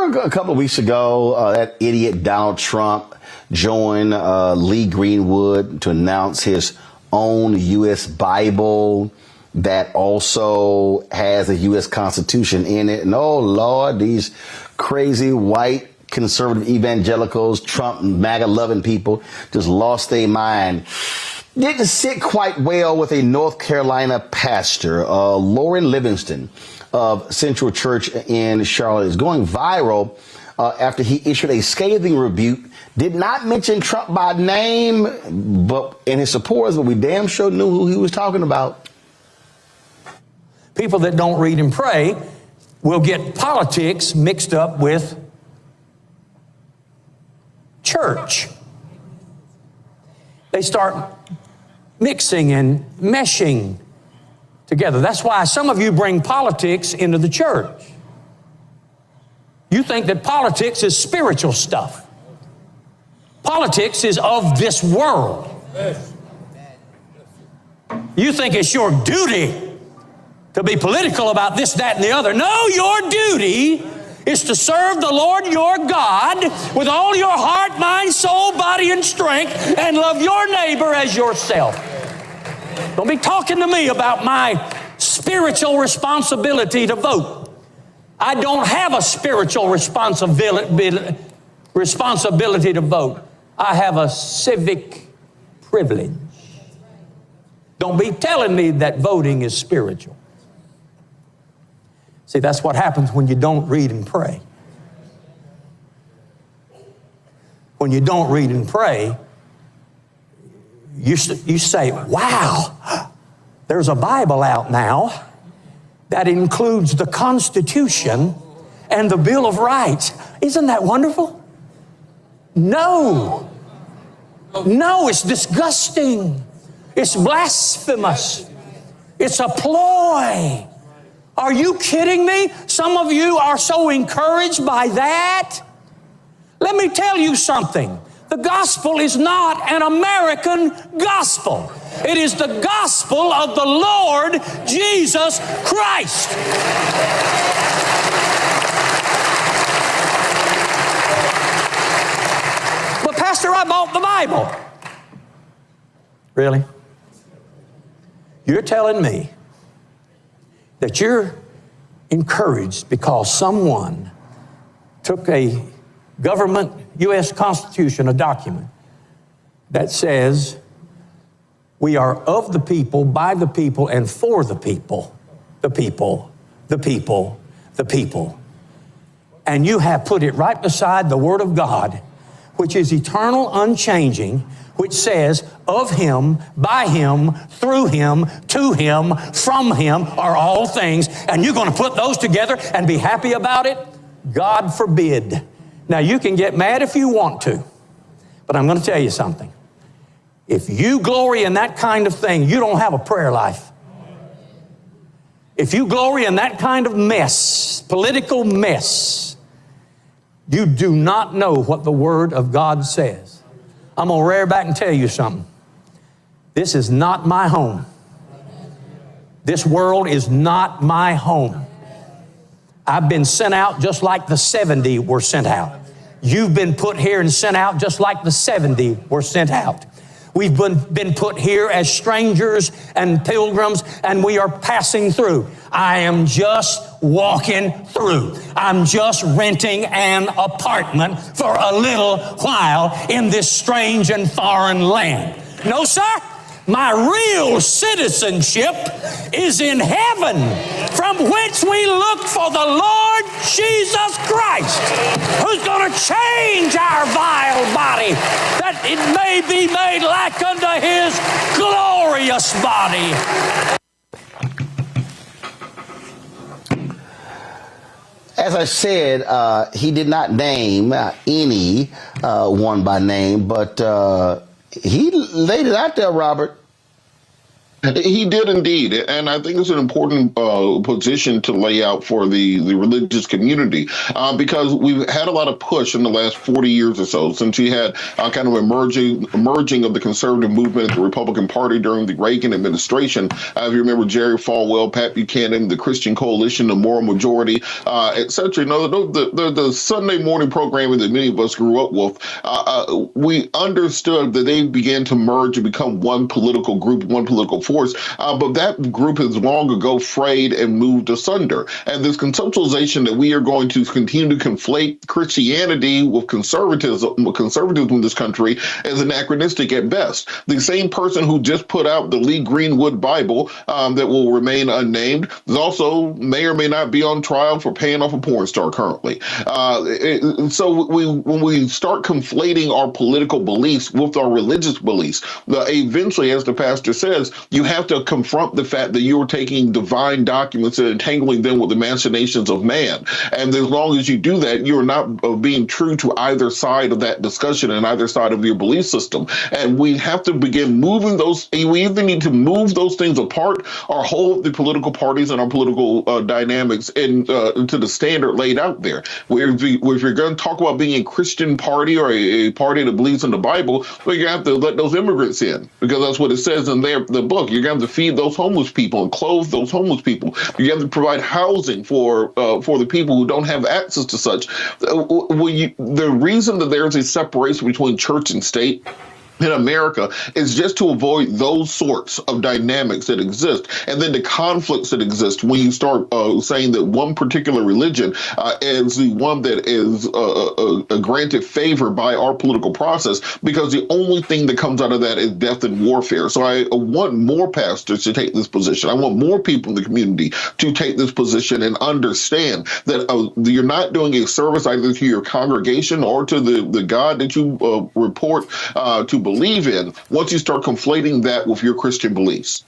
remember a couple of weeks ago, that idiot Donald Trump joined Lee Greenwood to announce his own U.S. Bible that also has a U.S. Constitution in it. And oh, Lord, these crazy white conservative evangelicals, Trump and MAGA-loving people just lost their mind. Didn't sit quite well with a North Carolina pastor, Lauren Livingston of Central Church in Charlotte. Is going viral after he issued a scathing rebuke. Did not mention Trump by name, but in his supporters, but we damn sure knew who he was talking about. People that don't read and pray will get politics mixed up with church. They start mixing and meshing together. That's why some of you bring politics into the church. You think that politics is spiritual stuff. Politics is of this world. You think it's your duty to be political about this, that, and the other. No, your duty is to serve the Lord your God with all your heart, mind, soul, body, and strength, and love your neighbor as yourself. Don't be talking to me about my spiritual responsibility to vote. I don't have a spiritual responsibility to vote. I have a civic privilege. Don't be telling me that voting is spiritual. See, that's what happens when you don't read and pray. When you don't read and pray, you say, wow, there's a Bible out now that includes the Constitution and the Bill of Rights. Isn't that wonderful? No. No, it's disgusting. It's blasphemous. It's a ploy. Are you kidding me? Some of you are so encouraged by that. Let me tell you something. The gospel is not an American gospel. It is the gospel of the Lord Jesus Christ. But Pastor, I bought the Bible. Really? You're telling me that you're encouraged because someone took a government U.S. Constitution, a document that says we are of the people, by the people, and for the people, the people, the people, the people. And you have put it right beside the Word of God, which is eternal, unchanging, which says of him, by him, through him, to him, from him are all things. And you're going to put those together and be happy about it? God forbid. Now, you can get mad if you want to, but I'm going to tell you something. If you glory in that kind of thing, you don't have a prayer life. If you glory in that kind of mess, political mess, you do not know what the Word of God says. I'm going to rear back and tell you something. This is not my home. This world is not my home. I've been sent out just like the 70 were sent out. You've been put here and sent out just like the 70 were sent out. We've been put here as strangers and pilgrims, and we are passing through. I am just walking through. I'm just renting an apartment for a little while in this strange and foreign land. No, sir. My real citizenship is in heaven, from which we look for the Lord Jesus Christ, who's going to change our vile body, that it may be made like unto his glorious body. As I said, he did not name any one by name, but he laid it out there, Robert. He did indeed, and I think it's an important position to lay out for the religious community because we've had a lot of push in the last 40 years or so since you had kind of emerging of the conservative movement at the Republican Party during the Reagan administration. If you remember Jerry Falwell, Pat Buchanan, the Christian Coalition, the Moral Majority, etc. You know, the Sunday morning programming that many of us grew up with, we understood that they began to merge and become one political group, one political force, but that group has long ago frayed and moved asunder. And this conceptualization that we are going to continue to conflate Christianity with conservatism in this country is anachronistic at best. The same person who just put out the Lee Greenwood Bible that will remain unnamed is also may or may not be on trial for paying off a porn star currently. So when we start conflating our political beliefs with our religious beliefs, eventually, as the pastor says, you have to confront the fact that you're taking divine documents and entangling them with the machinations of man. And as long as you do that, you're not being true to either side of that discussion and either side of your belief system. And we have to begin moving those. We either need to move those things apart or hold the political parties and our political dynamics into the standard laid out there. If you're going to talk about being a Christian party or a party that believes in the Bible, well, you have to let those immigrants in, because that's what it says in the book. You're going to have to feed those homeless people and clothe those homeless people. You have to provide housing for the people who don't have access to such. The reason that there's a separation between church and state in America is just to avoid those sorts of dynamics that exist, and then the conflicts that exist when you start saying that one particular religion is the one that is granted favor by our political process, because the only thing that comes out of that is death and warfare. So I want more pastors to take this position. I want more people in the community to take this position and understand that you're not doing a service either to your congregation or to the God that you report to believe in once you start conflating that with your Christian beliefs.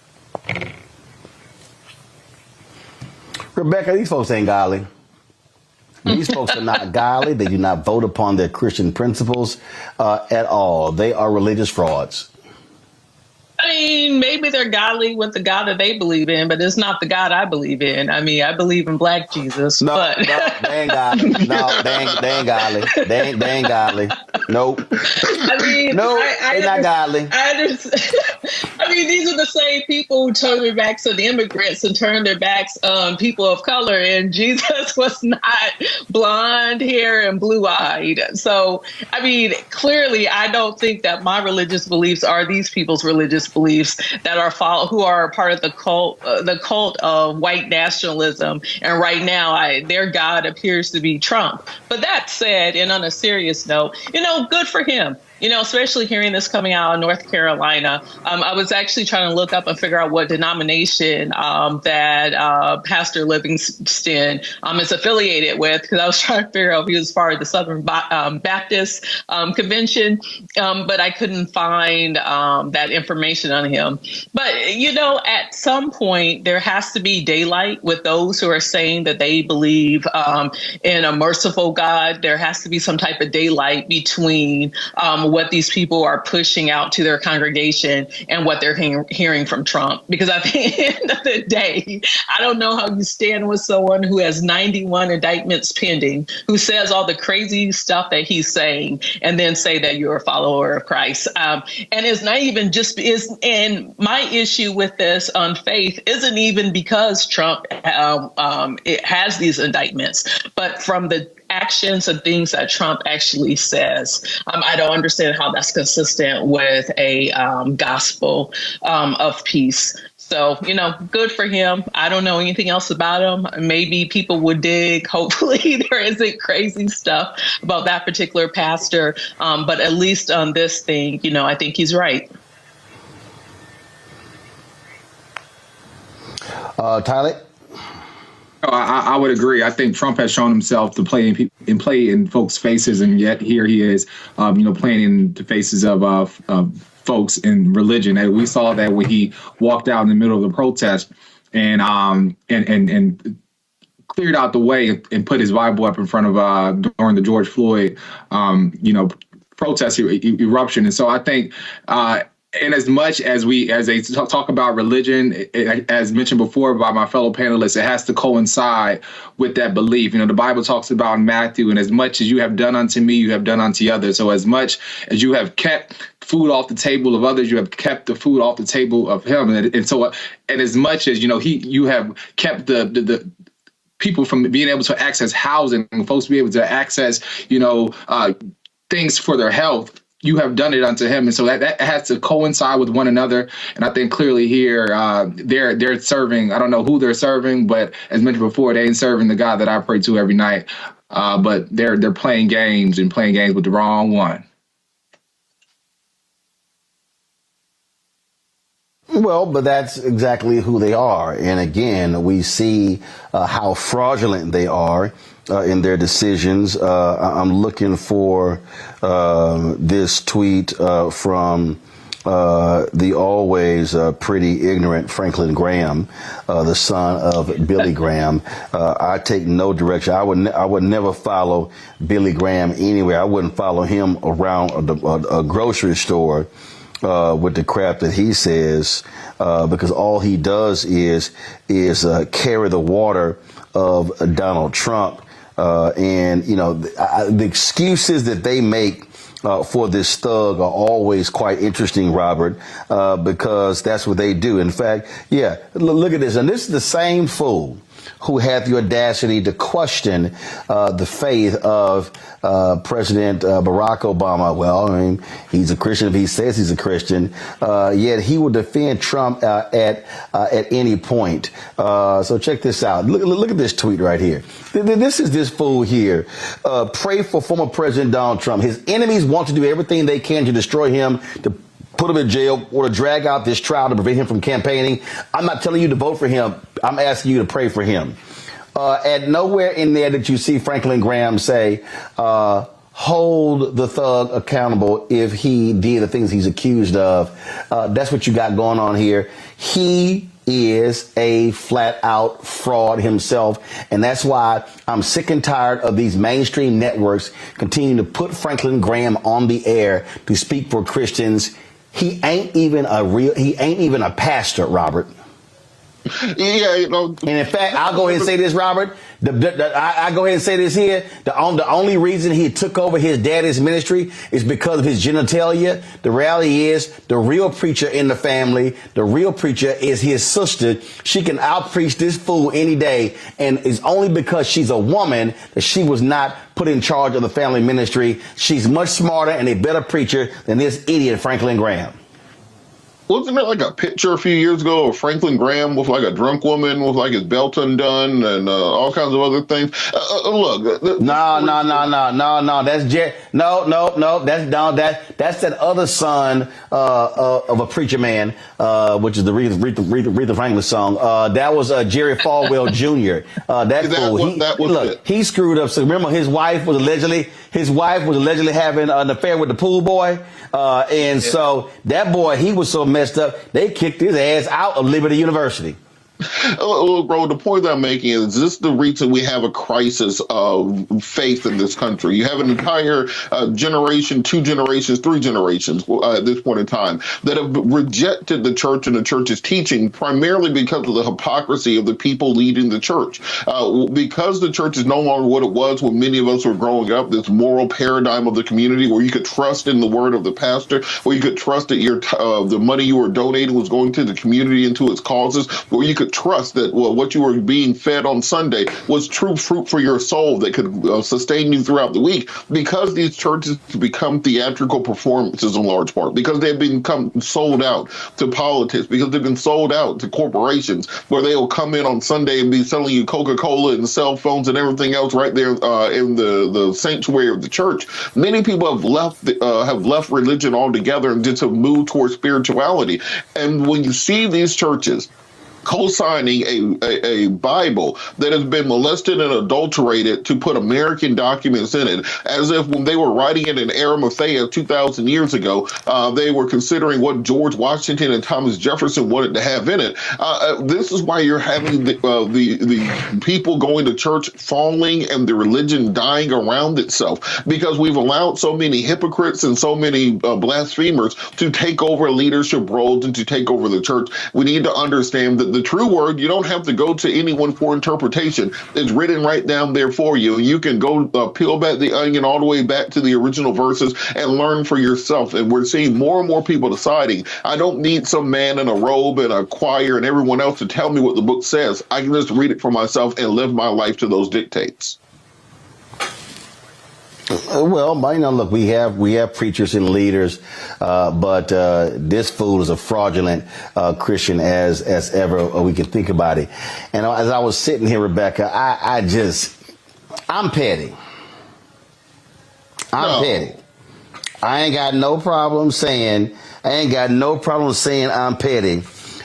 Rebecca, these folks ain't godly. These folks are not godly. They do not vote upon their Christian principles at all. They are religious frauds. I mean, maybe they're godly with the God that they believe in, but it's not the God I believe in. I mean, I believe in Black Jesus. No, but they ain't godly. No, they ain't godly. They ain't godly. Nope. I mean, no, they're not godly. I mean, these are the same people who turn their backs on the immigrants and turn their backs on people of color. And Jesus was not blonde hair and blue-eyed. So, I mean, clearly, I don't think that my religious beliefs are these people's religious beliefs that are who are part of the cult of white nationalism. And right now, their God appears to be Trump. But that said, and on a serious note, good for him. Especially hearing this coming out of North Carolina. I was actually trying to look up and figure out what denomination that Pastor Livingston is affiliated with, because I was trying to figure out if he was part of the Southern Baptist Convention, but I couldn't find that information on him. But, at some point, there has to be daylight with those who are saying that they believe in a merciful God. There has to be some type of daylight between what these people are pushing out to their congregation and what they're hearing from Trump. Because at the end of the day, I don't know how you stand with someone who has 91 indictments pending, who says all the crazy stuff that he's saying, and then say that you're a follower of Christ. And it's not even and my issue with this on faith isn't even because Trump it has these indictments, but from the actions and things that Trump actually says. I don't understand how that's consistent with a gospel of peace. So, good for him. I don't know anything else about him. Maybe people would dig. Hopefully there isn't crazy stuff about that particular pastor. But at least on this thing, I think he's right. Tyler? I would agree. I think Trump has shown himself to play in folks' faces, and yet here he is, playing in the faces of folks in religion. And we saw that when he walked out in the middle of the protest and cleared out the way and put his Bible up in front of during the George Floyd, protest eruption. And so I think And as much as they talk about religion, as mentioned before by my fellow panelists, it has to coincide with that belief. The Bible talks about in Matthew, and as much as you have done unto me, you have done unto others. So as much as you have kept food off the table of others, you have kept the food off the table of him. And as much as, you have kept the people from being able to access housing and folks be able to access, things for their health, you have done it unto him. And so that has to coincide with one another. And I think clearly here, they're serving, I don't know who they're serving, but as mentioned before, they ain't serving the God that I pray to every night. But they're playing games with the wrong one. Well, but that's exactly who they are. And again, we see how fraudulent they are in their decisions. I'm looking for this tweet from the always pretty ignorant Franklin Graham, the son of Billy Graham. I take no direction. I would never follow Billy Graham anywhere. I wouldn't follow him around a grocery store with the crap that he says, because all he does is carry the water of Donald Trump. And, the excuses that they make for this thug are always quite interesting, Robert, because that's what they do. In fact, look at this. And this is the same fool who had the audacity to question the faith of President Barack Obama. Well, I mean, he's a Christian if he says he's a Christian, yet he will defend Trump at any point. So check this out. Look at this tweet right here. This is this fool here. Pray for former President Donald Trump. His enemies want to do everything they can to destroy him, to put him in jail, or to drag out this trial to prevent him from campaigning. I'm not telling you to vote for him. I'm asking you to pray for him. At nowhere in there did you see Franklin Graham say, hold the thug accountable if he did the things he's accused of. That's what you got going on here. He is a flat out fraud himself. And that's why I'm sick and tired of these mainstream networks continuing to put Franklin Graham on the air to speak for Christians. He ain't even a pastor, Robert. Yeah, And in fact, I'll go ahead and say this, Robert. I go ahead and say this here. The only reason he took over his daddy's ministry is because of his genitalia. The reality is the real preacher in the family, the real preacher is his sister. She can out-preach this fool any day. And it's only because she's a woman that she was not put in charge of the family ministry. She's much smarter and a better preacher than this idiot Franklin Graham. Wasn't there like a picture a few years ago of Franklin Graham with like a drunk woman with like his belt undone and all kinds of other things? Look. No. That's that other son of a preacher man, which is the Aretha Franklin song. That was Jerry Falwell Jr. He screwed up. So remember, his wife was allegedly having an affair with the pool boy. So that boy, he was so messed up, they kicked his ass out of Liberty University. Look, bro, the point that I'm making is this the reason we have a crisis of faith in this country. You have an entire generation, 2 generations, 3 generations at this point in time that have rejected the church and the church's teaching primarily because of the hypocrisy of the people leading the church. Because the church is no longer what it was when many of us were growing up, this moral paradigm of the community where you could trust in the word of the pastor, where you could trust that the money you were donating was going to the community and to its causes, where you could trust that what you were being fed on Sunday was true fruit for your soul that could sustain you throughout the week. Because these churches become theatrical performances in large part, because they've become sold out to politics, because they've been sold out to corporations, where they will come in on Sunday and be selling you Coca-Cola and cell phones and everything else right there in the sanctuary of the church. Many people have left religion altogether and just have moved towards spirituality. And when you see these churches co-signing a Bible that has been molested and adulterated to put American documents in it, as if when they were writing it in Arimathea 2,000 years ago, they were considering what George Washington and Thomas Jefferson wanted to have in it. This is why you're having the people going to church falling and the religion dying around itself, because we've allowed so many hypocrites and so many blasphemers to take over leadership roles and to take over the church. We need to understand that the true word, you don't have to go to anyone for interpretation. It's written right down there for you. You can go peel back the onion all the way back to the original verses and learn for yourself. And we're seeing more and more people deciding, I don't need some man in a robe and a choir and everyone else to tell me what the book says. I can just read it for myself and live my life to those dictates. Well, look, we have preachers and leaders, but this fool is a fraudulent Christian as ever we can think about it. And as I was sitting here, Rebecca, I'm petty. I'm petty. I ain't got no problem saying I'm petty.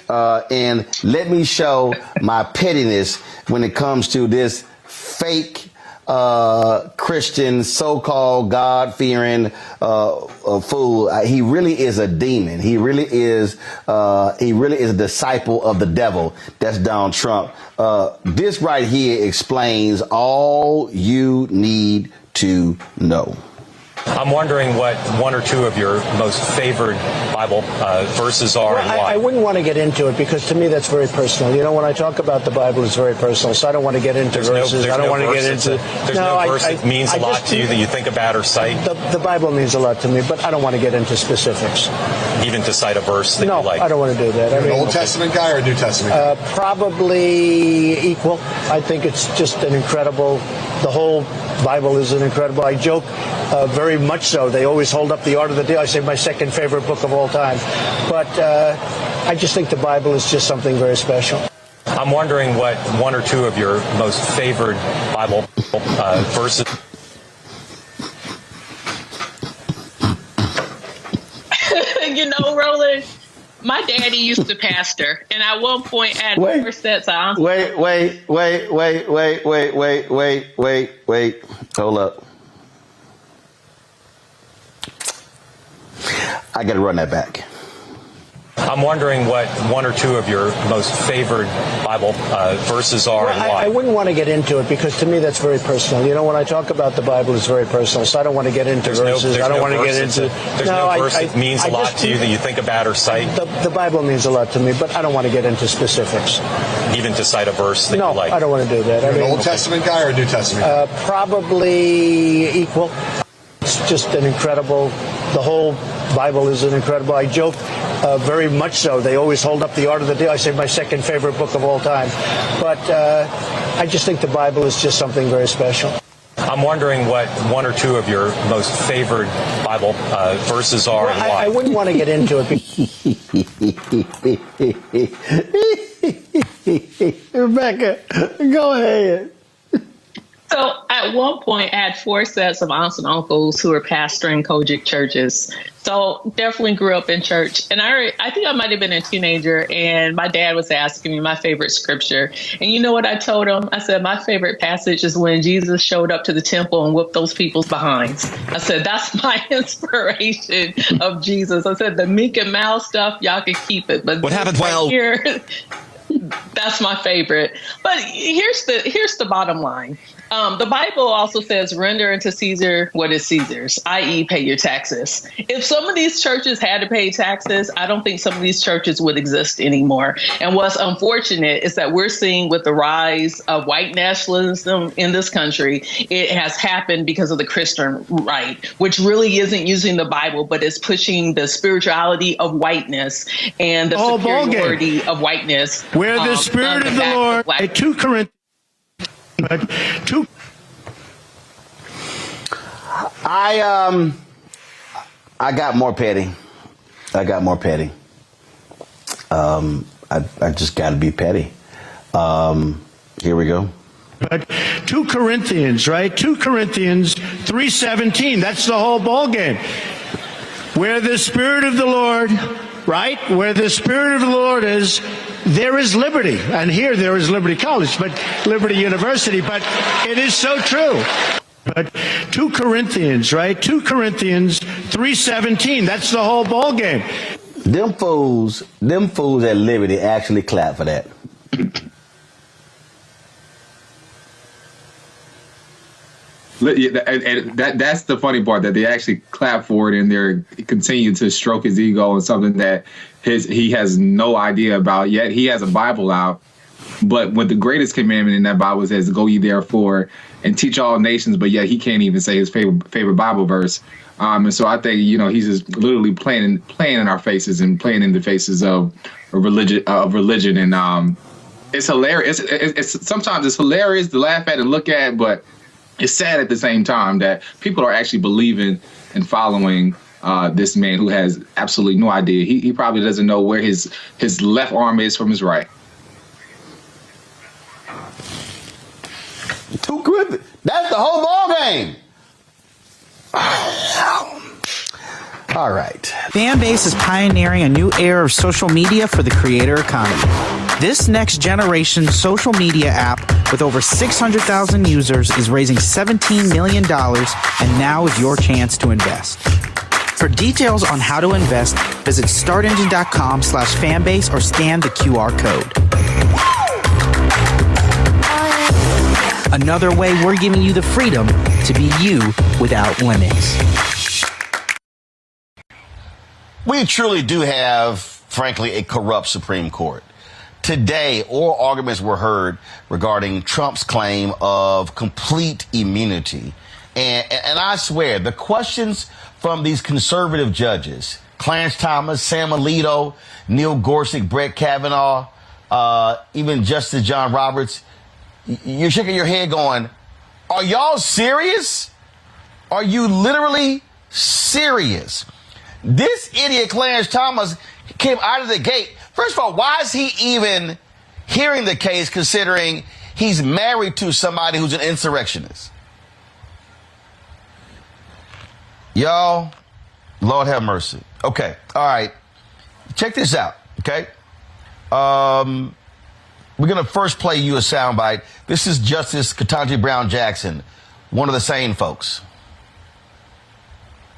And let me show my pettiness when it comes to this fake Christian, so-called God-fearing fool. He really is a demon. He really is a disciple of the devil. That's Donald Trump. This right here explains all you need to know. I'm wondering what one or two of your most favored Bible verses are and why. I wouldn't want to get into it because to me that's very personal. You know, when I talk about the Bible, it's very personal, so I don't want to get into verses. I don't want to get into... There's no verse that means a lot to you that you think about or cite? The Bible means a lot to me, but I don't want to get into specifics. Even to cite a verse that you like? No, I don't want to do that. You're an Old Testament guy or a New Testament guy? Probably equal. I think it's just an incredible... The whole Bible is an incredible... I joke very much so. They always hold up the Art of the Deal. I say my second favorite book of all time. But I just think the Bible is just something very special. I'm wondering what one or two of your most favored Bible verses... You know, Roland, my daddy used to pastor, and at one point I had 4 sets of... Wait. Hold up. I got to run that back. I'm wondering what one or two of your most favored Bible verses are and why. I wouldn't want to get into it because to me that's very personal. You know, when I talk about the Bible, it's very personal, so I don't want to get into verses. I don't want to get into... There's no verse that means a lot to you that you think about or cite? The Bible means a lot to me, but I don't want to get into specifics. Even to cite a verse that you like? No, I don't want to do that. You're an Old Testament guy or a New Testament guy? Probably equal. It's just an incredible... The whole Bible is an incredible... I joke very much so. They always hold up the Art of the Deal. I say my second favorite book of all time. But I just think the Bible is just something very special. I'm wondering what one or two of your most favored Bible verses are and why. I wouldn't want to get into it. Rebecca, go ahead. So at one point, I had 4 sets of aunts and uncles who were pastoring Kojic churches. So definitely grew up in church. And I think I might have been a teenager, and my dad was asking me my favorite scripture. And you know what I told him? I said, my favorite passage is when Jesus showed up to the temple and whipped those people's behinds. I said, that's my inspiration of Jesus. I said, the meek and mild stuff, y'all can keep it. But what happened? Well, here, that's my favorite. But here's the bottom line. The Bible also says, render unto Caesar what is Caesar's, i.e. pay your taxes. If some of these churches had to pay taxes, I don't think some of these churches would exist anymore. And what's unfortunate is that we're seeing with the rise of white nationalism in this country, it has happened because of the Christian right, which really isn't using the Bible, but is pushing the spirituality of whiteness and the superiority of whiteness. Where the Spirit of the Lord, 2 Corinthians. I got more petty. I just got to be petty. Here we go. 2 Corinthians, right? 2 Corinthians 3:17. That's the whole ball game. Where the Spirit of the Lord, right? Where the Spirit of the Lord is, there is liberty. And here there is Liberty College, but Liberty University. But it is so true. But 2 Corinthians, right? 2 Corinthians 3:17. That's the whole ball game. Them fools at Liberty actually clap for that. And that's the funny part, that they actually clap for it and they're continue to stroke his ego on something that he has no idea about. Yet he has a Bible out, but what the greatest commandment in that Bible says, "Go ye therefore and teach all nations," but yet he can't even say his favorite Bible verse. And so I think, he's just literally playing in our faces and playing in the faces of religion, and it's hilarious. Sometimes it's hilarious to laugh at and look at, but it's sad at the same time that people are actually believing and following this man who has absolutely no idea. He probably doesn't know where his left arm is from his right. 2 Corinthians. That's the whole ball game. All right. Fanbase is pioneering a new era of social media for the creator economy. This next generation social media app with over 600,000 users is raising $17 million, and now is your chance to invest. For details on how to invest, visit startengine.com/fanbase or scan the QR code. Another way we're giving you the freedom to be you without limits. We truly do have, frankly, a corrupt Supreme Court. Today, oral arguments were heard regarding Trump's claim of complete immunity. And I swear, the questions from these conservative judges, Clarence Thomas, Sam Alito, Neil Gorsuch, Brett Kavanaugh, even Justice John Roberts, you're shaking your head going, are y'all serious? Are you literally serious? This idiot Clarence Thomas came out of the gate. First of all, why is he even hearing the case, considering he's married to somebody who's an insurrectionist? Y'all, Lord have mercy. Okay, all right. Check this out, okay? We're going to first play you a soundbite. This is Justice Ketanji Brown Jackson, one of the sane folks.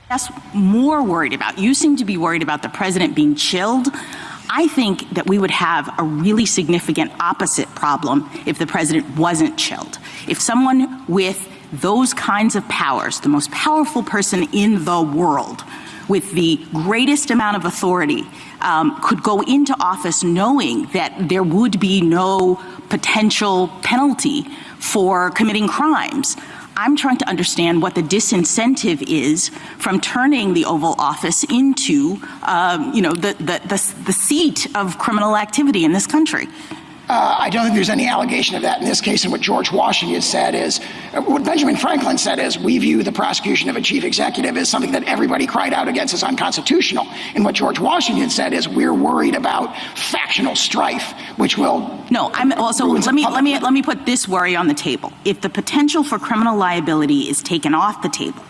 That's more worried about. You seem to be worried about the president being chilled. I think that we would have a really significant opposite problem if the president wasn't chilled. If someone with those kinds of powers, the most powerful person in the world, with the greatest amount of authority, could go into office knowing that there would be no potential penalty for committing crimes. I'm trying to understand what the disincentive is from turning the Oval Office into, the seat of criminal activity in this country. I don't think there's any allegation of that in this case. And what George Washington said is, what Benjamin Franklin said is, we view the prosecution of a chief executive as something that everybody cried out against as unconstitutional. And what George Washington said is, we're worried about factional strife, which will. No, let me put this worry on the table. If the potential for criminal liability is taken off the table,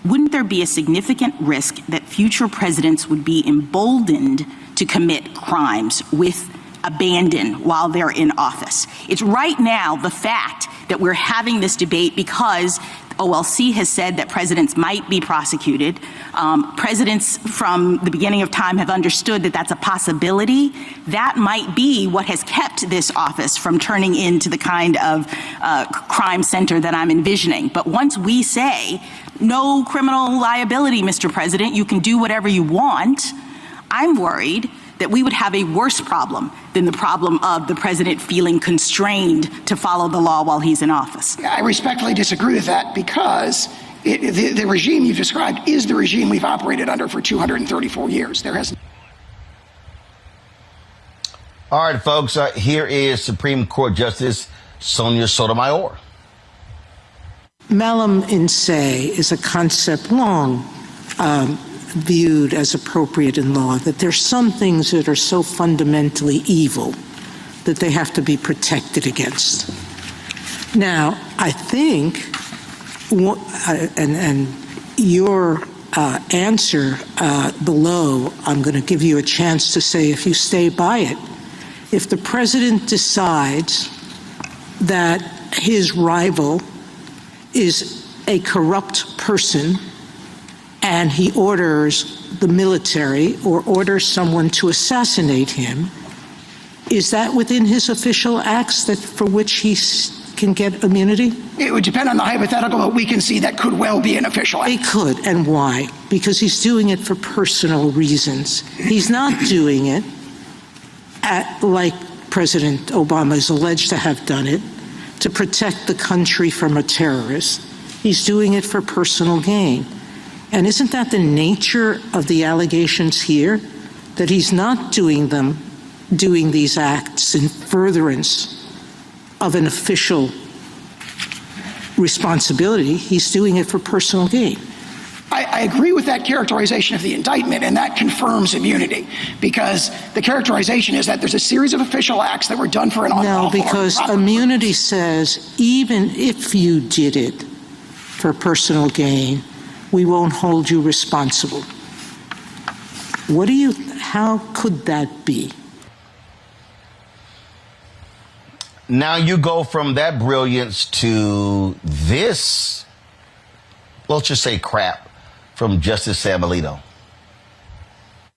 wouldn't there be a significant risk that future presidents would be emboldened to commit crimes with abandon while they're in office? It's right now the fact that we're having this debate because OLC has said that presidents might be prosecuted. Presidents from the beginning of time have understood that that's a possibility. That might be what has kept this office from turning into the kind of crime center that I'm envisioning. But once we say no criminal liability, Mr. President, you can do whatever you want, I'm worried that we would have a worse problem than the problem of the president feeling constrained to follow the law while he's in office. I respectfully disagree with that because the regime you've described is the regime we've operated under for 234 years. There has. All right, folks, here is Supreme Court Justice Sonia Sotomayor. Malum in se is a concept long viewed as appropriate in law, that there's some things that are so fundamentally evil that they have to be protected against. Now, I think, and your answer below, I'm going to give you a chance to say if you stay by it, if the president decides that his rival is a corrupt person and he orders the military or orders someone to assassinate him, is that within his official acts that for which he can get immunity? It would depend on the hypothetical, but we can see that could well be an official act. It could, and why? Because he's doing it for personal reasons. He's not doing it like President Obama is alleged to have done it, to protect the country from a terrorist. He's doing it for personal gain. And isn't that the nature of the allegations here? That he's not doing these acts in furtherance of an official responsibility. He's doing it for personal gain. I agree with that characterization of the indictment, and that confirms immunity, because the characterization is that there's a series of official acts that were done for an unlawful. No, because immunity says even if you did it for personal gain, we won't hold you responsible. How could that be? Now you go from that brilliance to this, let's just say crap, from Justice Sam Alito.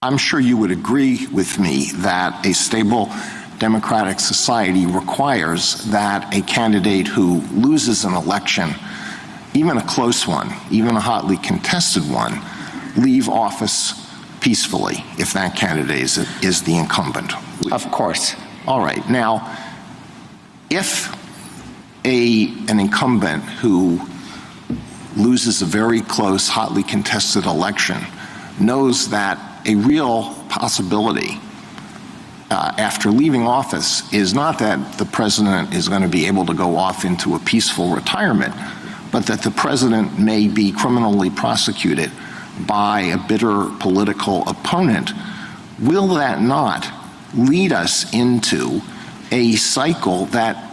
I'm sure you would agree with me that a stable democratic society requires that a candidate who loses an election, even a close one, even a hotly contested one, leave office peacefully if that candidate is the incumbent. Of course. All right. Now, if an incumbent who loses a very close, hotly contested election knows that a real possibility after leaving office is not that the president is going to be able to go off into a peaceful retirement, but that the president may be criminally prosecuted by a bitter political opponent, will that not lead us into a cycle that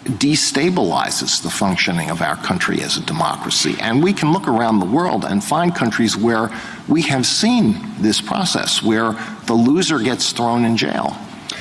destabilizes the functioning of our country as a democracy? And we can look around the world and find countries where we have seen this process, where the loser gets thrown in jail.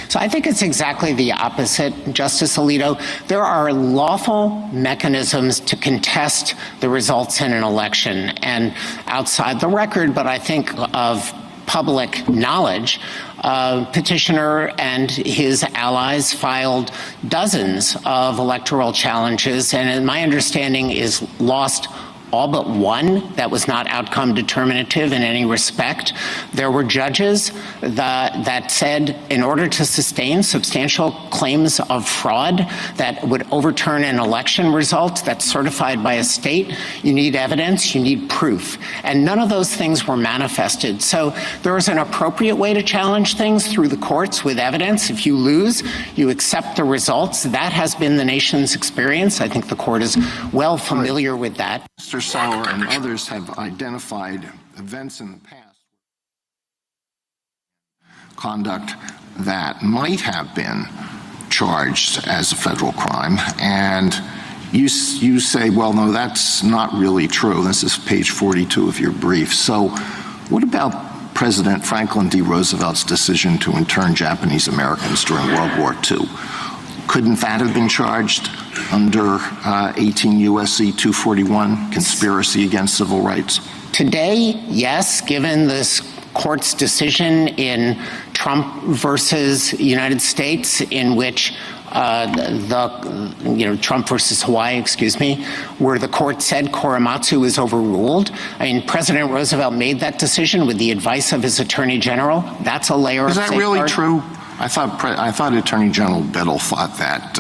So I think it's exactly the opposite, Justice Alito. There are lawful mechanisms to contest the results in an election. And outside the record, but I think of public knowledge, petitioner and his allies filed dozens of electoral challenges, and my understanding is lost all but one that was not outcome determinative in any respect. There were judges that said in order to sustain substantial claims of fraud that would overturn an election result that's certified by a state, you need evidence, you need proof. And none of those things were manifested. So there is an appropriate way to challenge things through the courts with evidence. If you lose, you accept the results. That has been the nation's experience. I think the court is well familiar with that. Mr. Sauer and others have identified events in the past, conduct that might have been charged as a federal crime, and you say, well, no, that's not really true. This is page 42 of your brief. So what about President Franklin D. Roosevelt's decision to intern Japanese Americans during World War II? Couldn't that have been charged under 18 U.S.C. 241, conspiracy against civil rights? Today, yes, given this court's decision in Trump versus United States, in which Trump versus Hawaii, where the court said Korematsu is overruled. I mean, President Roosevelt made that decision with the advice of his attorney general. That's a layer of safeguard. Is that really true? I thought Attorney General Biddle thought that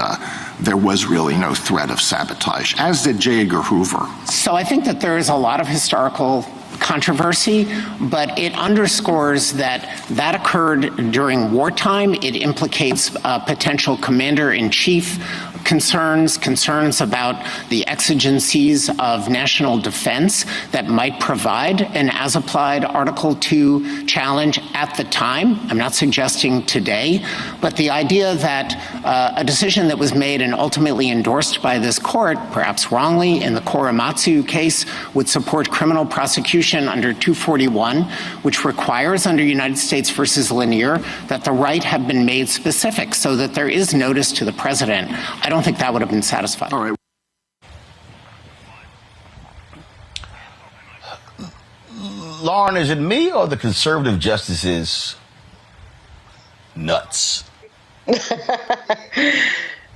there was really no threat of sabotage, as did J. Edgar Hoover. So I think that there is a lot of historical controversy, but it underscores that that occurred during wartime. It implicates potential commander-in-chief concerns about the exigencies of national defense that might provide an as-applied Article 2 challenge at the time. I'm not suggesting today, but the idea that a decision that was made and ultimately endorsed by this court, perhaps wrongly, in the Korematsu case, would support criminal prosecution under 241, which requires under United States versus Lanier that the right have been made specific so that there is notice to the president. I don't think that would have been satisfied. All right. Lauren, is it me or the conservative justices nuts?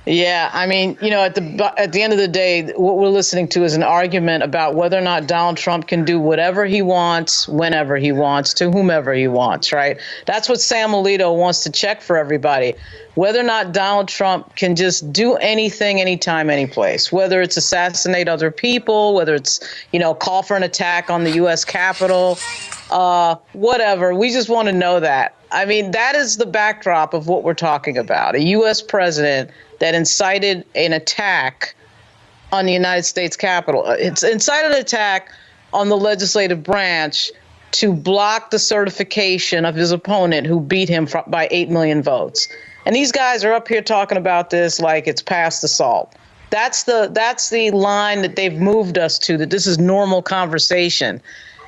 Yeah, I mean, you know, at the end of the day, what we're listening to is an argument about whether or not Donald Trump can do whatever he wants, whenever he wants, to whomever he wants, right? That's what Sam Alito wants to check for everybody. Whether or not Donald Trump can just do anything, anytime, anyplace, whether it's assassinate other people, whether it's, you know, call for an attack on the U.S. Capitol, whatever. We just want to know that. I mean, that is the backdrop of what we're talking about. A U.S. president that incited an attack on the United States Capitol. It's incited an attack on the legislative branch to block the certification of his opponent who beat him by 8 million votes. And these guys are up here talking about this like it's past the salt. That's the line that they've moved us to, that this is normal conversation.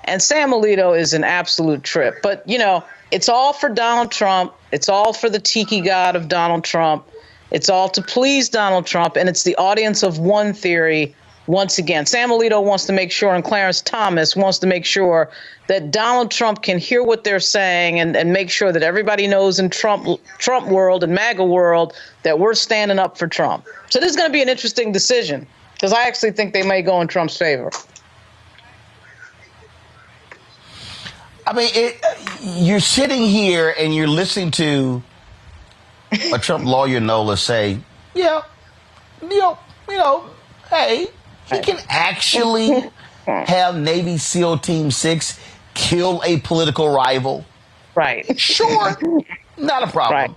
And Sam Alito is an absolute trip. But, you know, it's all for Donald Trump. It's all for the tiki god of Donald Trump. It's all to please Donald Trump, and it's the audience of one theory once again. Sam Alito wants to make sure, and Clarence Thomas wants to make sure that Donald Trump can hear what they're saying and make sure that everybody knows in Trump world and MAGA world that we're standing up for Trump. So this is going to be an interesting decision, because I actually think they may go in Trump's favor. I mean, you're sitting here and you're listening to a Trump lawyer, Nola, say, yeah, you know, hey, he can actually have Navy SEAL Team 6 kill a political rival. Right. Sure. Not a problem. Right.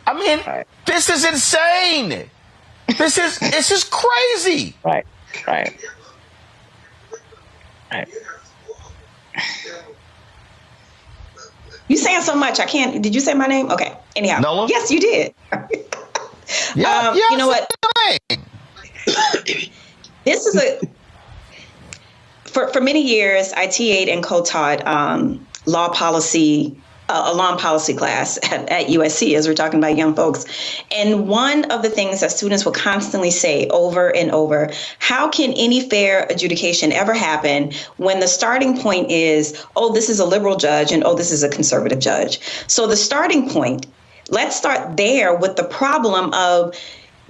I mean, this is insane. This is crazy. Right. You saying so much. I can't. Did you say my name? Okay. Anyhow. Nola? Yes, you did. Yeah, you know what? This is for many years, I TA'd and co-taught law policy, a law and policy class at USC, as we're talking about young folks. And one of the things that students will constantly say over and over, how can any fair adjudication ever happen when the starting point is, oh, this is a liberal judge and oh, this is a conservative judge? So the starting point, let's start there with the problem of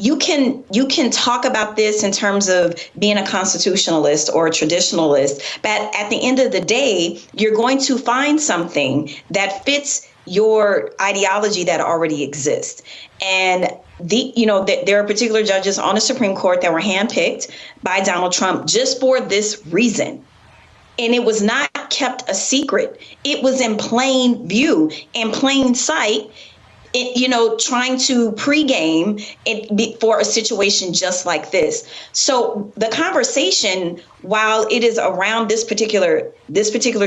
you can talk about this in terms of being a constitutionalist or a traditionalist, but at the end of the day, you're going to find something that fits your ideology that already exists. And there are particular judges on the Supreme Court that were handpicked by Donald Trump just for this reason. And it was not kept a secret. It was in plain view, in plain sight. Trying to pregame it for a situation just like this. So the conversation, while it is around this particular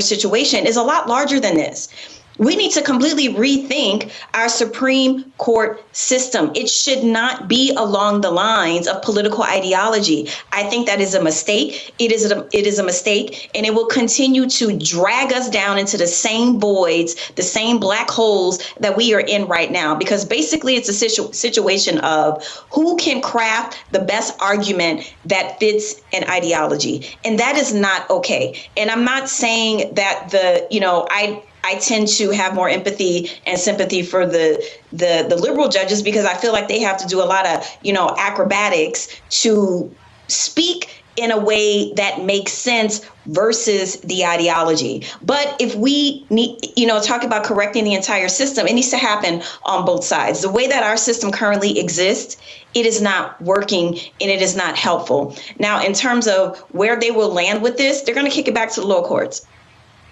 situation, is a lot larger than this. We need to completely rethink our Supreme Court system. It should not be along the lines of political ideology. I think that is a mistake. It is a mistake, and it will continue to drag us down into the same voids, the same black holes that we are in right now. Because basically, it's a situation of who can craft the best argument that fits an ideology, and that is not okay. And I'm not saying that I tend to have more empathy and sympathy for the liberal judges, because I feel like they have to do a lot of, acrobatics to speak in a way that makes sense versus the ideology. But if we need, talk about correcting the entire system, it needs to happen on both sides. The way that our system currently exists, it is not working and it is not helpful. Now, in terms of where they will land with this, they're going to kick it back to the lower courts,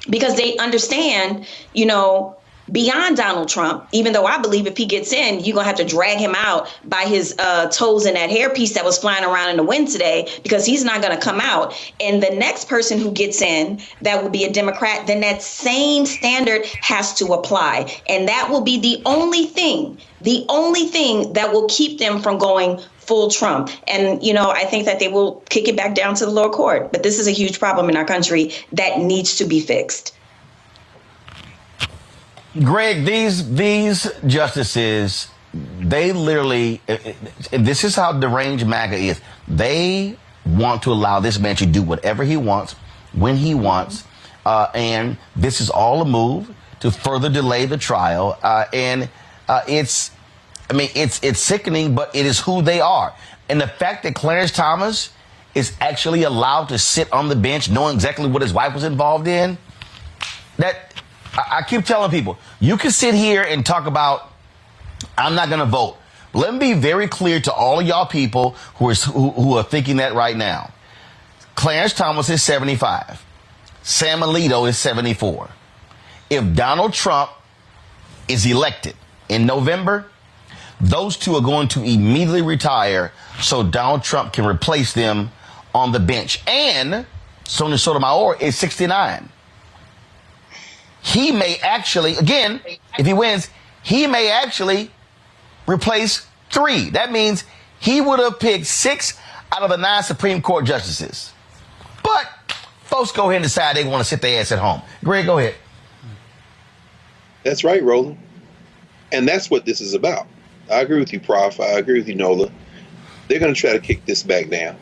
because they understand, beyond Donald Trump, even though I believe if he gets in, you're going to have to drag him out by his toes in that hairpiece that was flying around in the wind today, because he's not going to come out. And the next person who gets in, that will be a Democrat, then that same standard has to apply. And that will be the only thing that will keep them from going full Trump. And, I think that they will kick it back down to the lower court. But this is a huge problem in our country that needs to be fixed. Greg, these justices, they literally, this is how deranged MAGA is. They want to allow this man to do whatever he wants, when he wants. And this is all a move to further delay the trial. It's sickening, but it is who they are. And the fact that Clarence Thomas is actually allowed to sit on the bench knowing exactly what his wife was involved in, I keep telling people, you can sit here and talk about, I'm not going to vote. But let me be very clear to all of y'all people who are thinking that right now. Clarence Thomas is 75. Sam Alito is 74. If Donald Trump is elected in November, those two are going to immediately retire so Donald Trump can replace them on the bench. And Sonia Sotomayor is 69. He may actually, again, if he wins, he may actually replace 3. That means he would have picked 6 out of the 9 Supreme Court justices. But folks go ahead and decide they want to sit their ass at home. Greg, go ahead. That's right, Roland. And that's what this is about. I agree with you, Prof. I agree with you, Nola. They're going to try to kick this back down,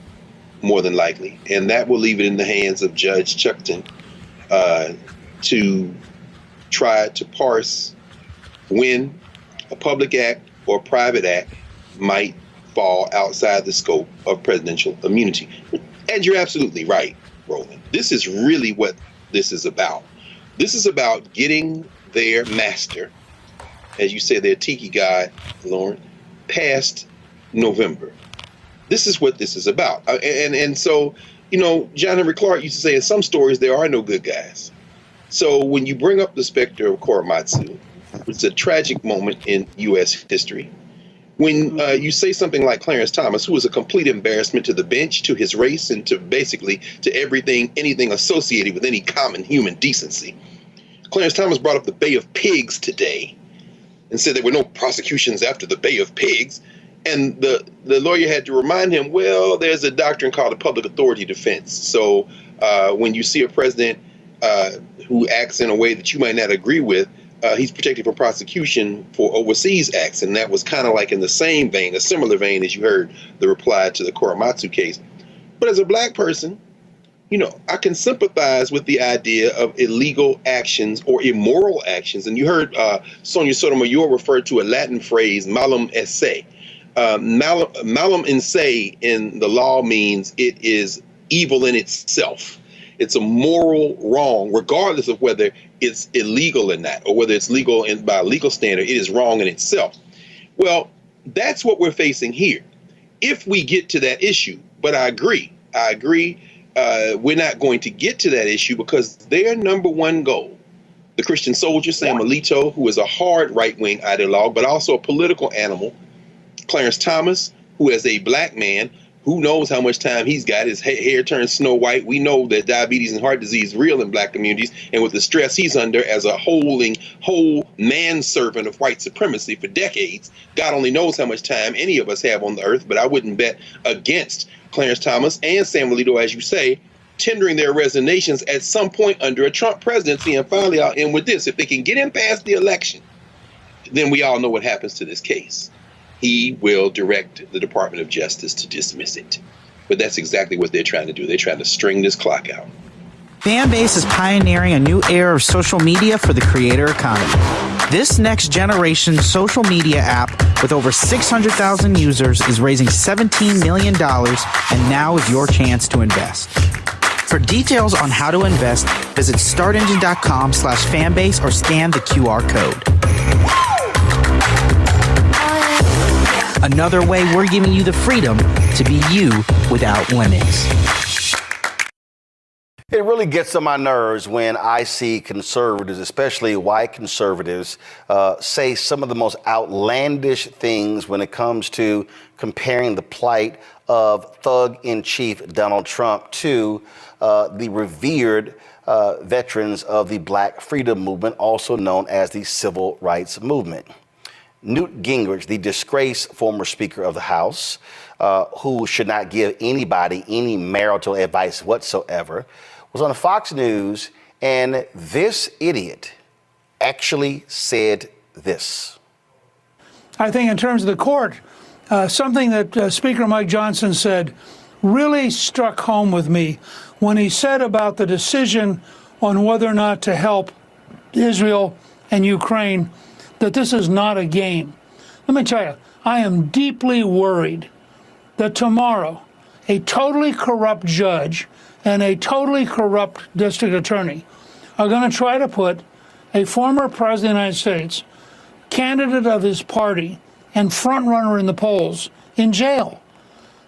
more than likely. And that will leave it in the hands of Judge Chuckton to try to parse when a public act or a private act might fall outside the scope of presidential immunity. And you're absolutely right, Roland. This is really what this is about. This is about getting their master, as you say, their tiki god, Lauren, past November. This is what this is about. And so, John Henry Clark used to say in some stories, there are no good guys. So when you bring up the specter of Korematsu, it's a tragic moment in U.S. history. When you say something like Clarence Thomas, who was a complete embarrassment to the bench, to his race, and to basically to anything associated with any common human decency. Clarence Thomas brought up the Bay of Pigs today and said there were no prosecutions after the Bay of Pigs. And the lawyer had to remind him, well, there's a doctrine called the public authority defense. So when you see a president who acts in a way that you might not agree with, he's protected from prosecution for overseas acts. And that was kind of like in the same vein, a similar vein as you heard the reply to the Korematsu case. But as a black person, I can sympathize with the idea of illegal actions or immoral actions. And you heard Sonia Sotomayor refer to a Latin phrase, malum esse. Malum in se in the law means it is evil in itself. It's a moral wrong, regardless of whether it's illegal or not, or whether it's legal by a legal standard. It is wrong in itself. Well, that's what we're facing here. If we get to that issue, but I agree, we're not going to get to that issue because their number one goal, the Christian soldier, Sam Alito, who is a hard right-wing ideologue, but also a political animal, Clarence Thomas, who is a black man, who knows how much time he's got. His hair turns snow white. We know that diabetes and heart disease is real in black communities. And with the stress he's under as a whole manservant of white supremacy for decades, God only knows how much time any of us have on the earth. But I wouldn't bet against Clarence Thomas and Sam Alito, as you say, tendering their resignations at some point under a Trump presidency. And finally, I'll end with this. If they can get him past the election, then we all know what happens to this case. He will direct the Department of Justice to dismiss it. But that's exactly what they're trying to do. They're trying to string this clock out. Fanbase is pioneering a new era of social media for the creator economy. This next generation social media app with over 600,000 users is raising $17 million, and now is your chance to invest. For details on how to invest, visit startengine.com/fanbase or scan the QR code. Another way we're giving you the freedom to be you without limits. It really gets on my nerves when I see conservatives, especially white conservatives, say some of the most outlandish things when it comes to comparing the plight of thug-in-chief Donald Trump to the revered veterans of the Black Freedom Movement, also known as the Civil Rights Movement. Newt Gingrich, the disgraced former Speaker of the House, who should not give anybody any marital advice whatsoever, was on Fox News, and this idiot actually said this. I think in terms of the court, something that Speaker Mike Johnson said really struck home with me when he said about the decision on whether or not to help Israel and Ukraine, that this is not a game. Let me tell you, I am deeply worried that tomorrow a totally corrupt judge and a totally corrupt district attorney are going to try to put a former president of the United States, candidate of his party, and front runner in the polls in jail.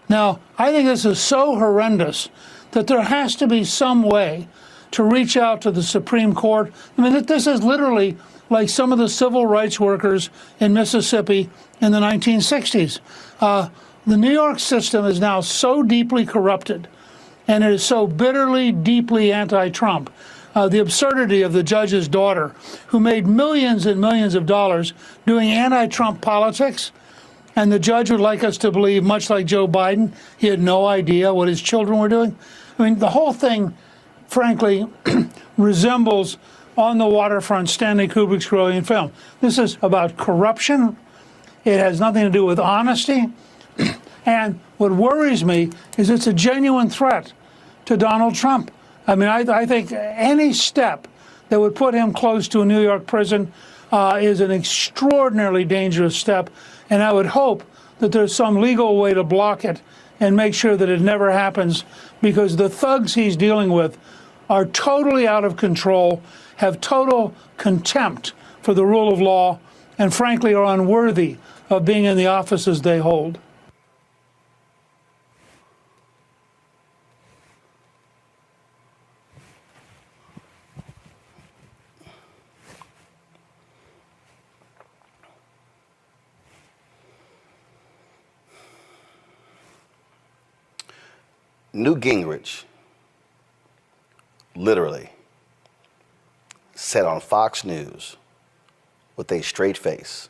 Now, I think this is so horrendous that there has to be some way to reach out to the Supreme Court. I mean, this is literally like some of the civil rights workers in Mississippi in the 1960s. The New York system is now so deeply corrupted, and it is so bitterly, deeply anti-Trump. The absurdity of the judge's daughter, who made millions and millions of dollars doing anti-Trump politics, and the judge would like us to believe, much like Joe Biden, he had no idea what his children were doing. I mean, the whole thing, frankly, resembles On the Waterfront, Stanley Kubrick's brilliant film. This is about corruption. It has nothing to do with honesty. And what worries me is it's a genuine threat to Donald Trump. I mean, I think any step that would put him close to a New York prison is an extraordinarily dangerous step. And I would hope that there's some legal way to block it and make sure that it never happens, because the thugs he's dealing with are totally out of control, have total contempt for the rule of law, and frankly are unworthy of being in the offices they hold. Newt Gingrich literally said on Fox News with a straight face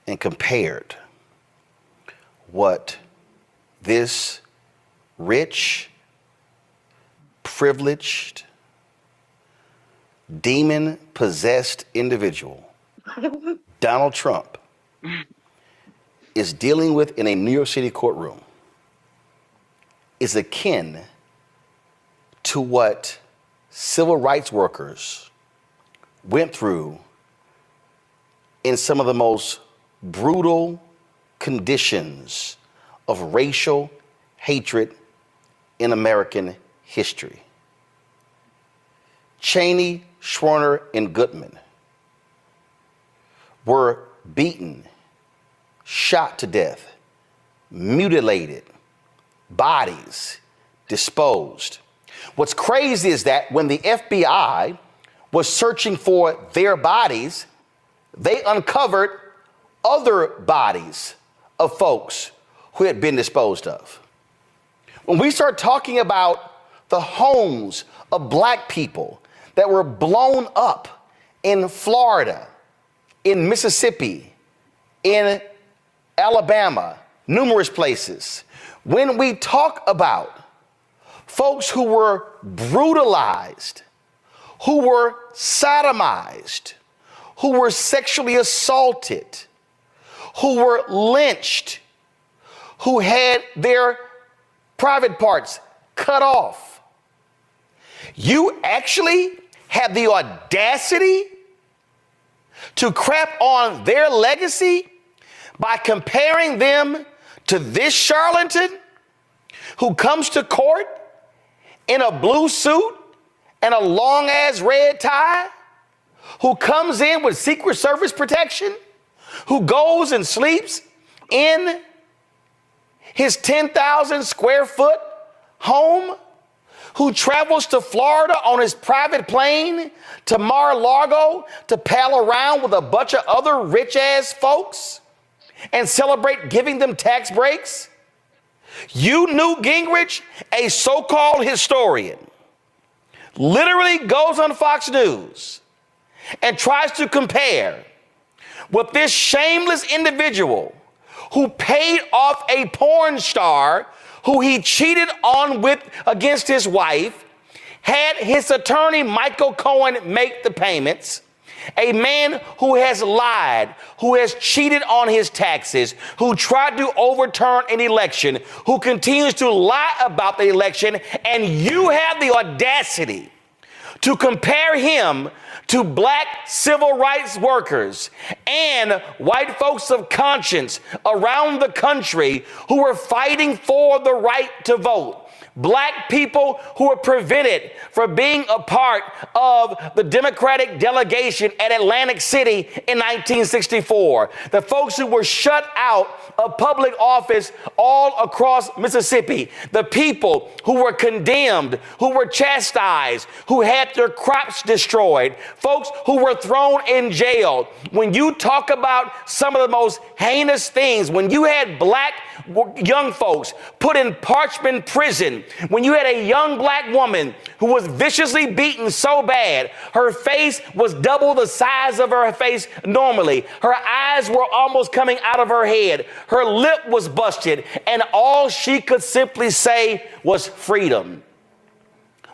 and compared what this rich, privileged, demon-possessed individual, Donald Trump, is dealing with in a New York City courtroom is akin to what civil rights workers went through in some of the most brutal conditions of racial hatred in American history. Cheney, Schwerner, and Goodman were beaten, shot to death, mutilated, bodies disposed. What's crazy is that when the FBI was searching for their bodies, they uncovered other bodies of folks who had been disposed of. When we start talking about the homes of black people that were blown up in Florida, in Mississippi, in Alabama, numerous places, when we talk about folks who were brutalized, who were sodomized, who were sexually assaulted, who were lynched, who had their private parts cut off, you actually have the audacity to crap on their legacy by comparing them to this charlatan who comes to court in a blue suit and a long-ass red tie, who comes in with Secret Service protection, who goes and sleeps in his 10,000 square foot home, who travels to Florida on his private plane to Mar-a-Lago to pal around with a bunch of other rich-ass folks and celebrate giving them tax breaks? You, Newt Gingrich, a so-called historian, literally goes on Fox News and tries to compare what this shameless individual who paid off a porn star who he cheated on with against his wife, had his attorney Michael Cohen make the payments, a man who has lied, who has cheated on his taxes, who tried to overturn an election, who continues to lie about the election, and you have the audacity to compare him to black civil rights workers and white folks of conscience around the country who are fighting for the right to vote. Black people who were prevented from being a part of the Democratic delegation at Atlantic City in 1964. The folks who were shut out of public office all across Mississippi. The people who were condemned, who were chastised, who had their crops destroyed. Folks who were thrown in jail. When you talk about some of the most heinous things, when you had black young folks put in parchment prison, when you had a young black woman who was viciously beaten so bad, her face was double the size of her face normally. Her eyes were almost coming out of her head. Her lip was busted, and all she could simply say was freedom.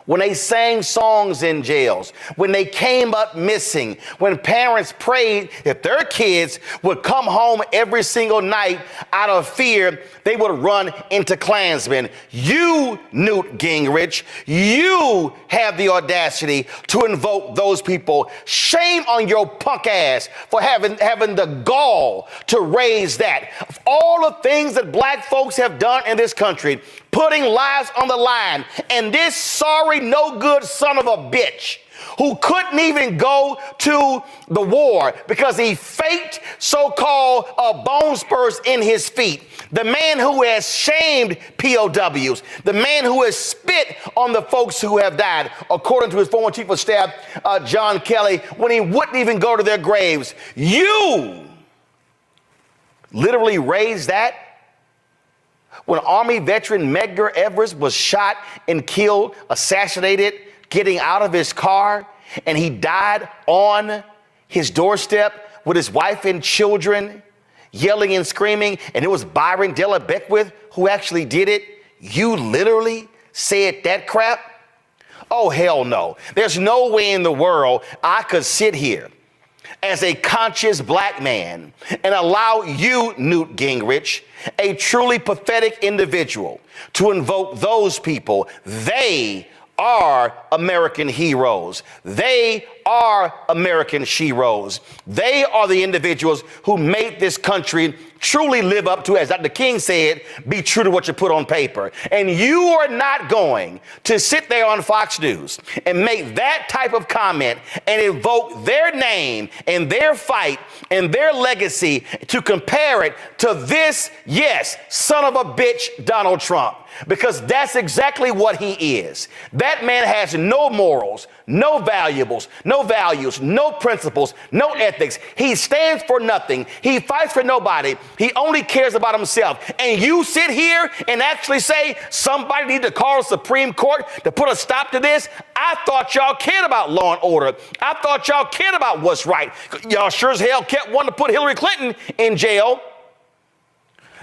When they sang songs in jails, when they came up missing, when parents prayed if their kids would come home every single night out of fear, they would run into Klansmen. You, Newt Gingrich, you have the audacity to invoke those people. Shame on your punk ass for having the gall to raise that. Of all the things that black folks have done in this country, putting lives on the line, and this sorry, no good son of a bitch who couldn't even go to the war because he faked so-called bone spurs in his feet. The man who has shamed POWs, the man who has spit on the folks who have died, according to his former chief of staff, John Kelly, when he wouldn't even go to their graves. You literally raised that. When Army veteran Medgar Evers was shot and killed, assassinated, getting out of his car, and he died on his doorstep with his wife and children, yelling and screaming, and it was Byron Della Beckwith who actually did it, you literally said that crap? Oh, hell no. There's no way in the world I could sit here as a conscious black man and allow you, Newt Gingrich, a truly pathetic individual, to invoke those people. They are American heroes. They are American sheroes. They are the individuals who made this country truly live up to, as Dr. King said, be true to what you put on paper. And you are not going to sit there on Fox News and make that type of comment and invoke their name and their fight and their legacy to compare it to this, yes, son of a bitch, Donald Trump. Because that's exactly what he is. That man has no morals, no values, no principles, no ethics. He stands for nothing. He fights for nobody. He only cares about himself. And you sit here and actually say somebody need to call the Supreme Court to put a stop to this? I thought y'all cared about law and order. I thought y'all cared about what's right. Y'all sure as hell kept wanting to put Hillary Clinton in jail.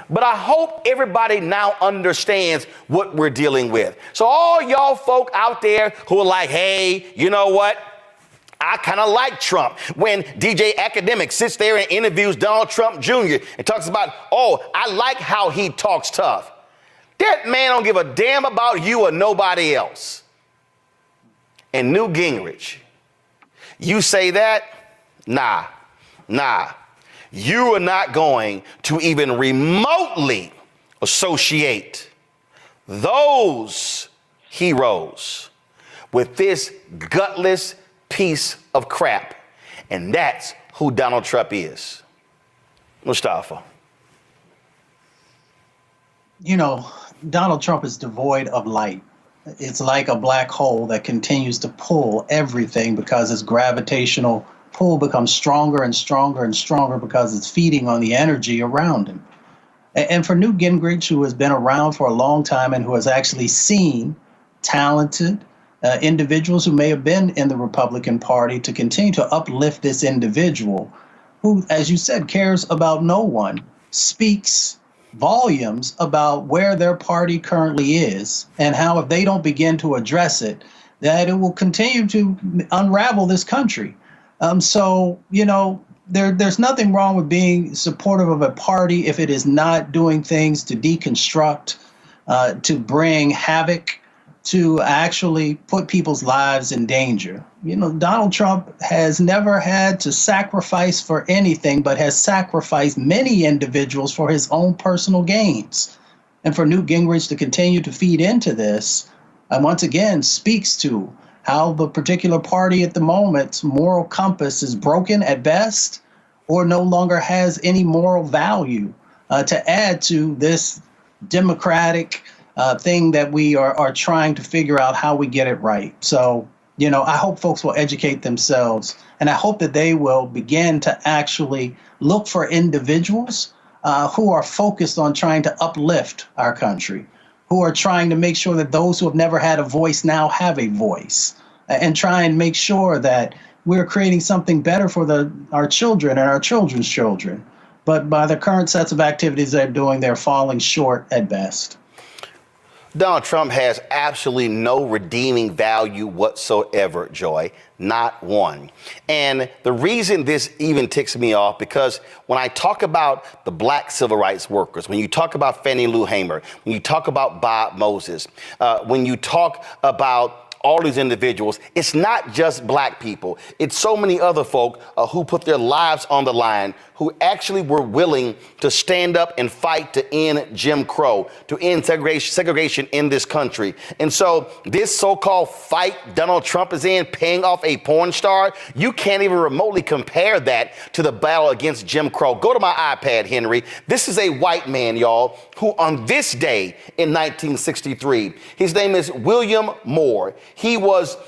But I hope everybody now understands what we're dealing with. So all y'all folk out there who are like, hey, you know what? I kind of like Trump. When DJ Academic sits there and interviews Donald Trump Jr. and talks about, oh, I like how he talks tough. That man don't give a damn about you or nobody else. And Newt Gingrich, you say that? Nah. You are not going to even remotely associate those heroes with this gutless piece of crap. And that's who Donald Trump is. Mustafa. You know, Donald Trump is devoid of light. it's like a black hole that continues to pull everything because its gravitational pull becomes stronger and stronger and stronger because it's feeding on the energy around him. And for Newt Gingrich, who has been around for a long time and who has actually seen talented individuals who may have been in the Republican Party, to continue to uplift this individual who, as you said, cares about no one, speaks volumes about where their party currently is and how if they don't begin to address it, that it will continue to unravel this country. So, you know, there's nothing wrong with being supportive of a party if it is not doing things to deconstruct, to bring havoc, to actually put people's lives in danger. You know, Donald Trump has never had to sacrifice for anything, but has sacrificed many individuals for his own personal gains. And for Newt Gingrich to continue to feed into this, once again, speaks to how the particular party at the moment's moral compass is broken at best, or no longer has any moral value to add to this democratic thing that we are trying to figure out how we get it right. So, you know, I hope folks will educate themselves, and I hope that they will begin to actually look for individuals who are focused on trying to uplift our country, who are trying to make sure that those who have never had a voice now have a voice, and try and make sure that we're creating something better for our children and our children's children. But by the current sets of activities they're doing, they're falling short at best. Donald Trump has absolutely no redeeming value whatsoever, Joy, not one. And the reason this even ticks me off, because when I talk about the black civil rights workers, when you talk about Fannie Lou Hamer, when you talk about Bob Moses, when you talk about all these individuals, it's not just black people. It's so many other folk who put their lives on the line, who actually were willing to stand up and fight to end Jim Crow, to end segregation in this country. And so this so-called fight Donald Trump is in, paying off a porn star, you can't even remotely compare that to the battle against Jim Crow. Go to my iPad, Henry. This is a white man, y'all, who on this day in 1963, his name is William Moore. He was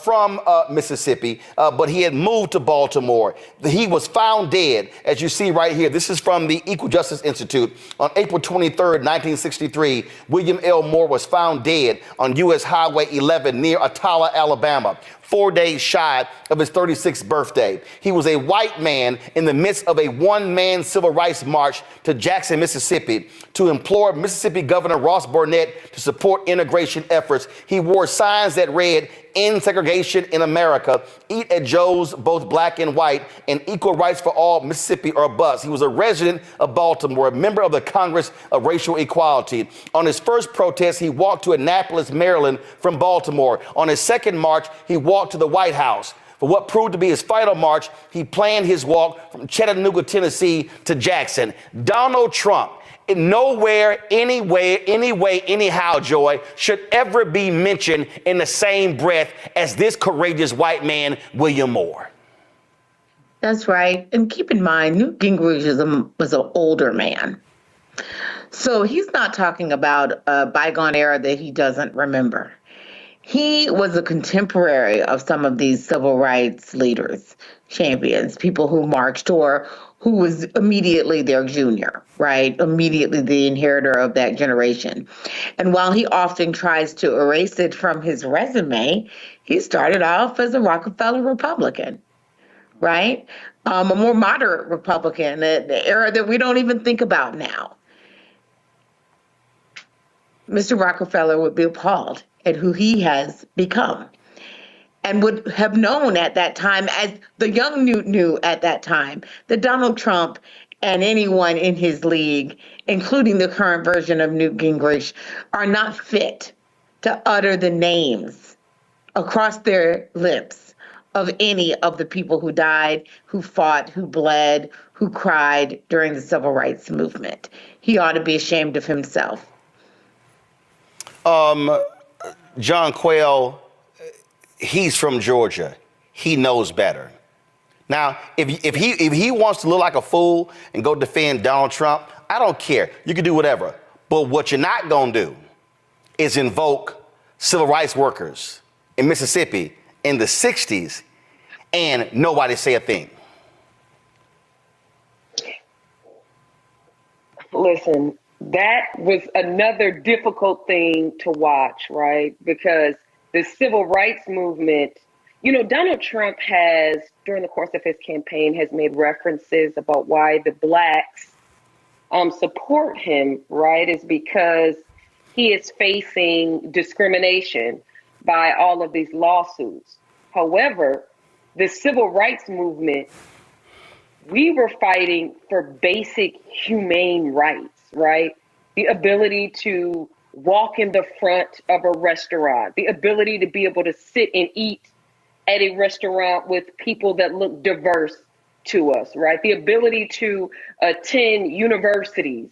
from Mississippi, but he had moved to Baltimore. He was found dead, as you see right here. This is from the Equal Justice Institute. On April 23rd, 1963, William L. Moore was found dead on U.S. Highway 11 near Attala, Alabama, 4 days shy of his 36th birthday. He was a white man in the midst of a one-man civil rights march to Jackson, Mississippi, to implore Mississippi Governor Ross Barnett to support integration efforts. He wore signs that read, "End segregation in America, eat at Joe's, both black and white, and equal rights for all, Mississippi or bust." He was a resident of Baltimore, a member of the Congress of Racial Equality. On his first protest, he walked to Annapolis, Maryland from Baltimore. On his second march, he walked to the White House. For what proved to be his final march, he planned his walk from Chattanooga, Tennessee to Jackson. Donald Trump, nowhere, anywhere, anyway, anyhow, Joy, should ever be mentioned in the same breath as this courageous white man, William Moore. That's right. And keep in mind, Newt Gingrich was an older man. So he's not talking about a bygone era that he doesn't remember. He was a contemporary of some of these civil rights leaders, champions, people who marched, or who was immediately their junior, right? Immediately the inheritor of that generation. And while he often tries to erase it from his resume, he started off as a Rockefeller Republican, right? A more moderate Republican, the era that we don't even think about now. Mr. Rockefeller would be appalled at who he has become, and would have known at that time, as the young Newt knew at that time, that Donald Trump and anyone in his league, including the current version of Newt Gingrich, are not fit to utter the names across their lips of any of the people who died, who fought, who bled, who cried during the civil rights movement. He ought to be ashamed of himself. John Quayle, he's from Georgia. He knows better. Now, if he wants to look like a fool and go defend Donald Trump, I don't care. You can do whatever. But what you're not going to do is invoke civil rights workers in Mississippi in the 60s, and nobody say a thing? Listen, that was another difficult thing to watch, right? Because the civil rights movement, you know, Donald Trump has, during the course of his campaign, has made references about why the blacks support him, right? Is because he is facing discrimination by all of these lawsuits. However, the civil rights movement, we were fighting for basic humane rights, right? The ability to walk in the front of a restaurant, the ability to be able to sit and eat at a restaurant with people that look diverse to us, right? The ability to attend universities,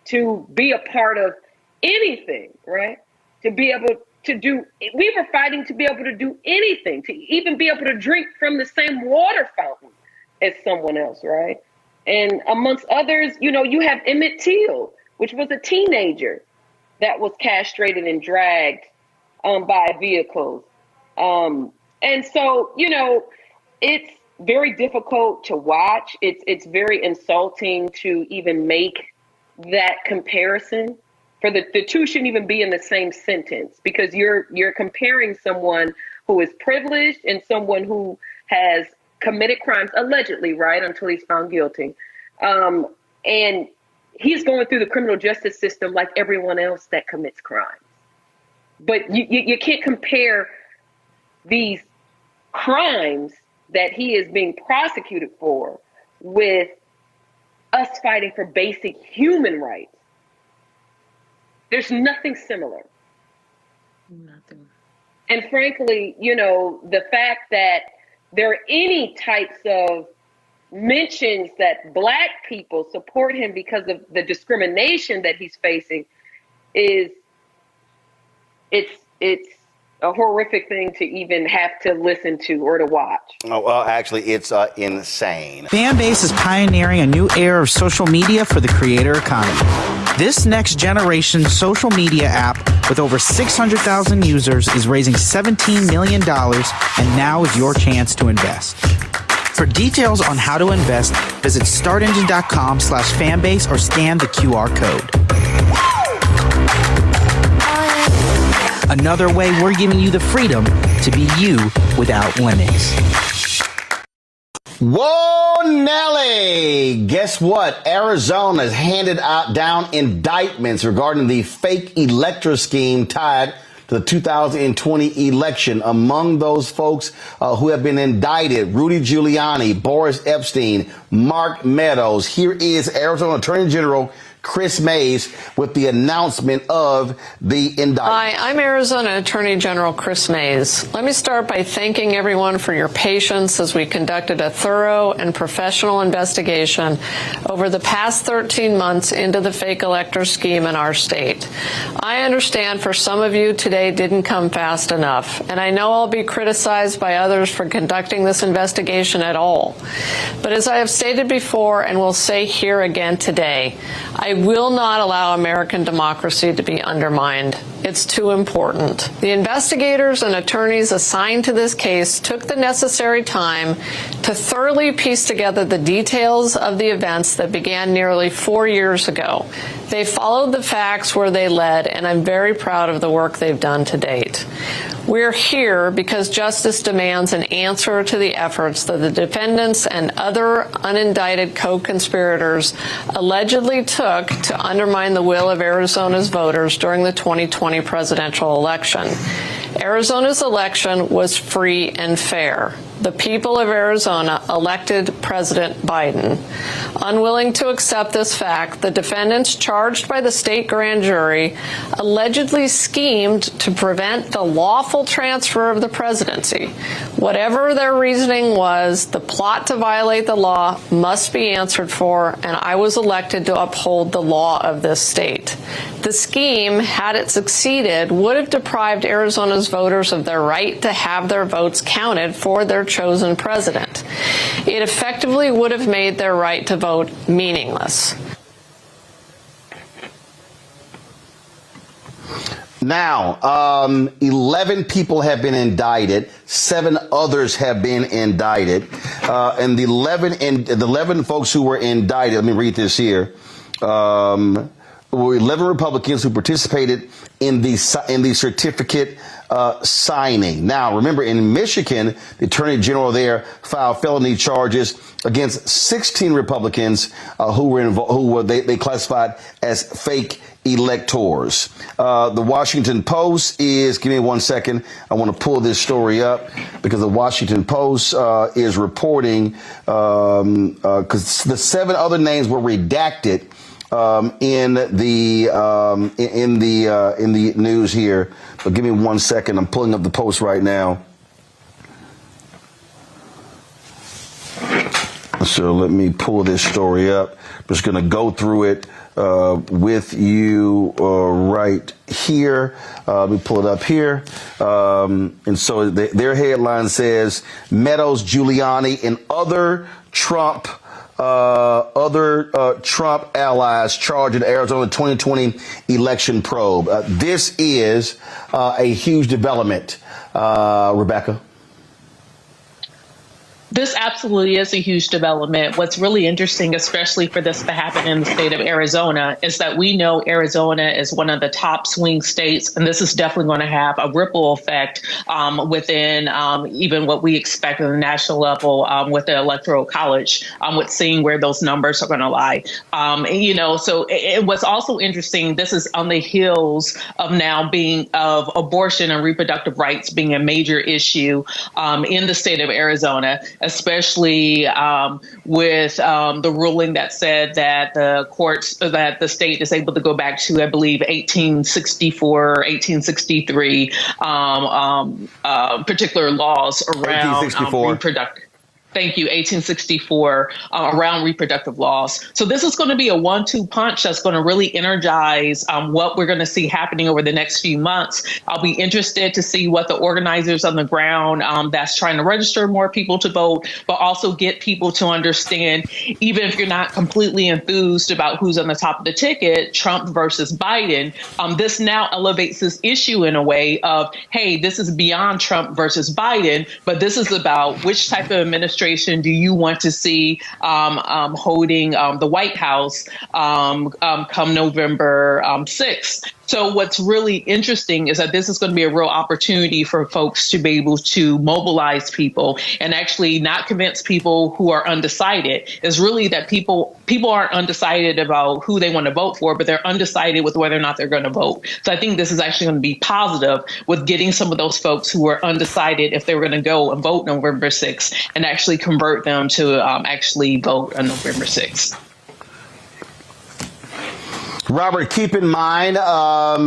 to be a part of anything, right? To be able to do, we were fighting to be able to do anything, to even be able to drink from the same water fountain as someone else, right? And amongst others, you know, you have Emmett Till, which was a teenager that was castrated and dragged by vehicles. And so, you know, it's very difficult to watch. It's very insulting to even make that comparison. For the two shouldn't even be in the same sentence, because you're comparing someone who is privileged and someone who has committed crimes, allegedly, right, until he's found guilty. And he's going through the criminal justice system like everyone else that commits crimes. But you can't compare these crimes that he is being prosecuted for with us fighting for basic human rights. There's nothing similar. Nothing. And frankly, you know, the fact that there are any types of mentions that Black people support him because of the discrimination that he's facing is, it's a horrific thing to even have to listen to or to watch. Oh, well, actually, it's insane. Fanbase is pioneering a new era of social media for the creator economy. This next generation social media app with over 600,000 users is raising $17 million, and now is your chance to invest. For details on how to invest, visit startengine.com/fanbase or scan the QR code. Another way we're giving you the freedom to be you without limits. Whoa, Nelly! Guess what? Arizona has handed down indictments regarding the fake elector scheme tied to the 2020 election. Among those folks who have been indicted, Rudy Giuliani, Boris Epstein, Mark Meadows. Here is Arizona Attorney General Chris Mays with the announcement of the indictment. Hi, I'm Arizona Attorney General Chris Mays. Let me start by thanking everyone for your patience as we conducted a thorough and professional investigation over the past 13 months into the fake elector scheme in our state. I understand for some of you today didn't come fast enough, and I know I'll be criticized by others for conducting this investigation at all. But as I have stated before and will say here again today, I will not allow American democracy to be undermined. It's too important. The investigators and attorneys assigned to this case took the necessary time to thoroughly piece together the details of the events that began nearly 4 years ago. They followed the facts where they led, and I'm very proud of the work they've done to date. We're here because justice demands an answer to the efforts that the defendants and other unindicted co-conspirators allegedly took to undermine the will of Arizona's voters during the 2020 presidential election. Arizona's election was free and fair. The people of Arizona elected President Biden. Unwilling to accept this fact, the defendants charged by the state grand jury allegedly schemed to prevent the lawful transfer of the presidency. Whatever their reasoning was, the plot to violate the law must be answered for, and I was elected to uphold the law of this state. The scheme, had it succeeded, would have deprived Arizona's voters of their right to have their votes counted for their chosen president. It effectively would have made their right to vote meaningless. Now, 11 people have been indicted. 7 others have been indicted. And the 11 folks who were indicted, let me read this here, were 11 Republicans who participated in the certificate signing. Now, remember, in Michigan, the Attorney General there filed felony charges against 16 Republicans who were they classified as fake electors. The Washington Post is, give me one second, I want to pull this story up because the Washington Post is reporting, because the 7 other names were redacted in the news here. But give me one second. I'm pulling up the Post right now. So let me pull this story up. I'm just going to go through it with you right here. Let me pull it up here. And so their headline says, Meadows, Giuliani, and other Trump allies charged in Arizona 2020 election probe. This is a huge development, Rebecca. This absolutely is a huge development. What's really interesting, especially for this to happen in the state of Arizona, is that we know Arizona is one of the top swing states, and this is definitely going to have a ripple effect within even what we expect at the national level with the Electoral College, with seeing where those numbers are going to lie. So what's also interesting, this is on the heels of now being of abortion and reproductive rights being a major issue in the state of Arizona, especially with the ruling that said that the state is able to go back to, I believe, 1864, 1863 particular laws around reproductive. Thank you, 1864, around reproductive laws. So this is going to be a 1-2 punch that's going to really energize what we're going to see happening over the next few months. I'll be interested to see what the organizers on the ground that's trying to register more people to vote, but also get people to understand, even if you're not completely enthused about who's on the top of the ticket, Trump versus Biden, this now elevates this issue in a way of, hey, this is beyond Trump versus Biden, but this is about which type of administration do you want to see holding the White House come November 6th? So what's really interesting is that this is going to be a real opportunity for folks to be able to mobilize people and actually not convince people who are undecided. It's really that people aren't undecided about who they want to vote for, but they're undecided with whether or not they're going to vote. So I think this is actually going to be positive with getting some of those folks who are undecided if they were going to go and vote November 6th and actually convert them to actually vote on November 6th. Robert, keep in mind Biden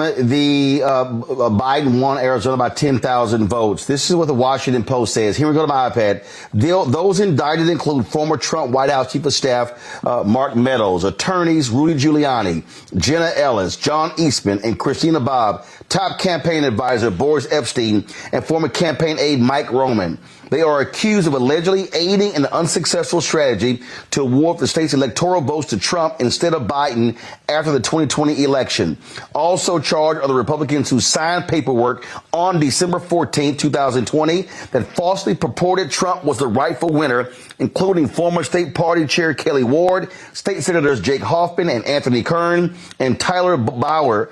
won Arizona by 10,000 votes. This is what the Washington Post says. Here we go to my iPad. Those indicted include former Trump White House Chief of Staff Mark Meadows, attorneys Rudy Giuliani, Jenna Ellis, John Eastman, and Christina Bobb, top campaign advisor Boris Epstein, and former campaign aide Mike Roman. They are accused of allegedly aiding an unsuccessful strategy to award the state's electoral votes to Trump instead of Biden after the 2020 election. Also charged are the Republicans who signed paperwork on December 14, 2020 that falsely purported Trump was the rightful winner, including former state party chair Kelly Ward, state senators Jake Hoffman and Anthony Kern, and Tyler Bowyer,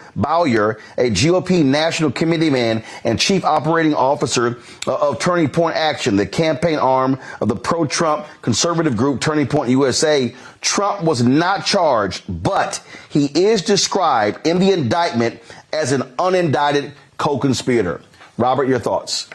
a GOP national committee man and chief operating officer of Turning Point Action, the campaign arm of the pro-Trump conservative group Turning Point USA. Trump was not charged, but he is described in the indictment as an unindicted co-conspirator. Robert, your thoughts?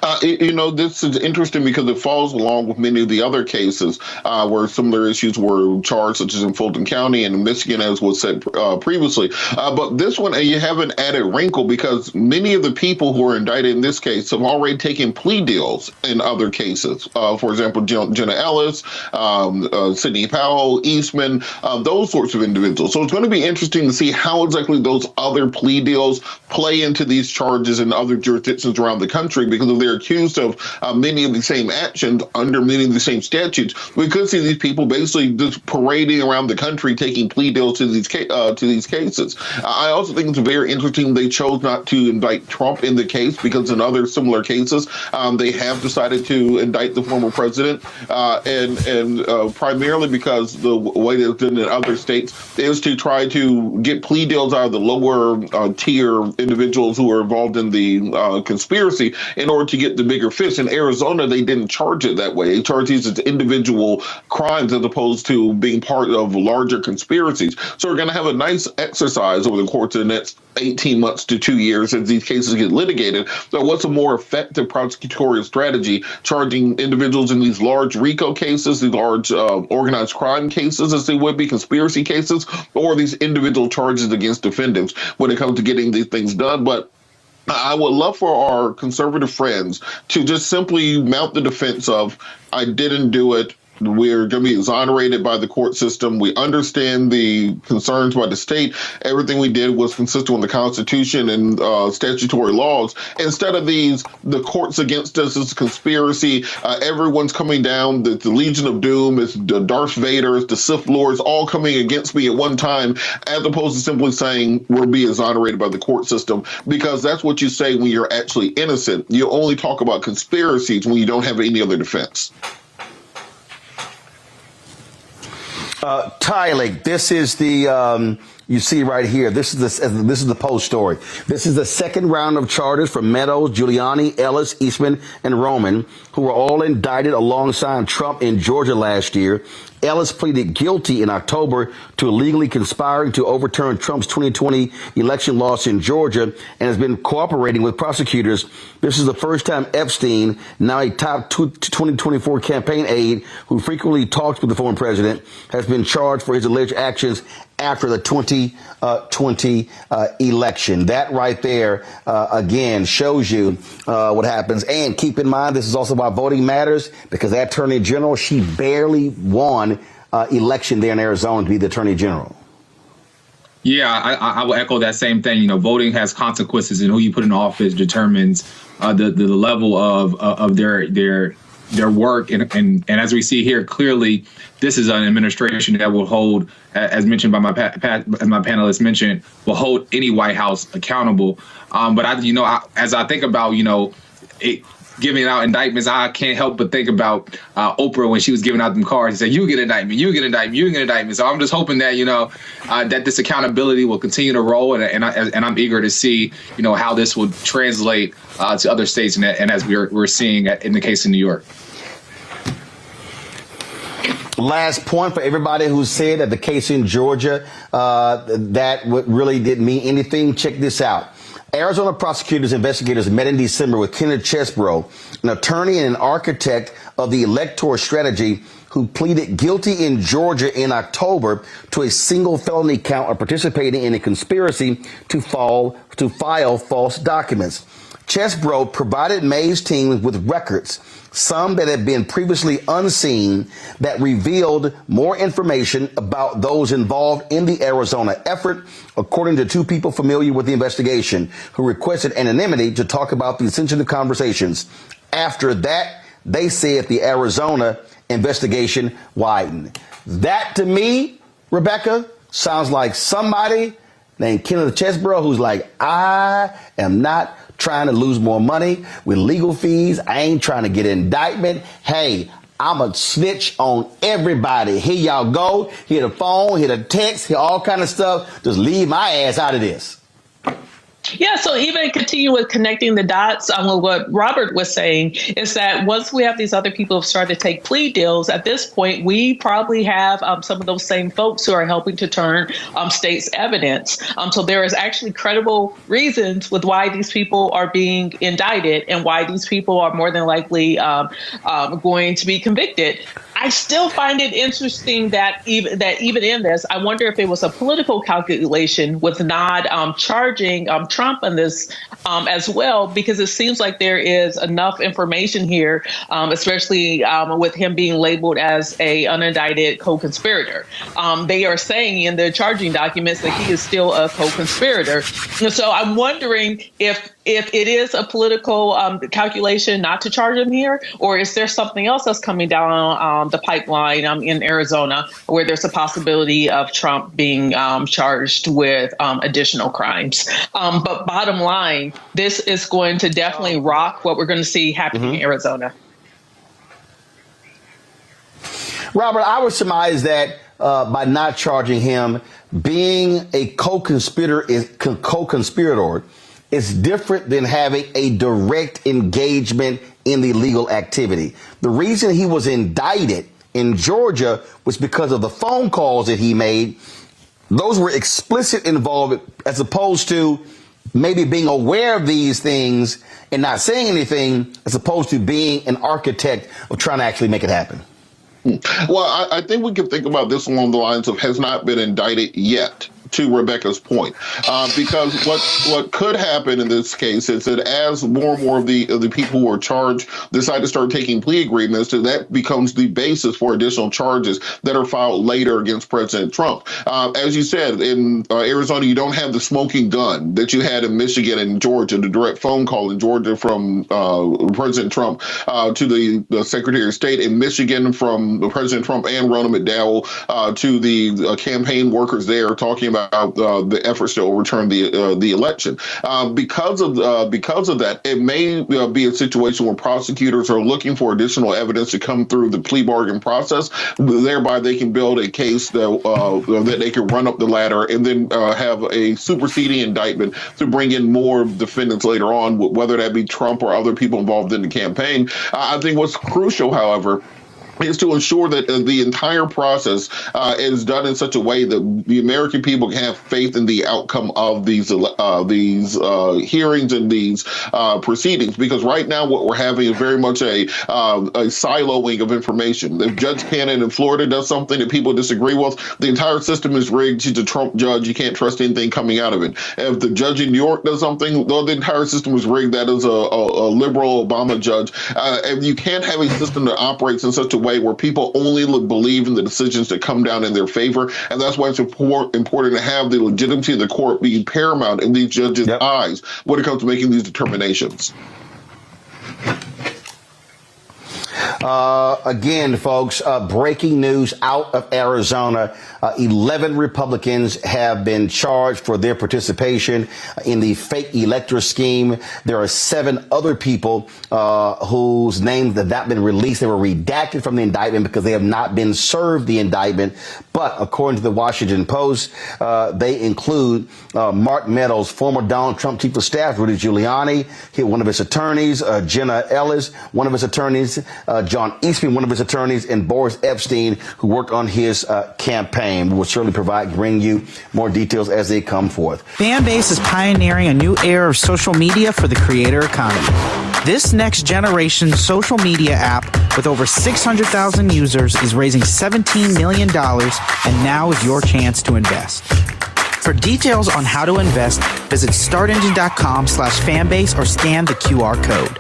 This is interesting because it falls along with many of the other cases where similar issues were charged, such as in Fulton County and in Michigan, as was said previously. But this one, you have an added wrinkle because many of the people who are indicted in this case have already taken plea deals in other cases. For example, Jenna Ellis, Sidney Powell, Eastman, those sorts of individuals. So it's going to be interesting to see how exactly those other plea deals play into these charges in other jurisdictions around the country, because if they're they're accused of many of the same actions under many of the same statutes. We could see these people basically just parading around the country taking plea deals to these cases. I also think it's very interesting they chose not to indict Trump in the case, because in other similar cases, they have decided to indict the former president, and primarily because the way they've done in other states is to try to get plea deals out of the lower tier individuals who are involved in the conspiracy in order to get the bigger fish. In Arizona, they didn't charge it that way. They charged these as individual crimes as opposed to being part of larger conspiracies. So we're going to have a nice exercise over the course of the next 18 months to 2 years as these cases get litigated. So what's a more effective prosecutorial strategy, charging individuals in these large RICO cases, these large organized crime cases, as they would be conspiracy cases, or these individual charges against defendants when it comes to getting these things done? But I would love for our conservative friends to just simply mount the defense of, I didn't do it. We're going to be exonerated by the court system. We understand the concerns by the state. Everything we did was consistent with the Constitution and statutory laws. Instead of the courts against us is a conspiracy. Everyone's coming down. The Legion of Doom, it's the Darth Vaders, the Sith Lords, all coming against me at one time, as opposed to simply saying we'll be exonerated by the court system, because that's what you say when you're actually innocent. You only talk about conspiracies when you don't have any other defense. Tyler, this is the you see right here. This is the Post story. This is the second round of charges for Meadows, Giuliani, Ellis, Eastman, and Roman, who were all indicted alongside Trump in Georgia last year. Ellis pleaded guilty in October to illegally conspiring to overturn Trump's 2020 election loss in Georgia and has been cooperating with prosecutors. This is the first time Epstein, now a top 2024 campaign aide who frequently talks with the former president, has been charged for his alleged actions after the 2020 election. That right there, again, shows you what happens. And keep in mind, this is also why voting matters, because that attorney general, she barely won election there in Arizona to be the attorney general. Yeah, I will echo that same thing. You know, voting has consequences, and who you put in office determines the level of their work. And as we see here, clearly, this is an administration that will hold, as mentioned by my panelists mentioned, will hold any White House accountable. But as I think about, giving out indictments, I can't help but think about Oprah when she was giving out them cards and said, "You get indictment, you get indictment, you get indictment." So I'm just hoping that that this accountability will continue to roll, and I'm eager to see how this will translate to other states, and as we're seeing in the case in New York. Last point for everybody who said that the case in Georgia that really didn't mean anything. Check this out. Arizona prosecutors and investigators met in December with Kenneth Chesbrough, an attorney and an architect of the electoral strategy, who pleaded guilty in Georgia in October to a single felony count of participating in a conspiracy to file false documents. Chesbrough provided May's team with records, some that had been previously unseen, that revealed more information about those involved in the Arizona effort, according to two people familiar with the investigation, who requested anonymity to talk about the sensitive conversations. After that, they said the Arizona investigation widened. That, to me, Rebecca, sounds like somebody named Kenneth Chesbrough who's like, I am not trying to lose more money with legal fees. I ain't trying to get an indictment. Hey, I'm a snitch on everybody. Here y'all go. Here the phone, here the text, here all kind of stuff. Just leave my ass out of this. Yeah, so even continue with connecting the dots on what Robert was saying is that once we have these other people who have started to take plea deals, at this point, we probably have some of those same folks who are helping to turn state's evidence. So there is actually credible reasons with why these people are being indicted and why these people are more than likely going to be convicted. I still find it interesting that even in this, I wonder if it was a political calculation with not charging Trump on this as well, because it seems like there is enough information here, especially with him being labeled as a unindicted co-conspirator. They are saying in the charging documents that he is still a co-conspirator. So I'm wondering if it is a political calculation not to charge him here, or is there something else that's coming down the pipeline in Arizona where there's a possibility of Trump being charged with additional crimes. But bottom line, this is going to definitely rock what we're going to see happening in Arizona. Robert, I would surmise that by not charging him, being a co-conspirator is different than having a direct engagement in the illegal activity. The reason he was indicted in Georgia was because of the phone calls that he made. Those were explicit involvement, as opposed to maybe being aware of these things and not saying anything, as opposed to being an architect of trying to actually make it happen. Well, I think we can think about this along the lines of has not been indicted yet, to Rebecca's point, because what could happen in this case is that as more and more of the people who are charged decide to start taking plea agreements, that becomes the basis for additional charges that are filed later against President Trump. As you said, in Arizona, you don't have the smoking gun that you had in Michigan and Georgia, the direct phone call in Georgia from President Trump to the Secretary of State, in Michigan from President Trump and Ronald McDowell to the campaign workers there talking about the efforts to overturn the election. Because of that, it may be a situation where prosecutors are looking for additional evidence to come through the plea bargain process. Thereby, they can build a case that they can run up the ladder and then have a superseding indictment to bring in more defendants later on, whether that be Trump or other people involved in the campaign. I think what's crucial, however, is to ensure that the entire process is done in such a way that the American people can have faith in the outcome of these hearings and these proceedings. Because right now, what we're having is very much a siloing of information. If Judge Cannon in Florida does something that people disagree with, the entire system is rigged. She's a Trump judge. You can't trust anything coming out of it. If the judge in New York does something, well, the entire system is rigged. That is a liberal Obama judge. And you can't have a system that operates in such a way where people only believe in the decisions that come down in their favor. And that's why it's important to have the legitimacy of the court be paramount in these judges' eyes when it comes to making these determinations. Again, folks, breaking news out of Arizona. 11 Republicans have been charged for their participation in the fake elector scheme. There are 7 other people whose names have not been released. They were redacted from the indictment because they have not been served the indictment. But according to the Washington Post, they include Mark Meadows, former Donald Trump chief of staff, Rudy Giuliani, one of his attorneys, Jenna Ellis, one of his attorneys, John Eastman, one of his attorneys, and Boris Epstein, who worked on his campaign. We will certainly bring you more details as they come forth. Fanbase is pioneering a new era of social media for the creator economy. This next generation social media app with over 600,000 users is raising $17 million, and now is your chance to invest. For details on how to invest, visit startengine.com/fanbase or scan the QR code.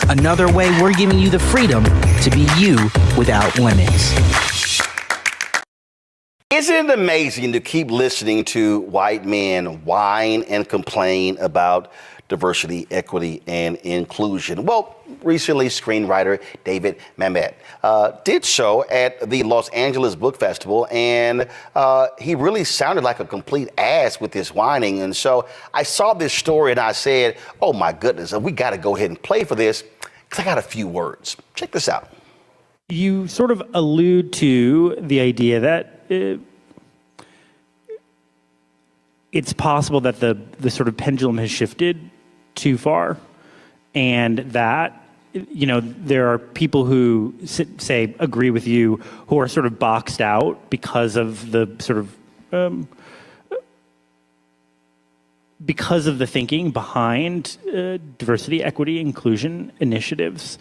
Another way we're giving you the freedom to be you without limits. Isn't it amazing to keep listening to white men whine and complain about diversity, equity, and inclusion? Well, recently, screenwriter David Mamet did so at the Los Angeles Book Festival, and he really sounded like a complete ass with his whining. And so I saw this story and I said, oh my goodness, we got to go ahead and play for this because I got a few words. Check this out. You sort of allude to the idea that it's possible that the sort of pendulum has shifted too far, and that, you know, there are people who say agree with you who are sort of boxed out because of the sort of because of the thinking behind diversity, equity, inclusion initiatives.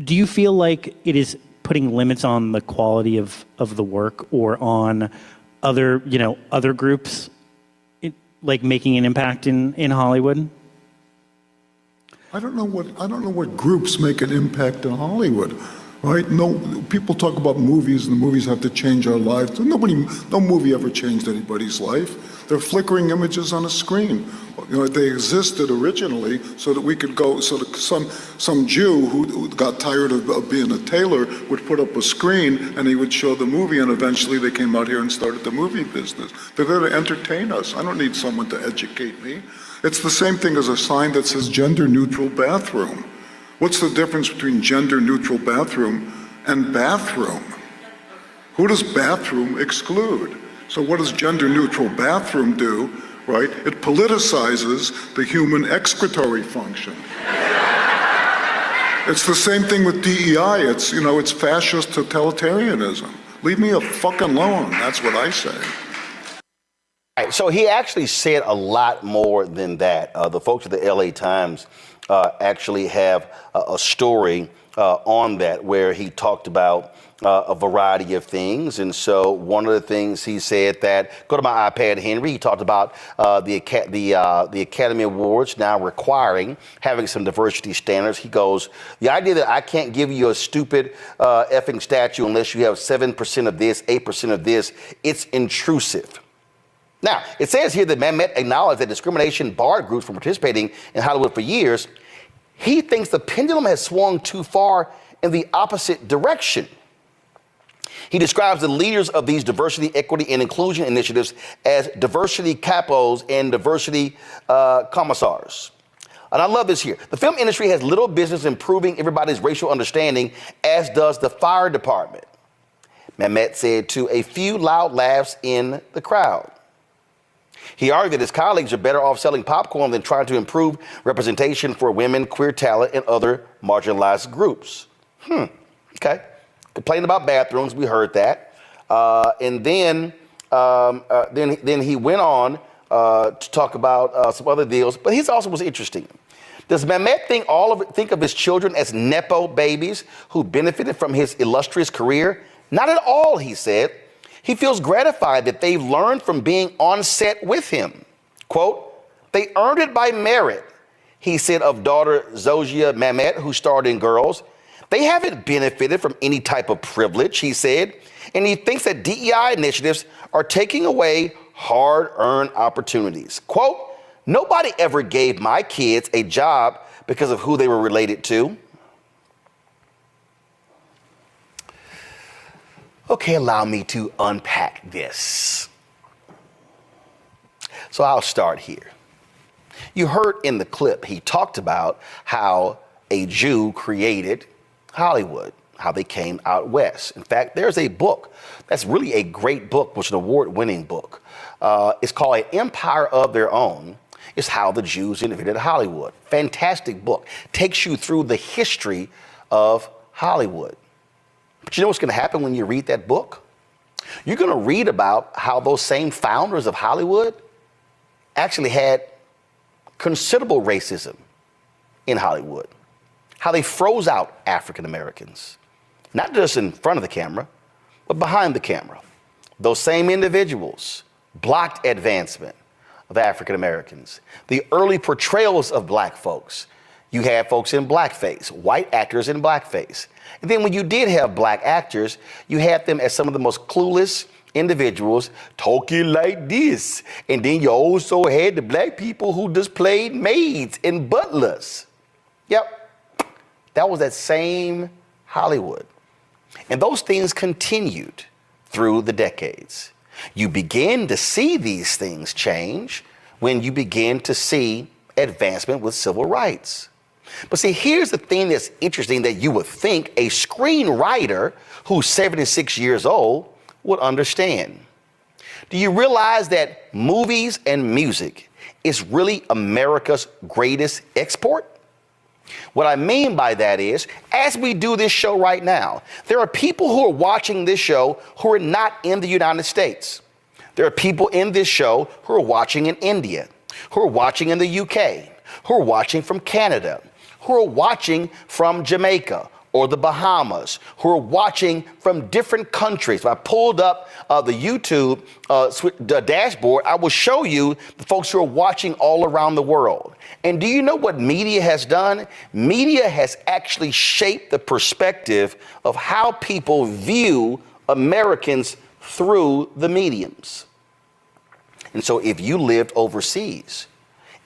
do you feel like it is putting limits on the quality of the work or on other groups like making an impact in Hollywood? I don't know what groups make an impact in Hollywood, right? No, people talk about movies and the movies have to change our lives. No movie ever changed anybody's life. They're flickering images on a screen. They existed originally so that we could go, so that some Jew who got tired of being a tailor would put up a screen and he would show the movie, and eventually they came out here and started the movie business. They're there to entertain us. I don't need someone to educate me. It's the same thing as a sign that says gender neutral bathroom. What's the difference between gender neutral bathroom and bathroom? Who does bathroom exclude? So what does gender neutral bathroom do, right? It politicizes the human excretory function. It's the same thing with DEI. It's fascist totalitarianism. Leave me a fucking alone. That's what I say. Right, so he actually said a lot more than that. The folks at the LA Times actually have a story on that where he talked about a variety of things. And so one of the things he said that, go to my iPad, Henry, he talked about the Academy Awards now requiring having some diversity standards. He goes, the idea that I can't give you a stupid effing statue unless you have 7% of this, 8% of this, it's intrusive. Now, it says here that Mamet acknowledged that discrimination barred groups from participating in Hollywood for years. He thinks the pendulum has swung too far in the opposite direction. He describes the leaders of these diversity, equity, and inclusion initiatives as diversity capos and diversity commissars. And I love this here. The film industry has little business improving everybody's racial understanding, as does the fire department, Mamet said to a few loud laughs in the crowd. He argued that his colleagues are better off selling popcorn than trying to improve representation for women, queer talent, and other marginalized groups. Okay. Complaining about bathrooms, we heard that. And then he went on to talk about some other deals, but his also was interesting. Does Mamet think of his children as Nepo babies who benefited from his illustrious career? Not at all, he said. He feels gratified that they've learned from being on set with him. Quote, they earned it by merit, he said of daughter Zojia Mamet, who starred in Girls. They haven't benefited from any type of privilege, he said. And he thinks that DEI initiatives are taking away hard-earned opportunities. Quote, nobody ever gave my kids a job because of who they were related to. Okay, allow me to unpack this. So I'll start here. You heard in the clip, he talked about how a Jew created Hollywood, how they came out west. In fact, there's a book that's really a great book, which is an award-winning book. It's called An Empire of Their Own. It's how the Jews invented Hollywood. Fantastic book. Takes you through the history of Hollywood. But you know what's going to happen when you read that book? You're going to read about how those same founders of Hollywood actually had considerable racism in Hollywood. How they froze out African Americans, not just in front of the camera, but behind the camera. Those same individuals blocked advancement of African Americans. The early portrayals of black folks, you had folks in blackface, white actors in blackface. And then when you did have black actors, you had them as some of the most clueless individuals talking like this. And then you also had the black people who just played maids and butlers. Yep, that was that same Hollywood. And those things continued through the decades. You begin to see these things change when you begin to see advancement with civil rights. But see, here's the thing that's interesting that you would think a screenwriter who's 76 years old would understand. Do you realize that movies and music is really America's greatest export? What I mean by that is, as we do this show right now, there are people who are watching this show who are not in the United States. There are people in this show who are watching in India, who are watching in the UK, who are watching from Canada, who are watching from Jamaica or the Bahamas, who are watching from different countries. If I pulled up the YouTube the dashboard, I will show you the folks who are watching all around the world. And do you know what media has done? Media has actually shaped the perspective of how people view Americans through the mediums. And so if you lived overseas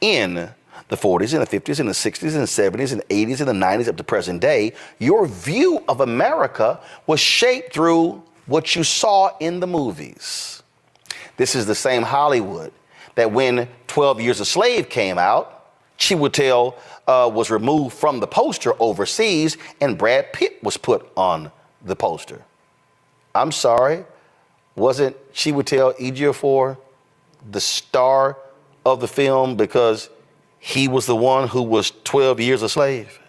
in the 40s and the 50s and the 60s and the 70s and the 80s and the 90s up to present day, your view of America was shaped through what you saw in the movies. This is the same Hollywood that when 12 Years a Slave came out, Chiwetel was removed from the poster overseas and Brad Pitt was put on the poster. I'm sorry, wasn't Chiwetel Ejiofor the star of the film because he was the one who was 12 years a slave?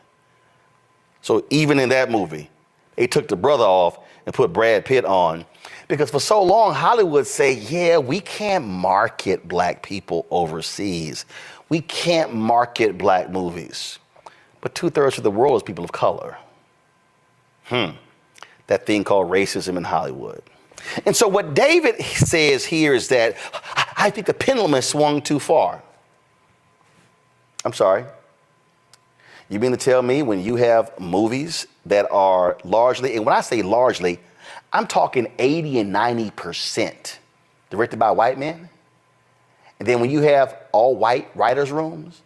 So even in that movie, they took the brother off and put Brad Pitt on because for so long, Hollywood say, yeah, we can't market black people overseas. We can't market black movies. But 2/3 of the world is people of color. That thing called racism in Hollywood. And so what David says here is that I think the pendulum has swung too far. I'm sorry. You mean to tell me when you have movies that are largely, and when I say largely, I'm talking 80 and 90% directed by white men? And then when you have all white writers' rooms,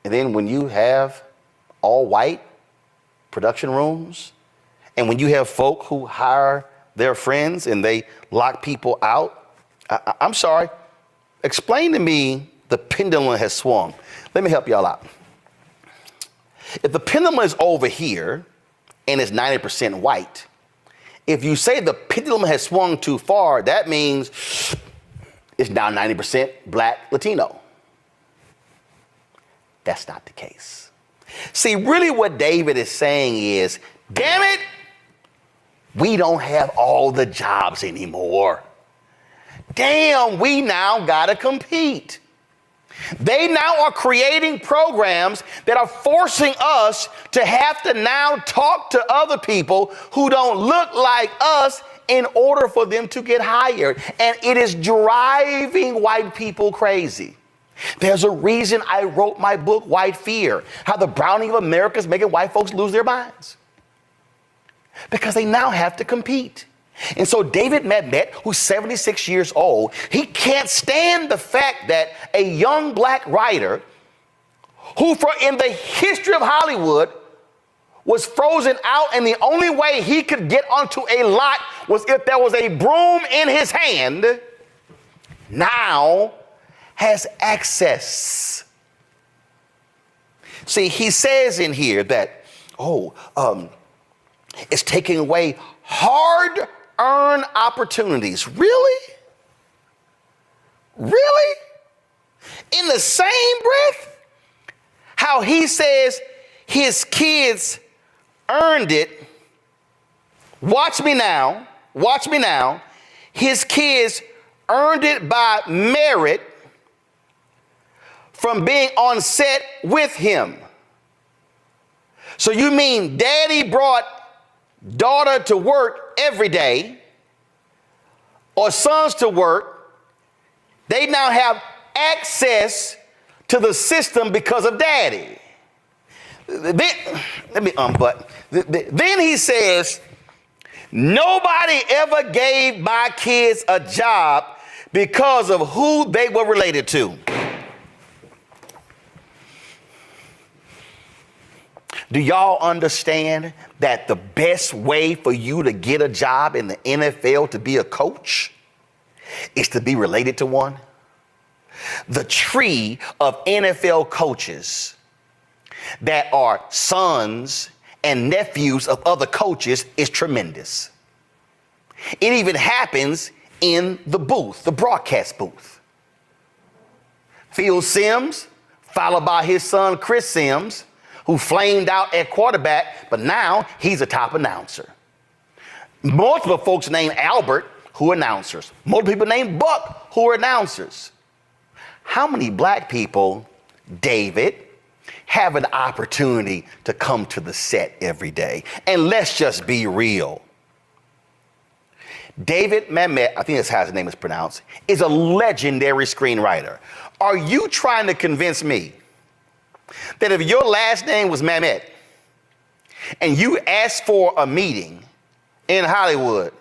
and then when you have all white production rooms, and when you have folk who hire their friends and they lock people out, I'm sorry, explain to me the pendulum has swung. Let me help y'all out. If the pendulum is over here and it's 90% white, if you say the pendulum has swung too far, that means it's now 90% black Latino. That's not the case. See, really what David is saying is, damn it, we don't have all the jobs anymore. Damn, we now gotta compete. They now are creating programs that are forcing us to have to now talk to other people who don't look like us in order for them to get hired. And it is driving white people crazy. There's a reason I wrote my book, White Fear, How the Browning of America is Making White Folks Lose Their Minds. Because they now have to compete. And so David Mamet, who's 76 years old, he can't stand the fact that a young black writer who in the history of Hollywood was frozen out and the only way he could get onto a lot was if there was a broom in his hand, now has access. See, he says in here that, it's taking away hard-earned opportunities. Really? Really? In the same breath, how he says his kids earned it. Watch me now. His kids earned it by merit from being on set with him. So you mean daddy brought daughter to work every day, or sons to work, they now have access to the system because of daddy. Then he says, nobody ever gave my kids a job because of who they were related to. Do y'all understand that the best way for you to get a job in the NFL to be a coach is to be related to one? The tree of NFL coaches that are sons and nephews of other coaches is tremendous. It even happens in the booth, the broadcast booth. Phil Simms, followed by his son Chris Simms, who flamed out at quarterback, but now he's a top announcer. Multiple folks named Albert who are announcers. Multiple people named Buck who are announcers. How many black people, David, have an opportunity to come to the set every day. And let's just be real. David Mamet, I think that's how his name is pronounced, is a legendary screenwriter. Are you trying to convince me that if your last name was Mamet and you asked for a meeting in Hollywood,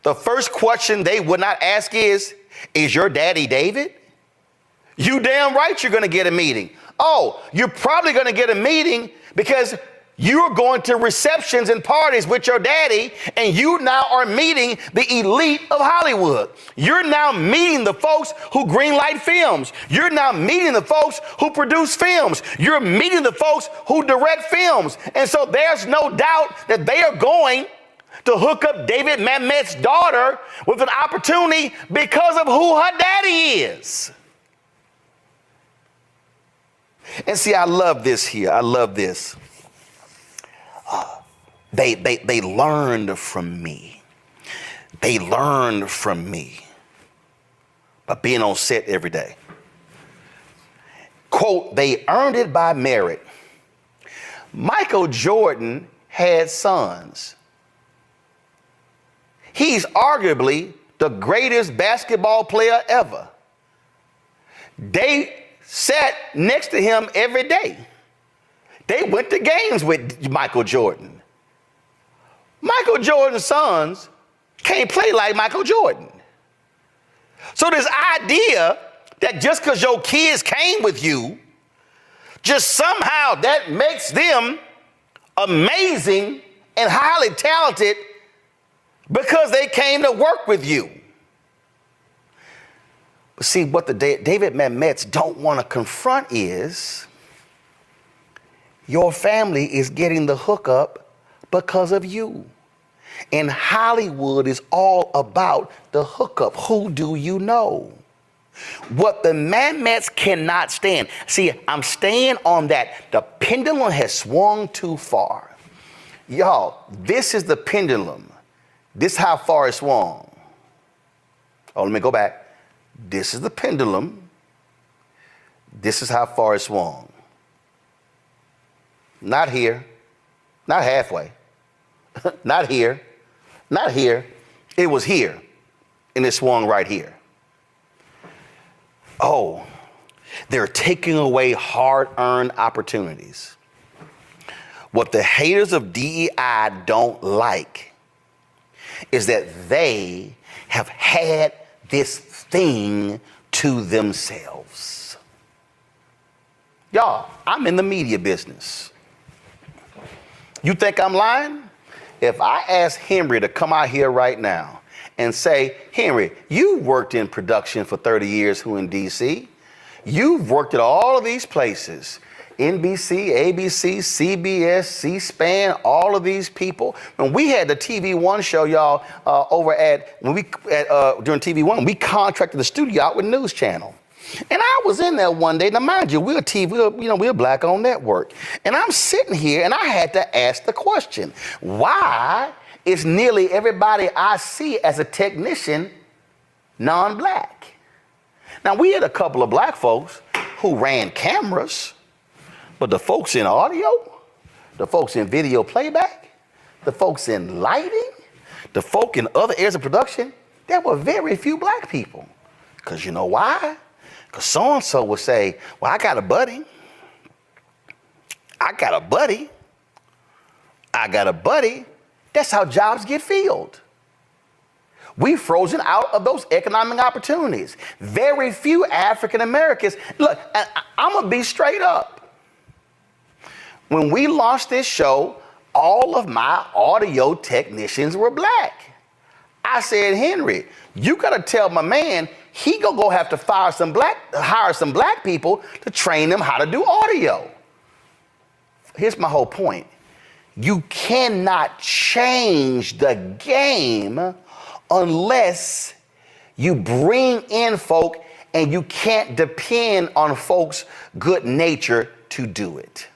the first question they would not ask is your daddy David? You damn right you're going to get a meeting. Oh, you're probably going to get a meeting because you're going to receptions and parties with your daddy, and you now are meeting the elite of Hollywood. You're now meeting the folks who greenlight films. You're now meeting the folks who produce films. You're meeting the folks who direct films. And so there's no doubt that they are going to hook up David Mamet's daughter with an opportunity because of who her daddy is. And see, I love this here. I love this. They learned from me. They learned from me by being on set every day. Quote, they earned it by merit. Michael Jordan had sons. He's arguably the greatest basketball player ever. They sat next to him every day. They went to games with Michael Jordan. Michael Jordan's sons can't play like Michael Jordan. So this idea that just because your kids came with you, just somehow that makes them amazing and highly talented because they came to work with you. But see, what the David Mamets don't want to confront is your family is getting the hookup because of you. And Hollywood is all about the hookup. Who do you know? What the Mamets cannot stand. See, I'm staying on that. The pendulum has swung too far. Y'all, this is the pendulum. This is how far it swung. Oh, let me go back. This is the pendulum. This is how far it swung. Not here, not halfway, not here, not here. It was here, and it swung right here. Oh, they're taking away hard-earned opportunities. What the haters of DEI don't like is that they have had this thing to themselves. Y'all, I'm in the media business. You think I'm lying? If I ask Henry to come out here right now and say, Henry, you worked in production for 30 years who in DC. You've worked at all of these places. NBC, ABC, CBS, C-SPAN, all of these people. When we had the TV One show, y'all, during TV One, we contracted the studio out with News Channel. And I was in there one day. Now, mind you, we're a black-owned network. And I'm sitting here, and I had to ask the question, why is nearly everybody I see as a technician non-black? Now, we had a couple of black folks who ran cameras, but the folks in audio, the folks in video playback, the folks in lighting, the folk in other areas of production, there were very few black people. Because you know why? Because so-and-so would say, well, I got a buddy. I got a buddy. I got a buddy. That's how jobs get filled. We've frozen out of those economic opportunities. Very few African Americans. Look, I'm going to be straight up. When we launched this show, all of my audio technicians were black. I said, Henry, you got to tell my man he gonna go have to hire some black people to train them how to do audio. Here's my whole point. You cannot change the game unless you bring in folk, and you can't depend on folks' good nature to do it.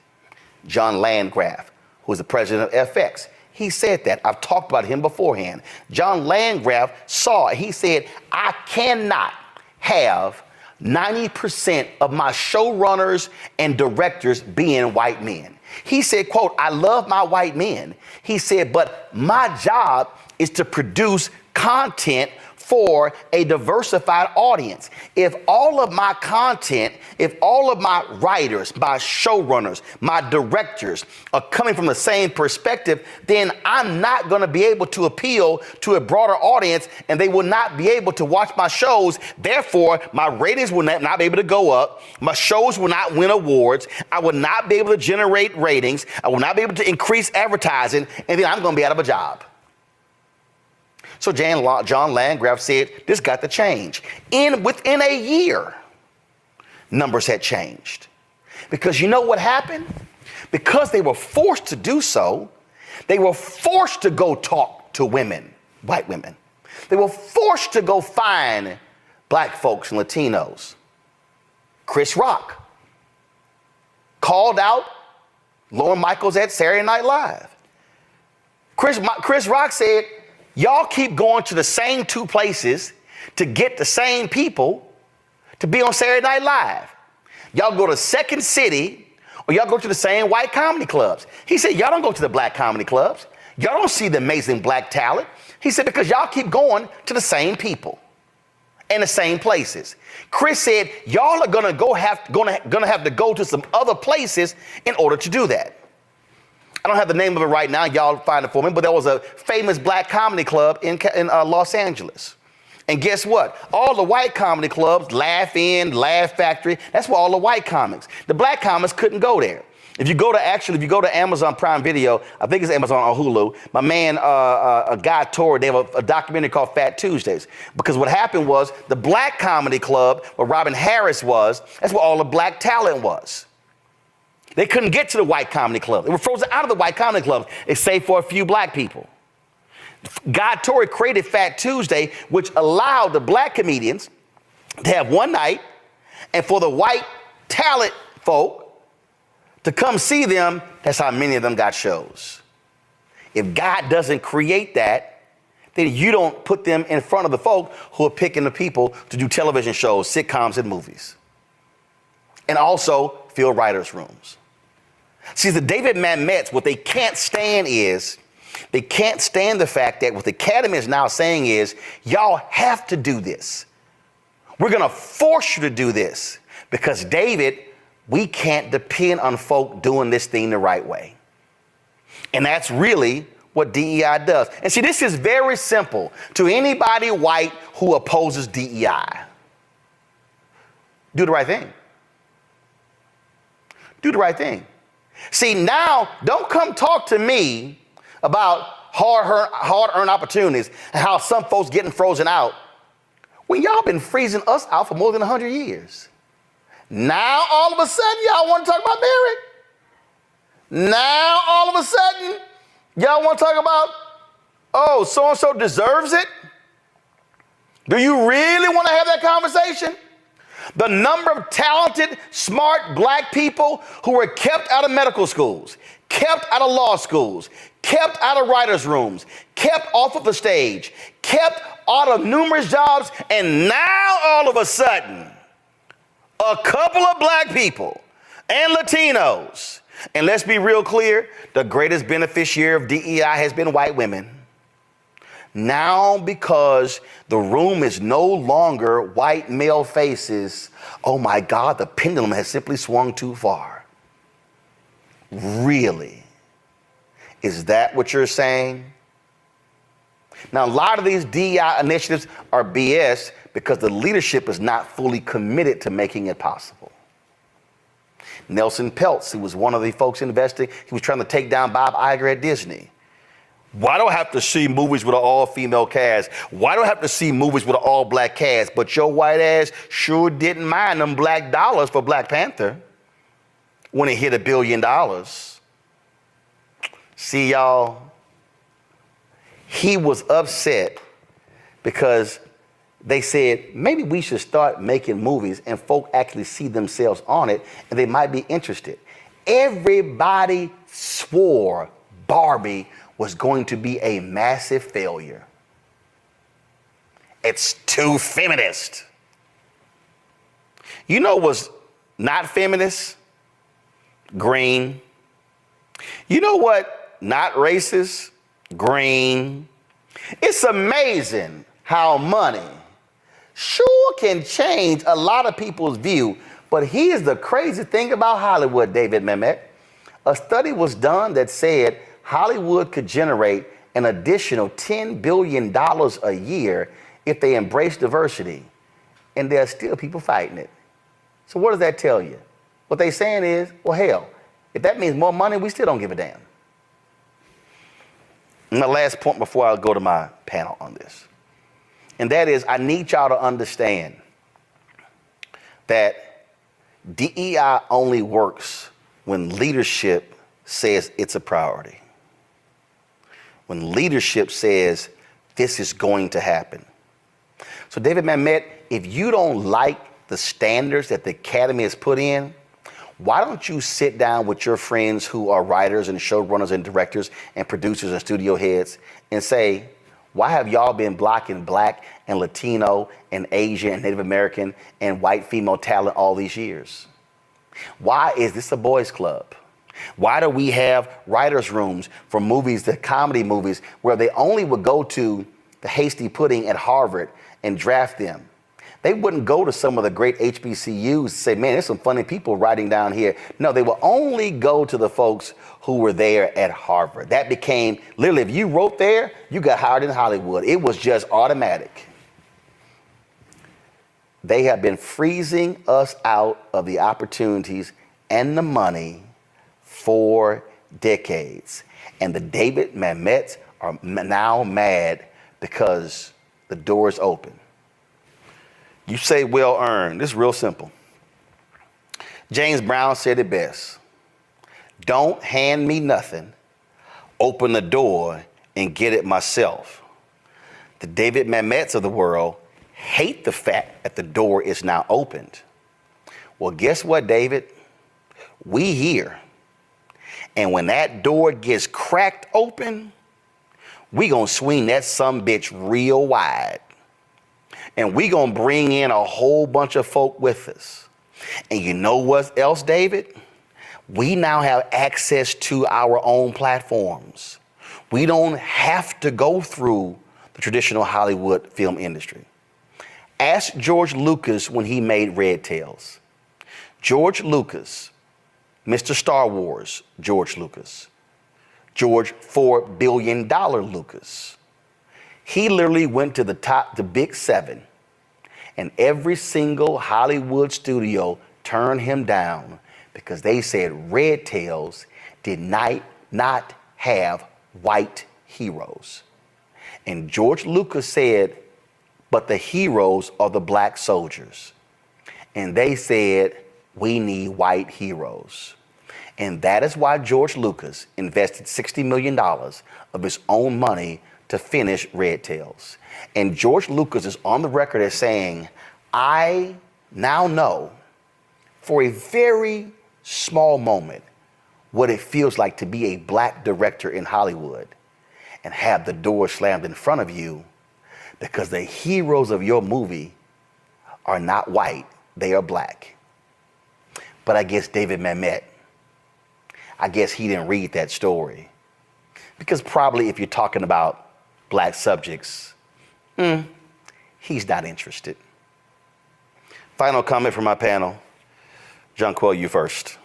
John Landgraf, who was the president of FX, he said that. I've talked about him beforehand. John Landgraf saw it. He said, I cannot have 90% of my showrunners and directors being white men. He said, quote, I love my white men. He said, but my job is to produce content for a diversified audience. If all of my content, if all of my writers, my showrunners, my directors are coming from the same perspective, then I'm not going to be able to appeal to a broader audience, and they will not be able to watch my shows. Therefore, my ratings will not be able to go up. My shows will not win awards. I will not be able to generate ratings. I will not be able to increase advertising, and then I'm going to be out of a job. So John Landgraf said, this got to change. Within a year, numbers had changed. Because you know what happened? Because they were forced to do so, they were forced to go talk to women, white women. They were forced to go find black folks and Latinos. Chris Rock called out Lorne Michaels at Saturday Night Live. Chris Rock said, y'all keep going to the same two places to get the same people to be on Saturday Night Live. Y'all go to Second City, or y'all go to the same white comedy clubs. He said, y'all don't go to the black comedy clubs. Y'all don't see the amazing black talent. He said, because y'all keep going to the same people and the same places. Chris said, y'all are gonna have to go to some other places in order to do that. I don't have the name of it right now. Y'all find it for me. But there was a famous black comedy club in Los Angeles. And guess what? All the white comedy clubs, Laugh In, Laugh Factory, that's where all the white comics. The black comics couldn't go there. If you go to Amazon Prime Video, I think it's Amazon or Hulu, my man, a guy Torrey, they have a documentary called Fat Tuesdays. Because what happened was the black comedy club where Robin Harris was, that's where all the black talent was. They couldn't get to the white comedy club. They were frozen out of the white comedy club, except for a few black people. Guy Torrey created Fat Tuesday, which allowed the black comedians to have one night, and for the white talent folk to come see them. That's how many of them got shows. If God doesn't create that, then you don't put them in front of the folk who are picking the people to do television shows, sitcoms, and movies. And also fill writers' rooms. See, the David Mamets, what they can't stand is, they can't stand the fact that what the Academy is now saying is, y'all have to do this. We're going to force you to do this because, David, we can't depend on folk doing this thing the right way. And that's really what DEI does. And see, this is very simple to anybody white who opposes DEI. Do the right thing. Do the right thing. See, now, don't come talk to me about hard-earned opportunities and how some folks getting frozen out when y'all been freezing us out for more than 100 years. Now, all of a sudden, y'all want to talk about merit. Now, all of a sudden, y'all want to talk about, oh, so-and-so deserves it? Do you really want to have that conversation? The number of talented, smart black people who were kept out of medical schools, kept out of law schools, kept out of writers' rooms, kept off of the stage, kept out of numerous jobs, and now all of a sudden, a couple of black people and Latinos, and let's be real clear, the greatest beneficiary of DEI has been white women. Now, because the room is no longer white male faces, oh my God, the pendulum has simply swung too far. Really? Is that what you're saying? Now, a lot of these DEI initiatives are BS because the leadership is not fully committed to making it possible. Nelson Peltz, who was one of the folks investing, he was trying to take down Bob Iger at Disney. Why do I have to see movies with an all-female cast? Why do I have to see movies with an all-black cast? But your white ass sure didn't mind them black dollars for Black Panther when it hit $1 billion. See, y'all, he was upset because they said, maybe we should start making movies and folk actually see themselves on it and they might be interested. Everybody swore Barbie was going to be a massive failure. It's too feminist. You know what's not feminist? Green. You know what? Not racist? Green. It's amazing how money sure can change a lot of people's view. But here's the crazy thing about Hollywood, David Mamet. A study was done that said Hollywood could generate an additional $10 billion a year if they embrace diversity. And there are still people fighting it. So what does that tell you? What they're saying is, well, hell, if that means more money, we still don't give a damn. And my last point before I go to my panel on this, and that is I need y'all to understand that DEI only works when leadership says it's a priority. When leadership says this is going to happen. So David Mamet, if you don't like the standards that the Academy has put in, why don't you sit down with your friends who are writers and showrunners and directors and producers and studio heads and say, why have y'all been blocking Black and Latino and Asian and Native American and white female talent all these years? Why is this a boys' club? Why do we have writers' rooms for movies, the comedy movies, where they only would go to the Hasty Pudding at Harvard and draft them? They wouldn't go to some of the great HBCUs and say, man, there's some funny people writing down here. No, they will only go to the folks who were there at Harvard. That became, literally, if you wrote there, you got hired in Hollywood. It was just automatic. They have been freezing us out of the opportunities and the money for decades. And the David Mamets are now mad because the door is open. You say well earned. This is real simple. James Brown said it best. Don't hand me nothing. Open the door and get it myself. The David Mamets of the world hate the fact that the door is now opened. Well, guess what, David? We here. And when that door gets cracked open, we gonna swing that sumbitch real wide. And we gonna bring in a whole bunch of folk with us. And you know what else, David? We now have access to our own platforms. We don't have to go through the traditional Hollywood film industry. Ask George Lucas when he made Red Tails. George Lucas, Mr. Star Wars, George Lucas, George $4 billion Lucas. He literally went to the big seven, and every single Hollywood studio turned him down because they said Red Tails did not have white heroes. And George Lucas said, but the heroes are the Black soldiers. And they said, we need white heroes. And that is why George Lucas invested $60 million of his own money to finish Red Tails. And George Lucas is on the record as saying, I now know for a very small moment what it feels like to be a Black director in Hollywood and have the door slammed in front of you because the heroes of your movie are not white, they are Black. But I guess David Mamet, I guess he didn't read that story. Because probably if you're talking about Black subjects, he's not interested. Final comment from my panel. Jonquil, you first.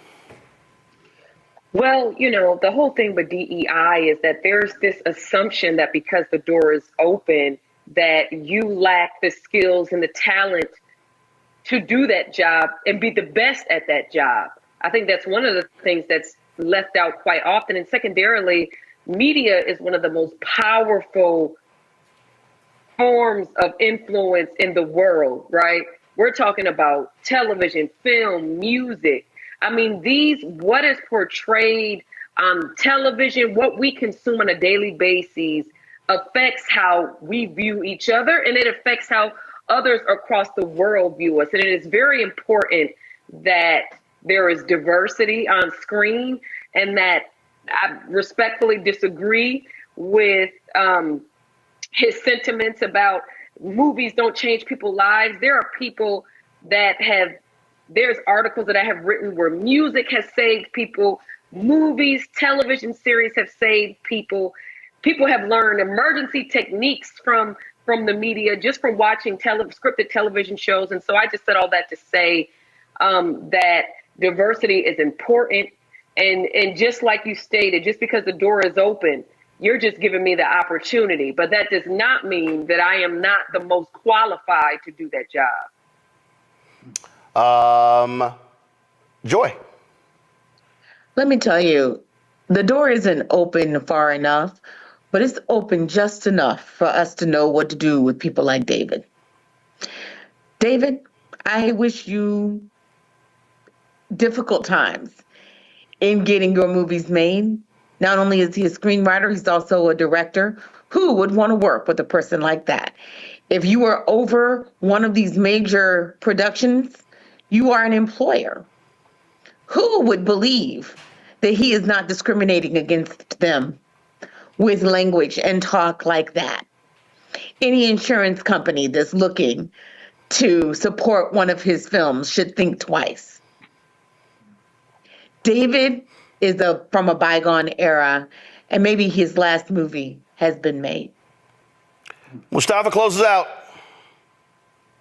Well, you know, the whole thing with DEI is that there's this assumption that because the door is open, that you lack the skills and the talent to do that job and be the best at that job. I think that's one of the things that's left out quite often. And secondarily, media is one of the most powerful forms of influence in the world, right? We're talking about television, film, music. I mean, what is portrayed on television, what we consume on a daily basis affects how we view each other, and it affects how others across the world view us. And it is very important that there is diversity on screen, and that I respectfully disagree with his sentiments about movies don't change people's lives. There are people that have There's articles that I have written where music has saved people, movies, television series have saved people. People have learned emergency techniques from the media just from watching scripted television shows. And so I just said all that to say that diversity is important. And just like you stated, just because the door is open, you're just giving me the opportunity. But that does not mean that I am not the most qualified to do that job. Joy. Let me tell you, the door isn't open far enough, but it's open just enough for us to know what to do with people like David. David, I wish you difficult times in getting your movies made. Not only is he a screenwriter, he's also a director. Who would want to work with a person like that? If you were over one of these major productions, you are an employer. Who would believe that he is not discriminating against them with language and talk like that? Any insurance company that's looking to support one of his films should think twice. David is from a bygone era, and maybe his last movie has been made. Mustafa closes out.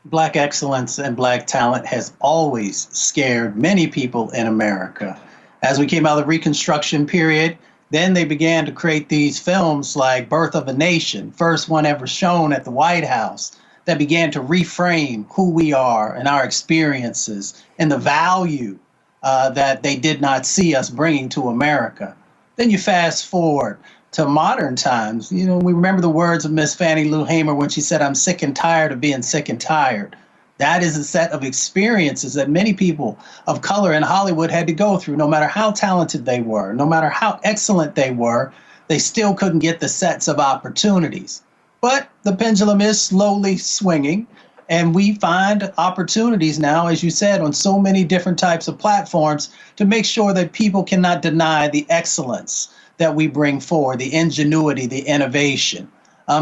Black excellence and Black talent has always scared many people in America. As we came out of the Reconstruction period, then they began to create these films like Birth of a Nation, first one ever shown at the White House, that began to reframe who we are and our experiences and the value that they did not see us bringing to America. Then you fast forward to modern times. You know, we remember the words of Miss Fannie Lou Hamer when she said, "I'm sick and tired of being sick and tired." That is a set of experiences that many people of color in Hollywood had to go through. No matter how talented they were, no matter how excellent they were, they still couldn't get the sets of opportunities. But the pendulum is slowly swinging, and we find opportunities now, as you said, on so many different types of platforms to make sure that people cannot deny the excellence that we bring forward, the ingenuity, the innovation.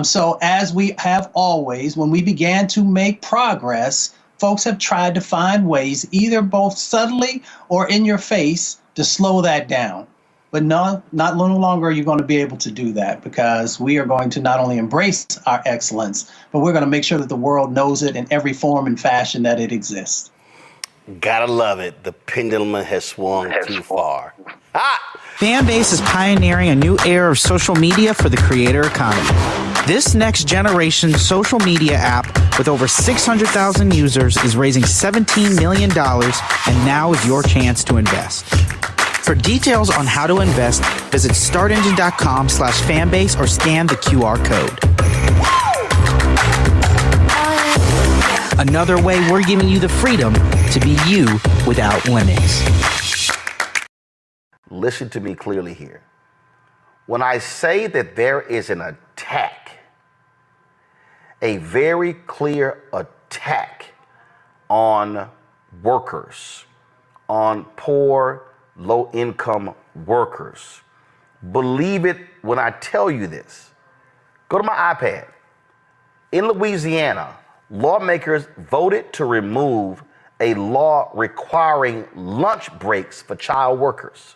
So as we have always, when we began to make progress, folks have tried to find ways, either both subtly or in your face, to slow that down. But no longer are you going to be able to do that, because we are going to not only embrace our excellence, but we're going to make sure that the world knows it in every form and fashion that it exists. Gotta love it. The pendulum has swung too far. Fanbase is pioneering a new era of social media for the creator economy. This next generation social media app with over 600,000 users is raising $17 million, and now is your chance to invest. For details on how to invest, visit startengine.com/fanbase or scan the QR code. Another way we're giving you the freedom to be you without limits. Listen to me clearly here. When I say that there is an attack, a very clear attack on workers, on poor, low-income workers, believe it when I tell you this. Go to my iPad. In Louisiana, lawmakers voted to remove a law requiring lunch breaks for child workers.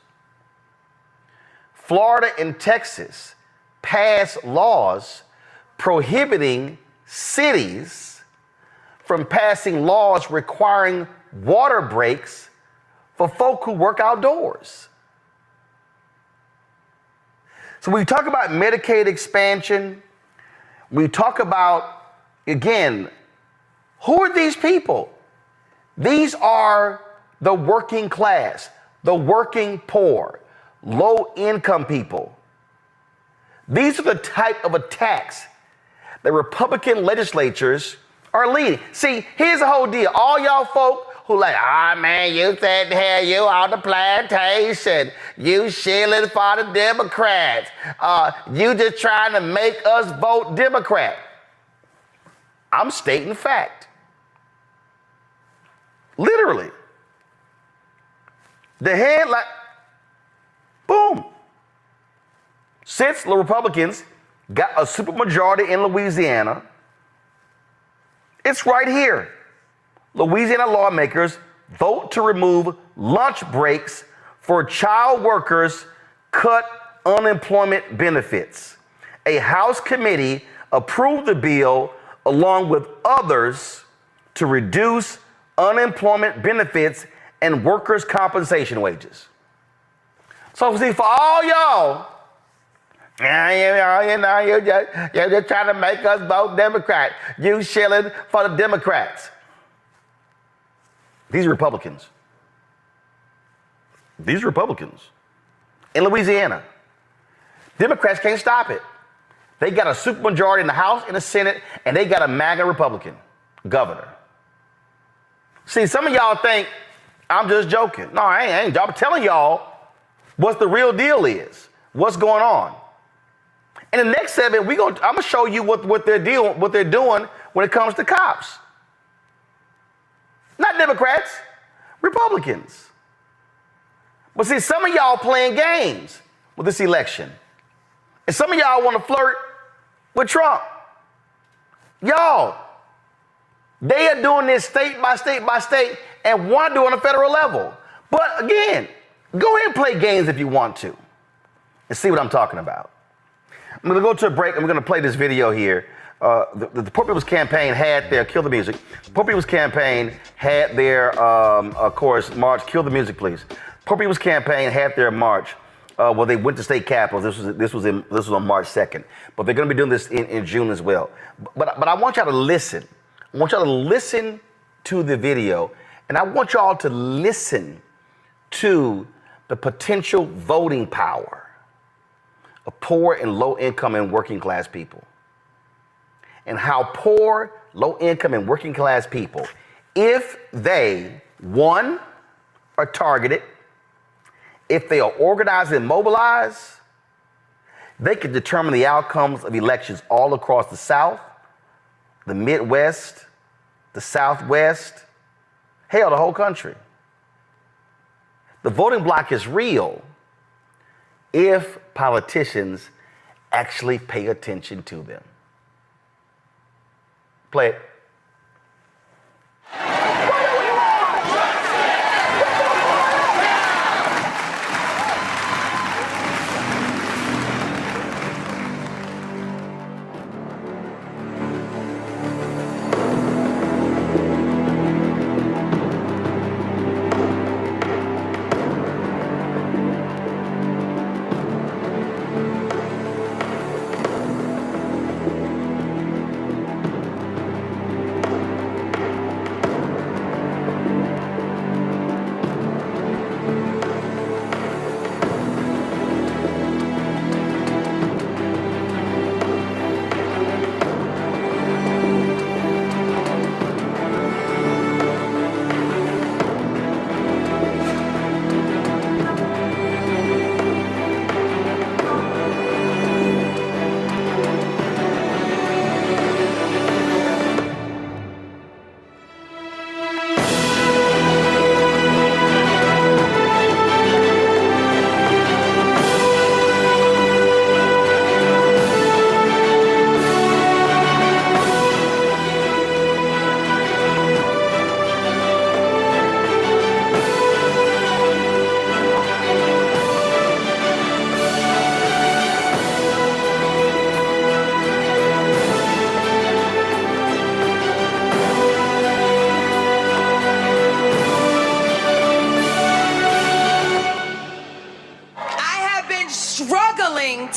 Florida and Texas passed laws prohibiting cities from passing laws requiring water breaks for folk who work outdoors. So when we talk about Medicaid expansion, we talk about, again, who are these people? These are the working class, the working poor, low-income people. These are the type of attacks that Republican legislatures are leading. See, here's the whole deal. All y'all folk who like, man, you said here, you on the plantation. You shilling for the Democrats. You just trying to make us vote Democrat. I'm stating fact. Literally. The headline, boom. Since the Republicans got a supermajority in Louisiana, it's right here. Louisiana lawmakers vote to remove lunch breaks for child workers, cut unemployment benefits. A House committee approved the bill along with others to reduce unemployment benefits and workers' compensation wages. So see, for all y'all, you're just trying to make us vote Democrat. You shilling for the Democrats. These are Republicans. These are Republicans. In Louisiana, Democrats can't stop it. They got a supermajority in the House and the Senate, and they got a MAGA Republican governor. See, some of y'all think I'm just joking. No, I ain't. I'm telling y'all what the real deal is. What's going on? In the next segment, I'm gonna show you what they're doing when it comes to cops. Not Democrats, Republicans. But see, some of y'all playing games with this election. And some of y'all want to flirt with Trump. Y'all, they are doing this state by state by state and want to do it on a federal level. But again, go ahead and play games if you want to and see what I'm talking about. I'm going to go to a break. I'm going to play this video here. The Poor People's Campaign had their Kill the Music. The Poor People's Campaign had their, of course, march. Kill the music, please. Poor People's Campaign had their march. Well, they went to state capitals. This was on March 2nd. But they're going to be doing this in June as well. But I want y'all to listen. I want y'all to listen to the video, and I want y'all to listen to the potential voting power of poor and low income and working class people. And how poor, low income and working class people, if they, one, are targeted, if they are organized and mobilized, they can determine the outcomes of elections all across the South, the Midwest, the Southwest, hell, the whole country. The voting bloc is real if politicians actually pay attention to them. Play it.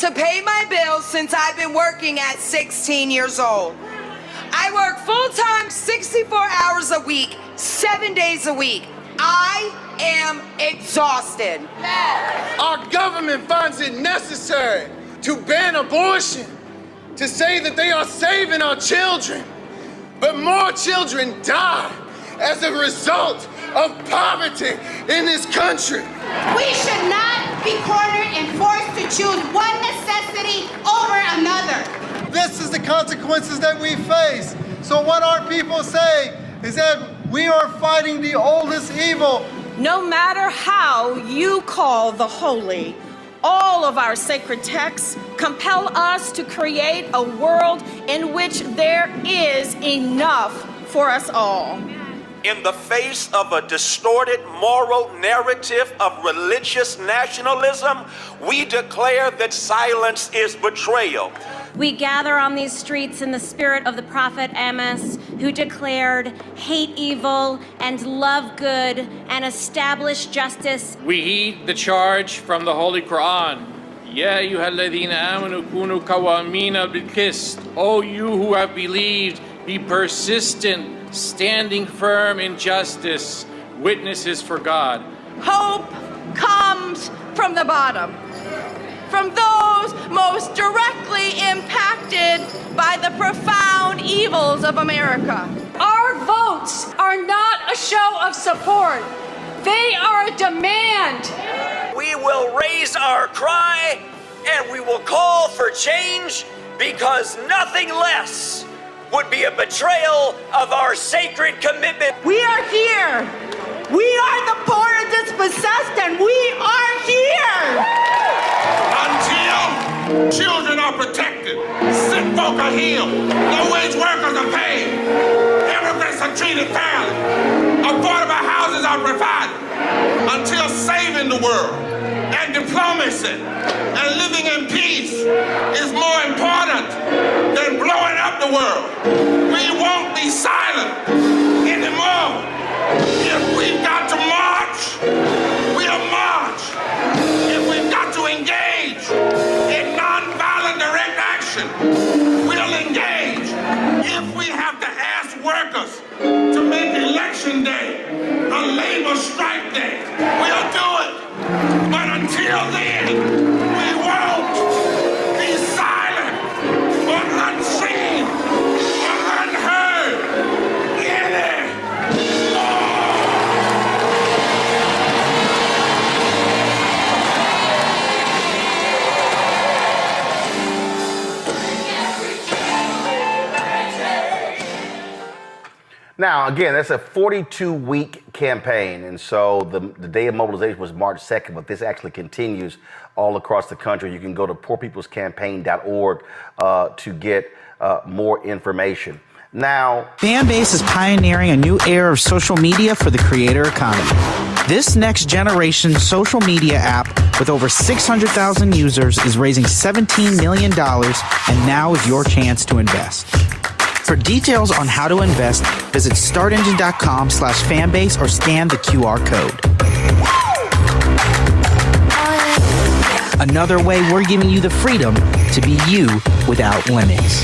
To pay my bills since I've been working at 16 years old. I work full-time 64 hours a week, 7 days a week. I am exhausted. Our government finds it necessary to ban abortion, to say that they are saving our children. But more children die as a result of poverty in this country. We should not be cornered and forced to choose one necessity over another. This is the consequences that we face. So what our people say is that we are fighting the oldest evil. No matter how you call the holy, all of our sacred texts compel us to create a world in which there is enough for us all. in the face of a distorted moral narrative of religious nationalism, we declare that silence is betrayal. We gather on these streets in the spirit of the prophet Amos, who declared, hate evil and love good and establish justice. We heed the charge from the Holy Quran. Ya ayyuhalladhina amanu kunu qawwamina bil qist. O you who have believed, be persistent, standing firm in justice, witnesses for God. Hope comes from the bottom, from those most directly impacted by the profound evils of America. Our votes are not a show of support. They are a demand. We will raise our cry and we will call for change, because nothing less would be a betrayal of our sacred commitment. We are here. We are the poor and dispossessed, and we are here. Until children are protected, sick folk are healed, low-wage workers are paid, immigrants are treated fairly, affordable houses are provided, until saving the world and diplomacy and living in peace is more important than blowing up the world. We won't be silent anymore. If we've got to march, we'll march. If we've got to engage in nonviolent direct action, we'll engage. If we have to ask workers to make election day a labor strike day, we'll do it. But until then, we won't be silent or unseen or unheard anymore. Now, again, that's a 42-week campaign, and so the day of mobilization was March 2nd, but this actually continues all across the country. You can go to poorpeoplescampaign.org to get more information. Now, Fanbase is pioneering a new era of social media for the creator economy. This next generation social media app with over 600,000 users is raising $17 million, and now is your chance to invest. For details on how to invest, visit startengine.com/fanbase or scan the QR code. Another way we're giving you the freedom to be you without limits.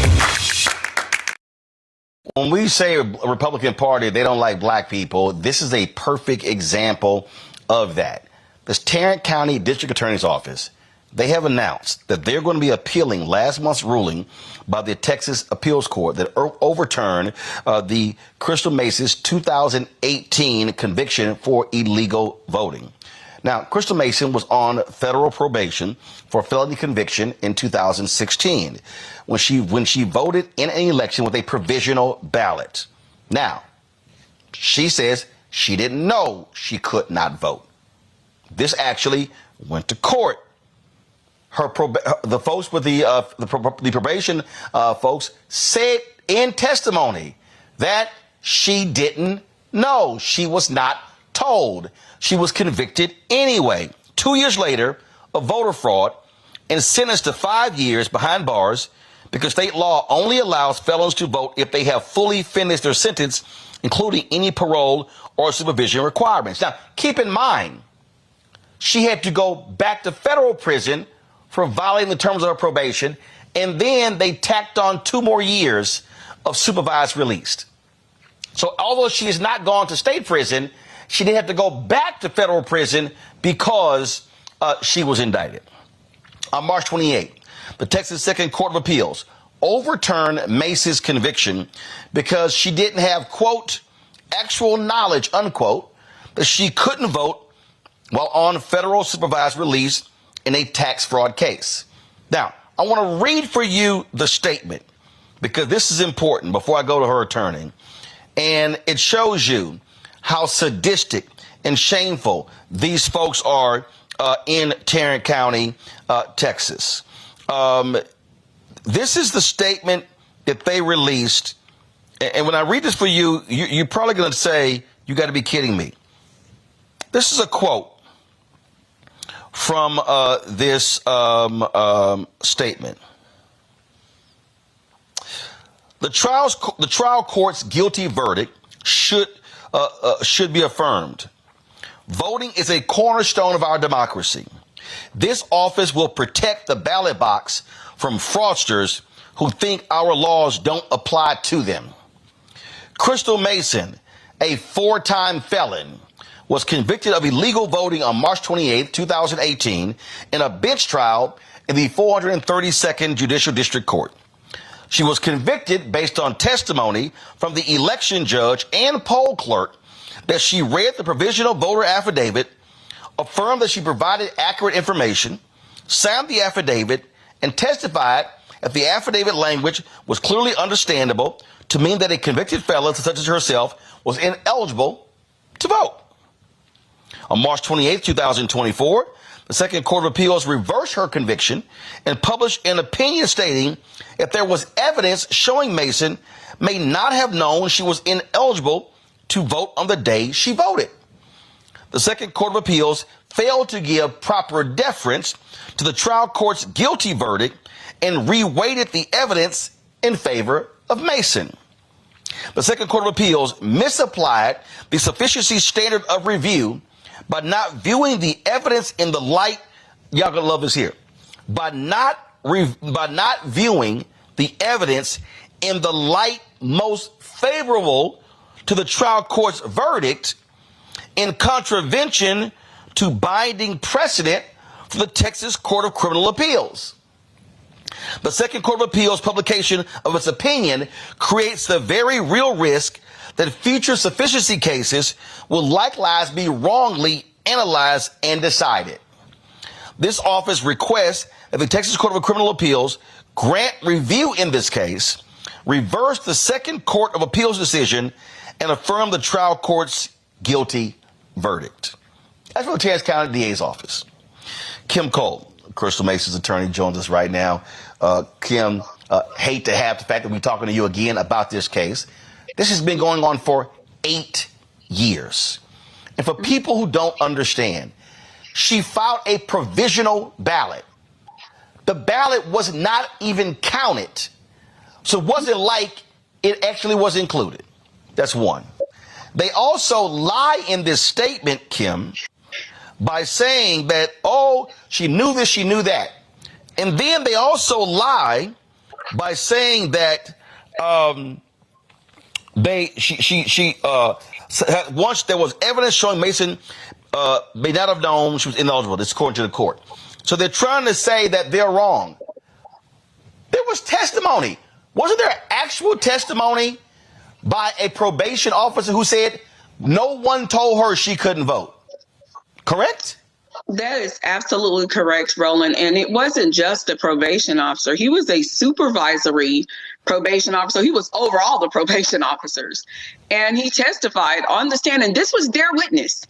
When we say a Republican Party, they don't like black people, this is a perfect example of that. This Tarrant County District Attorney's Office, they have announced that they're going to be appealing last month's ruling by the Texas Appeals Court that overturned the Crystal Mason's 2018 conviction for illegal voting. Now, Crystal Mason was on federal probation for felony conviction in 2016 when she voted in an election with a provisional ballot. Now, she says she didn't know she could not vote. This actually went to court. The folks with the probation folks said in testimony that she didn't know. She was not told. She was convicted anyway. 2 years later of voter fraud and sentenced to 5 years behind bars because state law only allows felons to vote if they have fully finished their sentence, including any parole or supervision requirements. Now, keep in mind, she had to go back to federal prison for violating the terms of her probation, and then they tacked on 2 more years of supervised release. So although she has not gone to state prison, she did have to go back to federal prison because she was indicted. On March 28th, the Texas Second Court of Appeals overturned Mason's conviction because she didn't have, quote, actual knowledge, unquote, that she couldn't vote while on federal supervised release in a tax fraud case. Now, I want to read for you the statement because this is important before I go to her attorney. And it shows you how sadistic and shameful these folks are in Tarrant County, Texas. This is the statement that they released. And when I read this for you, you're probably going to say, You got to be kidding me. This is a quote from this statement. The trial court's guilty verdict should be affirmed. Voting is a cornerstone of our democracy. This office will protect the ballot box from fraudsters who think our laws don't apply to them. Crystal Mason, a 4-time felon, was convicted of illegal voting on March 28, 2018 in a bench trial in the 432nd Judicial District Court. She was convicted based on testimony from the election judge and poll clerk that she read the provisional voter affidavit, affirmed that she provided accurate information, signed the affidavit, and testified that the affidavit language was clearly understandable to mean that a convicted felon such as herself was ineligible to vote. On March 28, 2024, the Second Court of Appeals reversed her conviction and published an opinion stating that there was evidence showing Mason may not have known she was ineligible to vote on the day she voted. The Second Court of Appeals failed to give proper deference to the trial court's guilty verdict and reweighted the evidence in favor of Mason. The Second Court of Appeals misapplied the sufficiency standard of review by not viewing the evidence in the light, y'all gonna love this here, by not viewing the evidence in the light most favorable to the trial court's verdict, in contravention to binding precedent for the Texas Court of Criminal Appeals. The Second Court of Appeals publication of its opinion creates the very real risk that future sufficiency cases will likewise be wrongly analyzed and decided. This office requests that the Texas Court of Criminal Appeals grant review in this case, reverse the Second Court of Appeals decision, and affirm the trial court's guilty verdict. That's from the Terrence County DA's office. Kim Cole, Crystal Mason's attorney, joins us right now. Kim, hate to have the fact that we're talking to you again about this case. This has been going on for 8 years. And for people who don't understand, she filed a provisional ballot. The ballot was not even counted. So it wasn't like it actually was included. That's one. They also lie in this statement, Kim, by saying that, oh, she knew this, she knew that. And then they also lie by saying that once there was evidence showing Mason may not have known she was ineligible. This is according to the court. So they're trying to say that they're wrong. There was testimony. Wasn't there actual testimony by a probation officer who said no one told her she couldn't vote? Correct? That is absolutely correct, Roland. And it wasn't just a probation officer. He was a supervisory probation officer. He was over all the probation officers. And he testified on the stand. And this was their witness.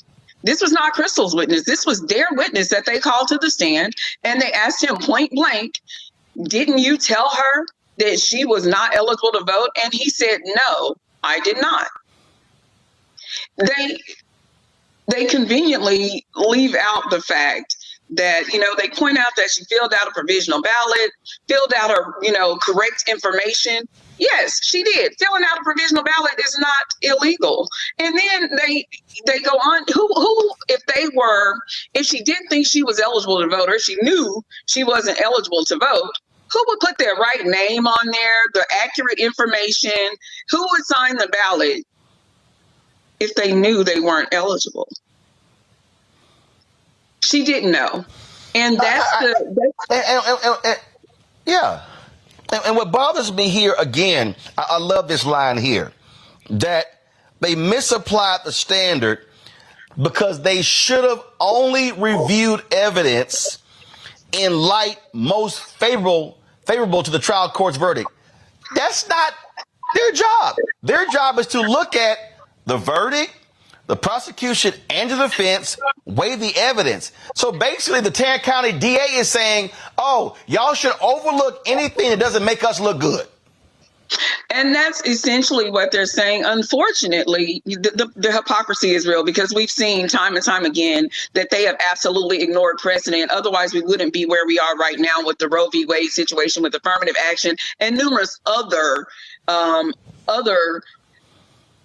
This was not Crystal's witness. This was their witness that they called to the stand. And they asked him point blank, didn't you tell her that she was not eligible to vote? And he said, no, I did not. They conveniently leave out the fact that, they point out that she filled out a provisional ballot, filled out her, correct information. Yes, she did. Filling out a provisional ballot is not illegal. And then they go on, who, if she didn't think she was eligible to vote, or she knew she wasn't eligible to vote, who would put their right name on there, the accurate information? Who would sign the ballot if they knew they weren't eligible? She didn't know. And yeah. And what bothers me here, again, I love this line here, that they misapplied the standard because they should have only reviewed evidence in light most favorable to the trial court's verdict. That's not their job. Their job is to look at the verdict, the prosecution, and the defense, weigh the evidence. So basically, the Tarrant County DA is saying, oh, y'all should overlook anything that doesn't make us look good. And that's essentially what they're saying. Unfortunately, the hypocrisy is real, because we've seen time and time again that they have absolutely ignored precedent. Otherwise, we wouldn't be where we are right now with the Roe v. Wade situation, with affirmative action, and numerous other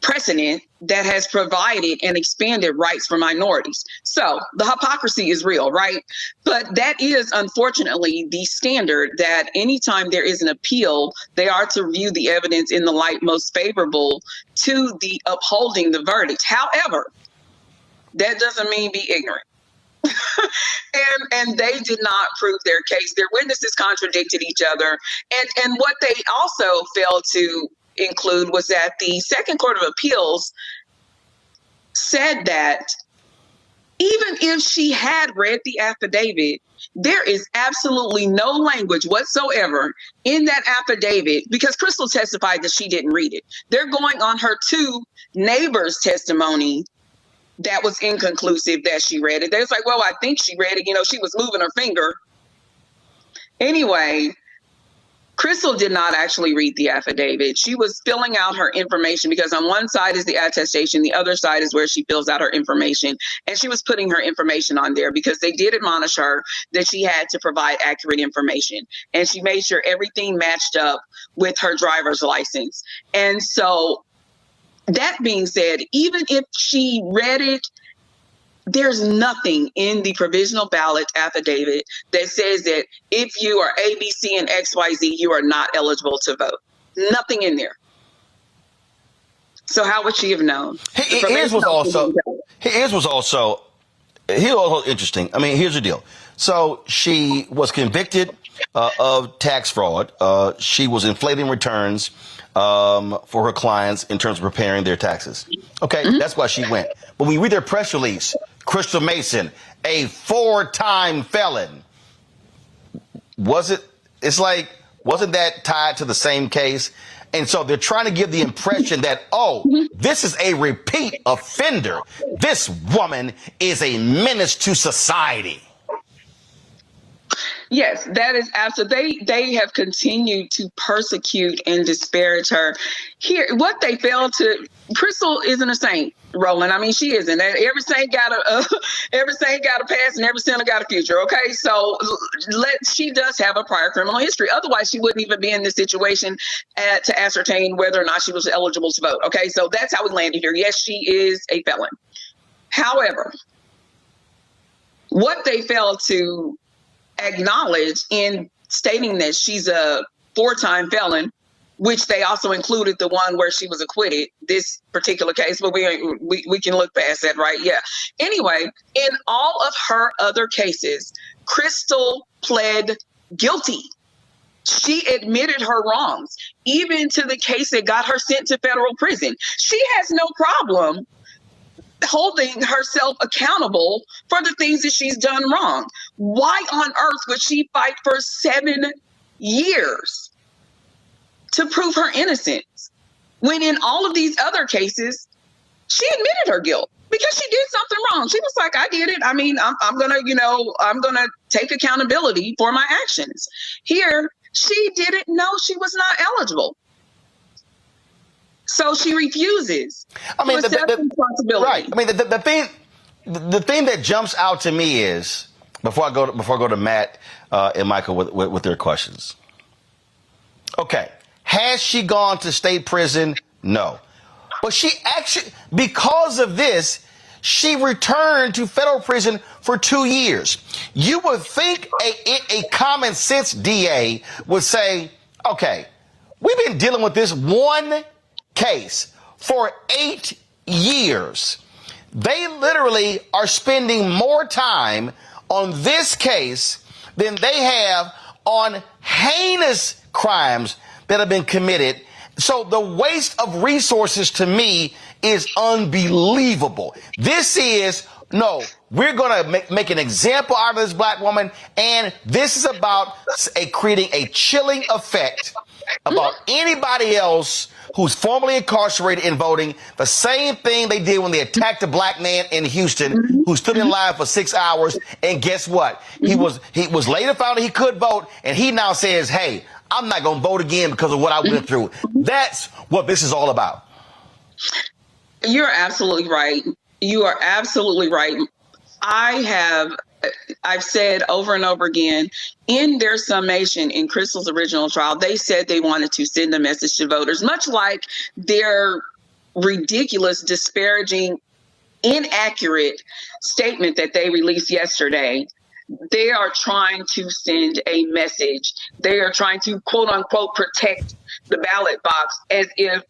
precedent that has provided and expanded rights for minorities. So the hypocrisy is real, right? But that is unfortunately the standard, that anytime there is an appeal, they are to view the evidence in the light most favorable to the upholding the verdict. However, that doesn't mean be ignorant. and they did not prove their case. Their witnesses contradicted each other. And what they also failed to include was that the Second Court of Appeals said that even if she had read the affidavit, there is absolutely no language whatsoever in that affidavit, because Crystal testified that she didn't read it. They're going on her two neighbors' testimony that was inconclusive that she read it. They're like, well, I think she read it. She was moving her finger. Anyway, Crystal did not actually read the affidavit. She was filling out her information, because on one side is the attestation, the other side is where she fills out her information. And she was putting her information on there because they did admonish her that she had to provide accurate information. And she made sure everything matched up with her driver's license. And so that being said, even if she read it, there's nothing in the provisional ballot affidavit that says that if you are A, B, C, and XYZ, you are not eligible to vote. Nothing in there. So how would she have known? Here's what's also interesting. I mean, here's the deal. So she was convicted of tax fraud. She was inflating returns for her clients in terms of preparing their taxes. Okay, that's why she went. But when you read their press release, Crystal Mason, a 4-time felon. Wasn't that tied to the same case? And so they're trying to give the impression that, this is a repeat offender. This woman is a menace to society. Yes, that is absolutely. They have continued to persecute and disparage her. Here, what they failed to. Crystal isn't a saint, Roland. I mean, she isn't. Every saint got a past, and every sinner got a future. Okay, so she does have a prior criminal history. Otherwise, she wouldn't even be in this situation to ascertain whether or not she was eligible to vote. Okay, so that's how we landed here. Yes, she is a felon. However, what they failed to acknowledge in stating that she's a 4-time felon, which they also included the one where she was acquitted, this particular case, but we can look past that, right? Yeah. Anyway, in all of her other cases, Crystal pled guilty. She admitted her wrongs, even to the case that got her sent to federal prison. She has no problem holding herself accountable for the things that she's done wrong. Why on earth would she fight for 7 years to prove her innocence, when in all of these other cases, she admitted her guilt because she did something wrong? She was like, I did it. I mean, I'm gonna take accountability for my actions. Here, she didn't know she was not eligible. So she refuses. I mean, to accept responsibility. Right. I mean, the thing that jumps out to me is, before I go to Matt and Michael with their questions. Okay, has she gone to state prison? No, but she actually, because of this, she returned to federal prison for 2 years. You would think a common sense DA would say, okay, we've been dealing with this one case for 8 years. They literally are spending more time on this case than they have on heinous crimes that have been committed. So the waste of resources to me is unbelievable. This is, no, we're going to make an example out of this black woman, and this is about creating a chilling effect about anybody else who's formerly incarcerated in voting. The same thing they did when they attacked a black man in Houston who stood in line for 6 hours. And guess what? He was later found that he could vote, and he now says, hey, I'm not going to vote again because of what I went through. That's what this is all about. You're absolutely right. You are absolutely right. I've said over and over again, in their summation in Crystal's original trial, they said they wanted to send a message to voters, much like their ridiculous, disparaging, inaccurate statement that they released yesterday. They are trying to send a message. They are trying to, quote unquote, protect the ballot box, as if,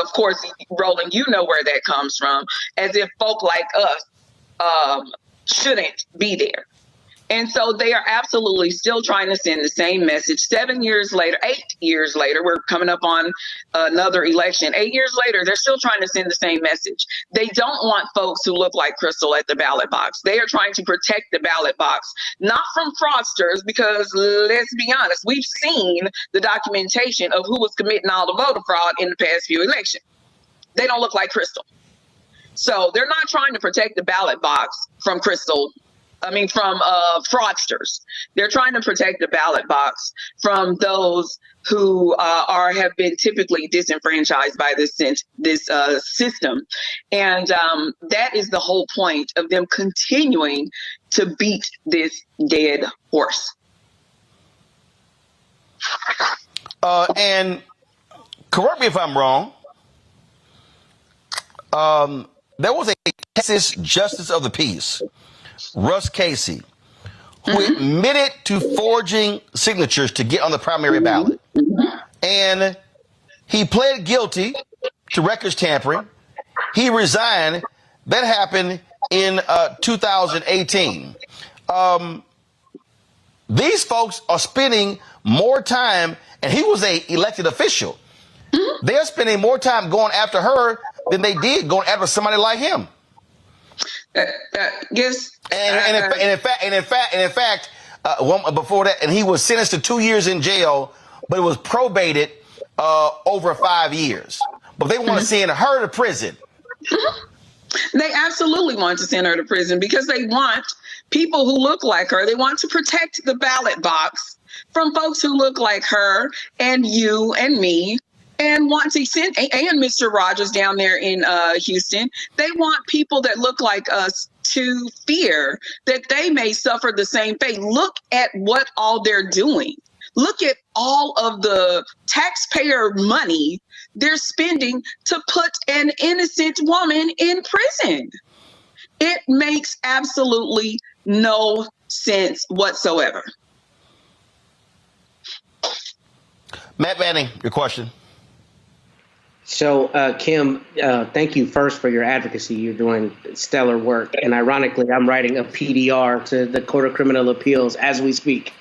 of course, Roland, you know where that comes from, as if folk like us shouldn't be there. And so they are absolutely still trying to send the same message. 7 years later, 8 years later, we're coming up on another election. 8 years later, they're still trying to send the same message. They don't want folks who look like Crystal at the ballot box. They are trying to protect the ballot box, not from fraudsters, because let's be honest, we've seen the documentation of who was committing all the voter fraud in the past few elections. They don't look like Crystal. So they're not trying to protect the ballot box from from fraudsters. They're trying to protect the ballot box from those who have been typically disenfranchised by this system. And that is the whole point of them continuing to beat this dead horse. And correct me if I'm wrong. There was a Texas Justice of the Peace, Russ Casey, who admitted to forging signatures to get on the primary ballot. And he pled guilty to records tampering. He resigned. That happened in 2018. These folks are spending more time, and he was an elected official. They're spending more time going after her than they did going after somebody like him. Yes. And in fact, before that, and he was sentenced to 2 years in jail, but it was probated over 5 years. But they want to send her to prison. They absolutely want to send her to prison because they want people who look like her. They want to protect the ballot box from folks who look like her and you and me. And want to send, and Mr. Rogers down there in Houston, they want people that look like us to fear that they may suffer the same fate. Look at what all they're doing. Look at all of the taxpayer money they're spending to put an innocent woman in prison. It makes absolutely no sense whatsoever. Matt Manning, your question. So, Kim, thank you first for your advocacy. You're doing stellar work. And ironically, I'm writing a PDR to the Court of Criminal Appeals as we speak.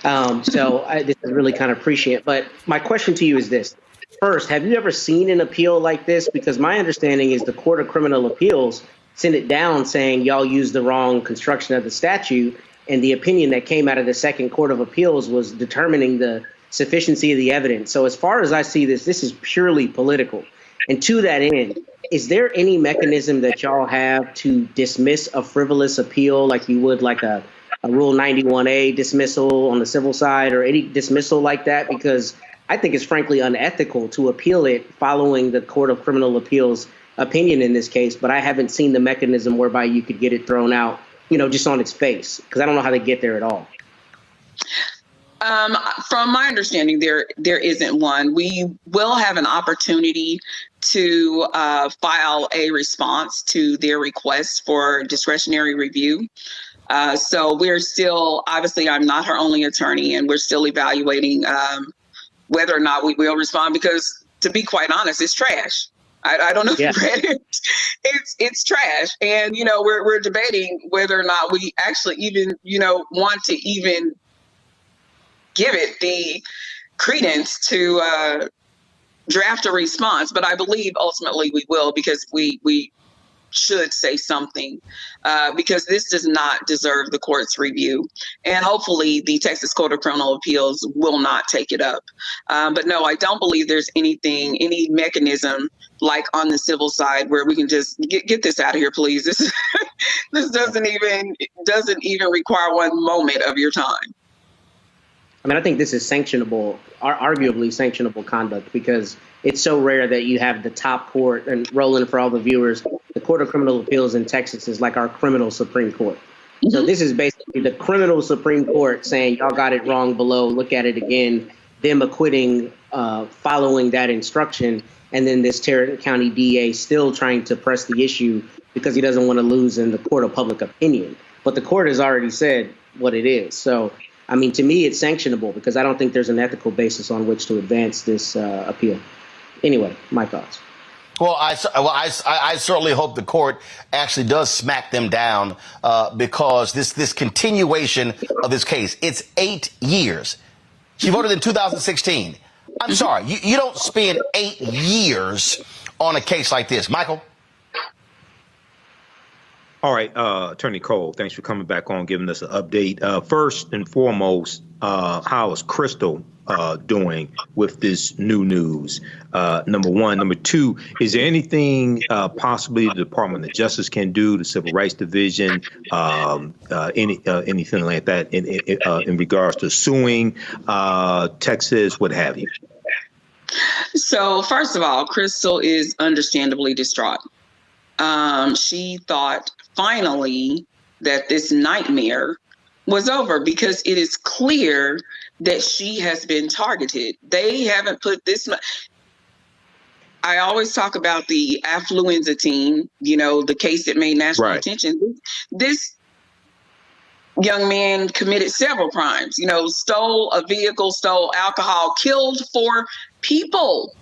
This is really kind of appreciate. But my question to you is this. First, have you ever seen an appeal like this? Because my understanding is the Court of Criminal Appeals sent it down saying y'all used the wrong construction of the statute. And the opinion that came out of the Second Court of Appeals was determining the sufficiency of the evidence. So as far as I see this is purely political. And to that end, is there any mechanism that y'all have to dismiss a frivolous appeal like you would like a Rule 91A dismissal on the civil side or any dismissal like that? Because I think it's frankly unethical to appeal it following the Court of Criminal Appeals opinion in this case, but I haven't seen the mechanism whereby you could get it thrown out, just on its face, because I don't know how they get there at all. From my understanding, there isn't one. We will have an opportunity to file a response to their request for discretionary review. So we're still, obviously, I'm not her only attorney, and we're still evaluating whether or not we will respond, because to be quite honest, it's trash. I don't know if you read it. It's trash. And, we're debating whether or not we actually even, want to even give it the credence to draft a response. But I believe ultimately we will, because we should say something, because this does not deserve the court's review. And hopefully the Texas Court of Criminal Appeals will not take it up. But no, I don't believe there's any mechanism like on the civil side where we can just get this out of here, please. This doesn't even require one moment of your time. I mean, I think this is sanctionable, arguably sanctionable conduct, because it's so rare that you have the top court, and Roland, for all the viewers, the Court of Criminal Appeals in Texas is like our criminal Supreme Court. So this is basically the criminal Supreme Court saying, y'all got it wrong below, look at it again, them acquitting following that instruction, and then this Tarrant County DA still trying to press the issue because he doesn't want to lose in the court of public opinion. But the court has already said what it is. So, I mean, to me, it's sanctionable because I don't think there's an ethical basis on which to advance this appeal. Anyway, my thoughts. Well, I certainly hope the court actually does smack them down because this continuation of this case, it's 8 years. She voted in 2016. I'm sorry, you don't spend 8 years on a case like this. Michael? All right, Attorney Cole, thanks for coming back on, giving us an update. First and foremost, how is Crystal doing with this new news? Number one. Number two, is there anything possibly the Department of Justice can do, the Civil Rights Division, anything like that in regards to suing Texas, what have you? So first of all, Crystal is understandably distraught. She thought finally that this nightmare was over because it is clear that she has been targeted. They haven't put this much. I always talk about the affluenza team, you know, the case that made national attention. This young man committed several crimes, you know, stole a vehicle, stole alcohol, killed 4 people.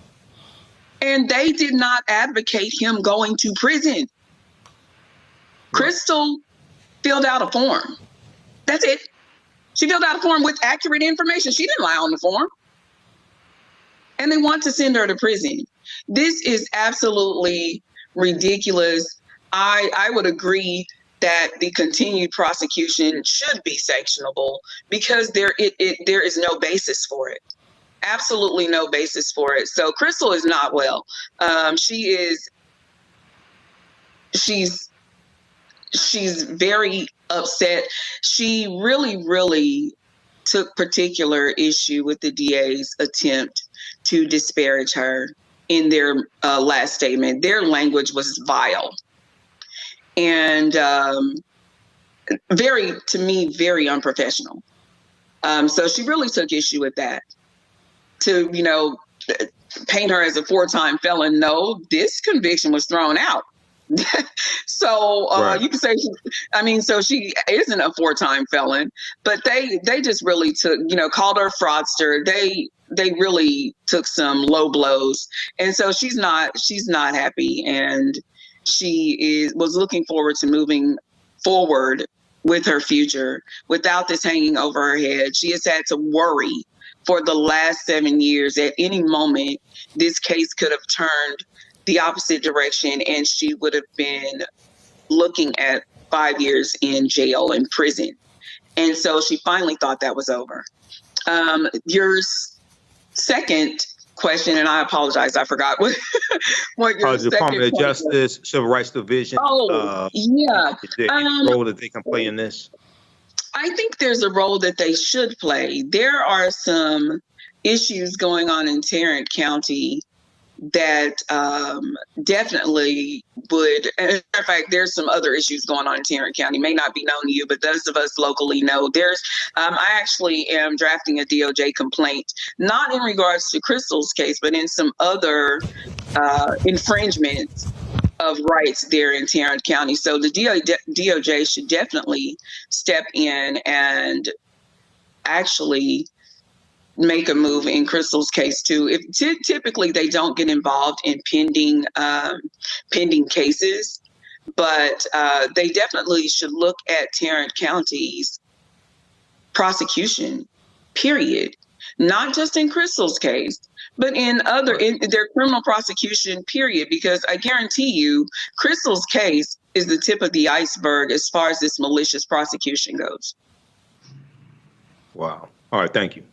And they did not advocate him going to prison. Crystal filled out a form. That's it. She filled out a form with accurate information. She didn't lie on the form. And they want to send her to prison. This is absolutely ridiculous. I would agree that the continued prosecution should be sanctionable because there is no basis for it. Absolutely no basis for it. So Crystal is not well. She's very upset. She really took particular issue with the DA's attempt to disparage her in their last statement. Their language was vile and to me, very unprofessional. So she really took issue with that. To, you know, paint her as a 4-time felon. No, this conviction was thrown out. So you can say, so she isn't a 4-time felon, but they just really took, you know, called her fraudster. They really took some low blows. And so she's not happy. And she was looking forward to moving forward with her future without this hanging over her head. She has had to worry for the last 7 years. At any moment, this case could have turned the opposite direction and she would have been looking at 5 years in jail and prison. And so she finally thought that was over. Your second question, and I apologize, I forgot what your second Department of question Justice, was. Civil Rights Division. Yeah. Is there any role that they can play in this? I think there's a role that they should play. There are some issues going on in Tarrant County that definitely would, and in fact, there's some other issues going on in Tarrant County, may not be known to you, but those of us locally know. I actually am drafting a DOJ complaint, not in regards to Crystal's case, but in some other infringements of rights there in Tarrant County. So the DOJ should definitely step in and actually make a move in Crystal's case too. Typically they don't get involved in pending cases, but they definitely should look at Tarrant County's prosecution, period. Not just in Crystal's case, but in their criminal prosecution, period, because I guarantee you Crystal's case is the tip of the iceberg as far as this malicious prosecution goes. Wow. All right. Thank you.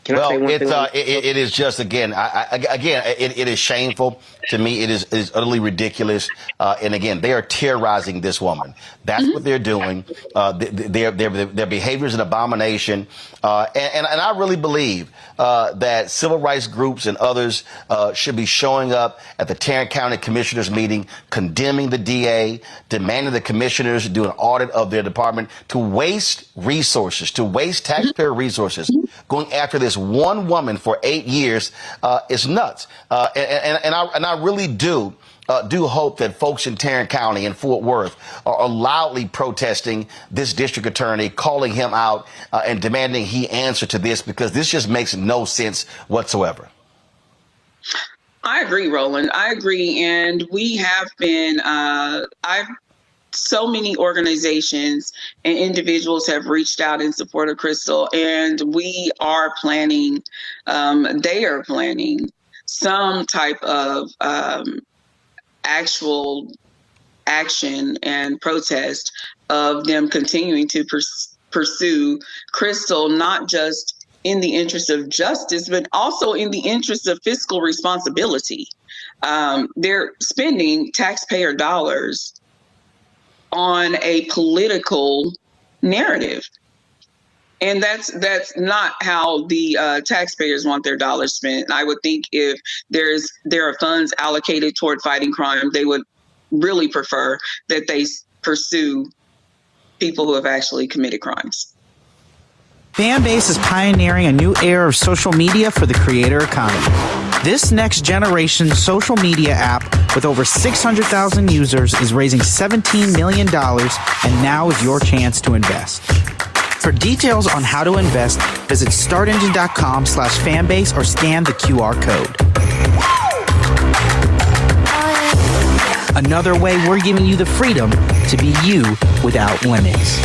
Well, it is just, again, it is shameful. To me, it is utterly ridiculous. And again, they are terrorizing this woman. That's what they're doing. Their behavior is an abomination. And I really believe that civil rights groups and others should be showing up at the Tarrant County Commissioners meeting, condemning the DA, demanding the commissioners do an audit of their department, to waste resources, to waste taxpayer resources. Going after this one woman for 8 years is nuts. And I really do hope that folks in Tarrant County and Fort Worth are loudly protesting this district attorney, calling him out and demanding he answer to this, because this just makes no sense whatsoever. I agree, Roland. I agree. And we have been, so many organizations and individuals have reached out in support of Crystal, and we are planning, they are planning some type of actual action and protest of them continuing to pursue Crystal, not just in the interest of justice, but also in the interest of fiscal responsibility. They're spending taxpayer dollars on a political narrative. And that's not how the taxpayers want their dollars spent. I would think if there are funds allocated toward fighting crime, they would really prefer that they pursue people who have actually committed crimes. Fanbase is pioneering a new era of social media for the creator economy. This next generation social media app with over 600,000 users is raising $17 million, and now is your chance to invest. For details on how to invest, visit startengine.com/fanbase or scan the QR code. Another way we're giving you the freedom to be you without limits.